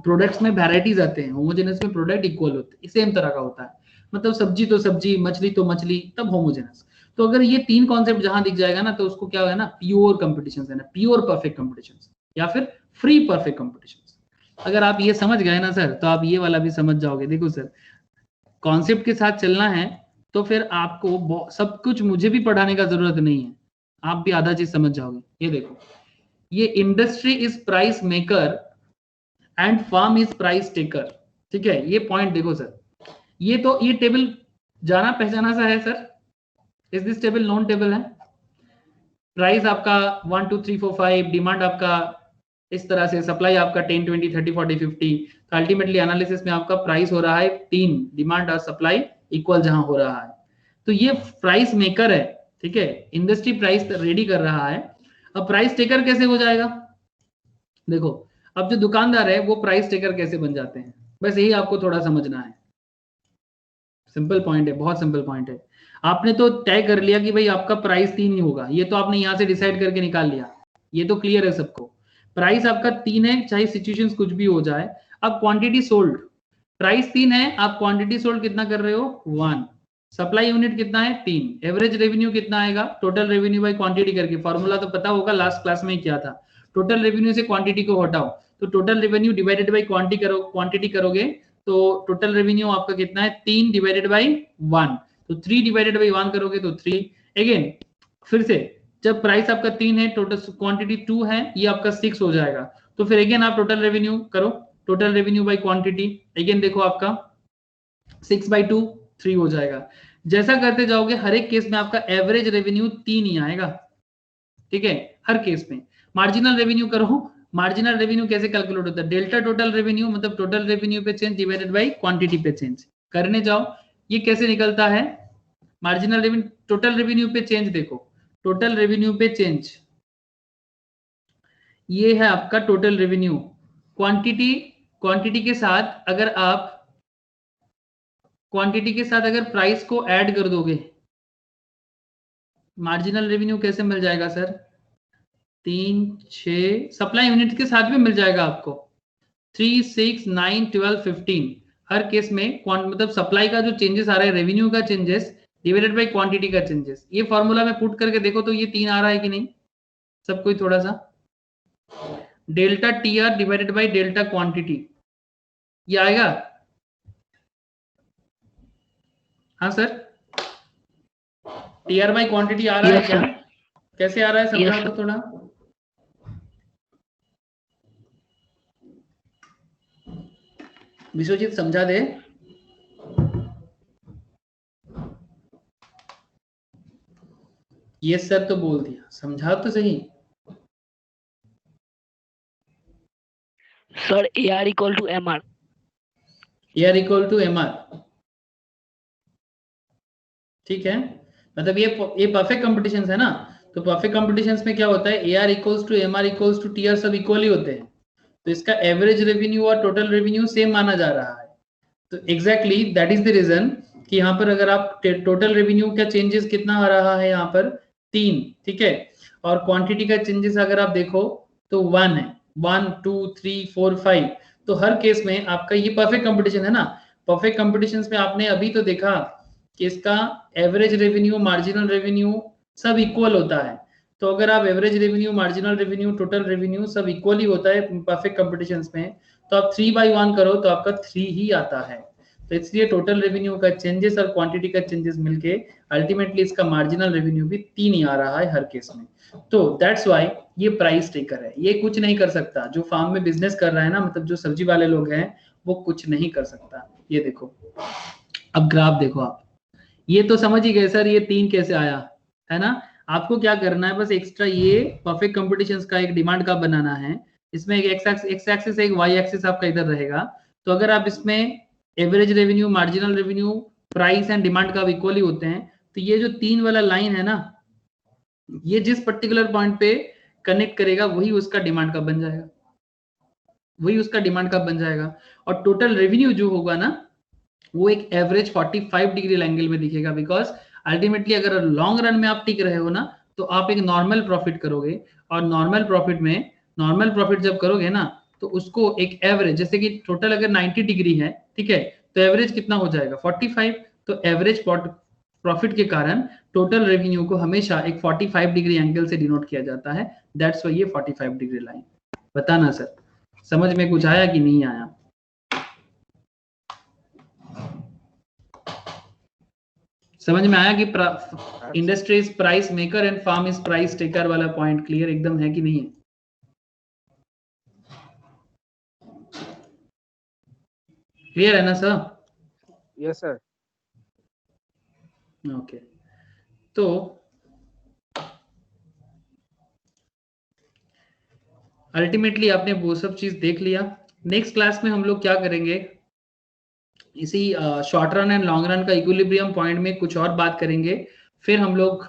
प्रोडक्ट्स में वैराइटीज आते हैं, होमोजेनस में प्रोडक्ट इक्वल होते हैं, सेम तरह का होता है, मतलब सब्जी तो सब्जी, मछली तो मछली, तब होमोजेनस। तो अगर ये तीन कॉन्सेप्ट जहां दिख जाएगा ना तो उसको क्या होगा ना, प्योर कंपटीशन है ना, प्योर परफेक्ट कंपटीशन या फिर फ्री परफेक्ट कंपटीशन। अगर आप ये समझ गए ना सर तो आप ये वाला भी समझ जाओगे। देखो सर, कॉन्सेप्ट के साथ चलना है तो फिर आपको सब कुछ मुझे भी पढ़ाने का जरूरत नहीं है, आप भी आधा चीज समझ जाओगे। ये देखो, ये industry is price maker and firm is price taker. ठीक है, ये पॉइंट देखो सर, ये तो ये टेबल जाना पहचाना सा है sir. Is this table non table है? प्राइस आपका 1 2 3 4 5, डिमांड आपका इस तरह से, सप्लाई आपका 10 20 30 40 50। तो अल्टीमेटली एनालिसिस में आपका प्राइस हो रहा है 3, डिमांड और सप्लाई इक्वल जहां हो रहा है, तो ये प्राइस मेकर है। ठीक है, इंडस्ट्री प्राइस रेडी कर रहा है। अब प्राइस टेकर कैसे हो जाएगा? देखो, अब जो दुकानदार है वो प्राइस टेकर कैसे बन जाते हैं, बस यही आपको थोड़ा समझना है। सिंपल पॉइंट है, बहुत सिंपल पॉइंट है। आपने तो तय कर लिया कि भाई आपका प्राइस 3 ही होगा, ये तो आपने यहाँ से डिसाइड करके निकाल लिया, ये तो क्लियर है सबको। प्राइस आपका 3 है, चाहे सिचुएशंस कुछ भी हो जाए। अब क्वांटिटी सोल्ड, प्राइस 3 है, आप क्वांटिटी सोल्ड कितना कर रहे हो 1, सप्लाई यूनिट कितना है 3, एवरेज रेवेन्यू कितना आएगा टोटल रेवेन्यू बाय क्वांटिटी करके, फॉर्मूला तो पता होगा, लास्ट क्लास में क्या था, टोटल रेवेन्यू से क्वांटिटी को हटाओ तो total revenue divided by quantity करोगे तो टोटल रेवेन्यू आपका कितना है 3 डिवाइडेड बाय 1, तो 3 डिवाइडेड बाय 1 करोगे तो 3। अगेन फिर से जब प्राइस आपका 3 है, टोटल क्वांटिटी 2 है, ये आपका 6 हो जाएगा, तो फिर अगेन आप टोटल रेवेन्यू करो, total revenue by quantity, again देखो आपका 6/2 3 हो जाएगा। जैसा करते जाओगे हर एक केस में आपका एवरेज रेवेन्यू 3 ही आएगा, ठीक है, हर केस में। मार्जिनल रेवेन्यू करो, मार्जिनल रेवेन्यू कैसे कैलकुलेट होता है, डेल्टा टोटल रेवेन्यू मतलब टोटल रेवेन्यू पे चेंज डिवाइडेड बाय क्वांटिटी पे चेंज करने जाओ, ये कैसे निकलता है, मार्जिनल रेवेन्यू टोटल रेवेन्यू पे चेंज, देखो टोटल रेवेन्यू पे चेंज, ये है आपका टोटल रेवेन्यू, क्वांटिटी के साथ अगर आप क्वांटिटी के साथ अगर प्राइस को ऐड कर दोगे, मार्जिनल रेवेन्यू कैसे मिल जाएगा सर, 3 6 सप्लाई यूनिट के साथ भी मिल जाएगा आपको, 3 6 9 12 15 हर केस में मतलब सप्लाई का जो चेंजेस आ रहा है, रेवेन्यू का चेंजेस डिवाइडेड बाय क्वांटिटी का चेंजेस, ये फॉर्मूला में पुट करके देखो तो ये 3 आ रहा है कि नहीं, सब कोई थोड़ा सा, delta TR divided by delta quantity, ये आएगा, हाँ सर, टीआर बाय क्वांटिटी आ रहा है क्या, कैसे आ रहा है समझा तो थोड़ा, विश्वजीत समझा दे। ये सर तो बोल दिया, समझा तो सही sir AR equal to MR, AR equal to MR, ठीक है, मतलब ये परफेक्ट कॉम्पिटिशन्स है ना, तो परफेक्ट कॉम्पिटिशन्स में क्या होता है, AR equals to MR equals to TR सब इक्वली होते हैं, तो इसका एवरेज रेवेन्यू और टोटल रेवेन्यू सेम माना जा रहा है, तो exactly that is the reason कि यहाँ पर अगर आप टोटल रेवेन्यू का चेंजेस कितना आ रहा है यहाँ पर 3, ठीक है, और क्वांटिटी का चेंजेस अगर आप देखो तो 1 है, 1 2 3 4 5, तो हर केस में आपका ये परफेक्ट कंपटीशन है ना, परफेक्ट कंपटीशंस में आपने अभी तो देखा कि इसका एवरेज रेवेन्यू मार्जिनल रेवेन्यू सब इक्वल होता है, तो अगर आप average revenue marginal revenue total revenue सब इक्वली होता है परफेक्ट कंपटीशंस में, तो आप 3/1 करो तो आपका 3 ही आता है, तो इसलिए टोटल रेवेन्यू का चेंजेस और क्वांटिटी का चेंजेस मिलके अल्टीमेटली इसका मार्जिनल रेवेन्यू भी 3 ही आ रहा है हर केस में, तो दैट्स व्हाई ये प्राइस टेकर है, ये कुछ नहीं कर सकता, जो फार्म में बिजनेस कर रहा है ना, मतलब जो सब्जी वाले लोग हैं वो कुछ नहीं कर सकता। ये देखो अब ग्राफ देखो आप, ये तो समझ ही गए सर ये 3 कैसे आया है ना, आपको क्या करना है बस एक्स्ट्रा ये परफेक्ट कॉम्पिटिशन्स का एक डिमांड का बनाना है, इसमें एक एक्स एक्सिस एक वाई एक्सिस आपका इधर रहेगा, तो अगर आप इसमें average revenue marginal revenue price and demand का इक्वली होते हैं, तो ये जो 3 वाला लाइन है ना, ये जिस पर्टिकुलर पॉइंट पे कनेक्ट करेगा वही उसका डिमांड का बन जाएगा, वही उसका डिमांड का बन जाएगा, और टोटल रेवेन्यू जो होगा ना वो एक एवरेज 45 डिग्री एंगल में दिखेगा, बिकॉज अल्टीमेटली अगर लॉन्ग रन में आप टिक रहे हो ना तो आप एक नॉर्मल प्रॉफिट करोगे, और नॉर्मल प्रॉफिट जब करोगे ना तो उसको एक एवरेज, जैसे कि टोटल अगर 90 डिग्री है, ठीक है, तो एवरेज कितना हो जाएगा 45, तो एवरेज प्रॉफिट के कारण टोटल रेवेन्यू को हमेशा एक 45 डिग्री एंगल से डिनोट किया जाता है, दैट्स व्हाई ये 45 डिग्री लाइन। बताना सर समझ में कुछ आया कि नहीं आया, समझ में आया कि industry is price maker and firm is price taker वाला पॉइंट क्लियर एकदम है कि नहीं है, क्लियर है ना सर? Yes sir. ओके, तो अल्टीमेटली आपने वो सब चीज देख लिया। नेक्स्ट क्लास में हम लोग क्या करेंगे, इसी short run and long run का इक्विलिब्रियम पॉइंट में कुछ और बात करेंगे, फिर हम लोग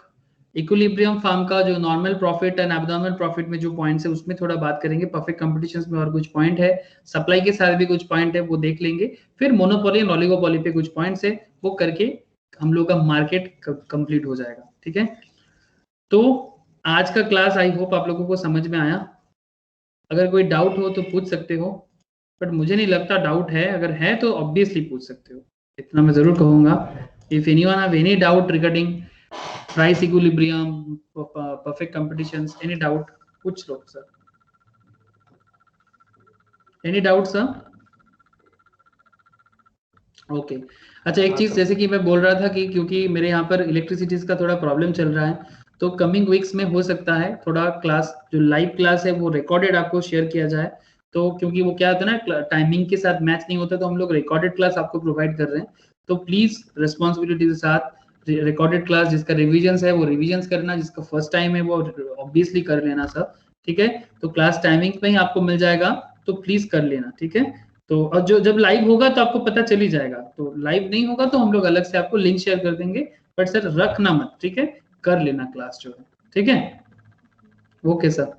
इक्विलिब्रियम फार्म का जो normal profit and abnormal profit में जो पॉइंट्स है उसमें थोड़ा बात करेंगे, परफेक्ट कॉम्पिटिशंस में और कुछ पॉइंट है, सप्लाई के साथ भी कुछ पॉइंट है वो देख लेंगे, फिर मोनोपोली एंड ओलिगोपोली पे कुछ पॉइंट्स है वो करके हम लोग का मार्केट कंप्लीट हो जाएगा। ठीक है, तो आज का क्लास आई होप आप लोगों को समझ में आया। अगर कोई डाउट हो तो पूछ सकते हो, बट मुझे नहीं लगता डाउट है। अगर है तो ऑब्वियसली पूछ सकते हो, इतना मैं जरूर कहूंगा। If anyone have any doubt regarding price equilibrium, perfect competitions, any doubt पूछ लो sir. Any doubt sir? Okay अच्छा, एक चीज जैसे कि मैं बोल रहा था कि क्योंकि मेरे यहाँ पर इलेक्ट्रिसिटीज का थोड़ा प्रॉब्लम चल रहा है, तो कमिंग वीक्स में हो सकता है थोड़ा क्लास जो लाइव क्लास है वो रिकॉर्डेड आपको शेयर किया जाए। तो क्योंकि वो क्या होता है ना, टाइमिंग के साथ मैच नहीं होता, तो हम लोग रिकॉर्डेड क्लास आपको प्रोवाइड कर रहे हैं। तो प्लीज रिस्पॉन्सिबिलिटी के साथ रिकॉर्डेड क्लास जिसका रिविजन है वो रिविजन करना, जिसका फर्स्ट टाइम है वो ऑब्वियसली कर लेना सर। ठीक है, तो क्लास टाइमिंग में ही आपको मिल जाएगा, तो प्लीज कर लेना। ठीक है, तो और जो जब लाइव होगा तो आपको पता चल ही जाएगा, तो लाइव नहीं होगा तो हम लोग अलग से आपको लिंक शेयर कर देंगे, बट सर रखना मत। ठीक है, कर लेना क्लास जो है। ठीक है, ओके सर।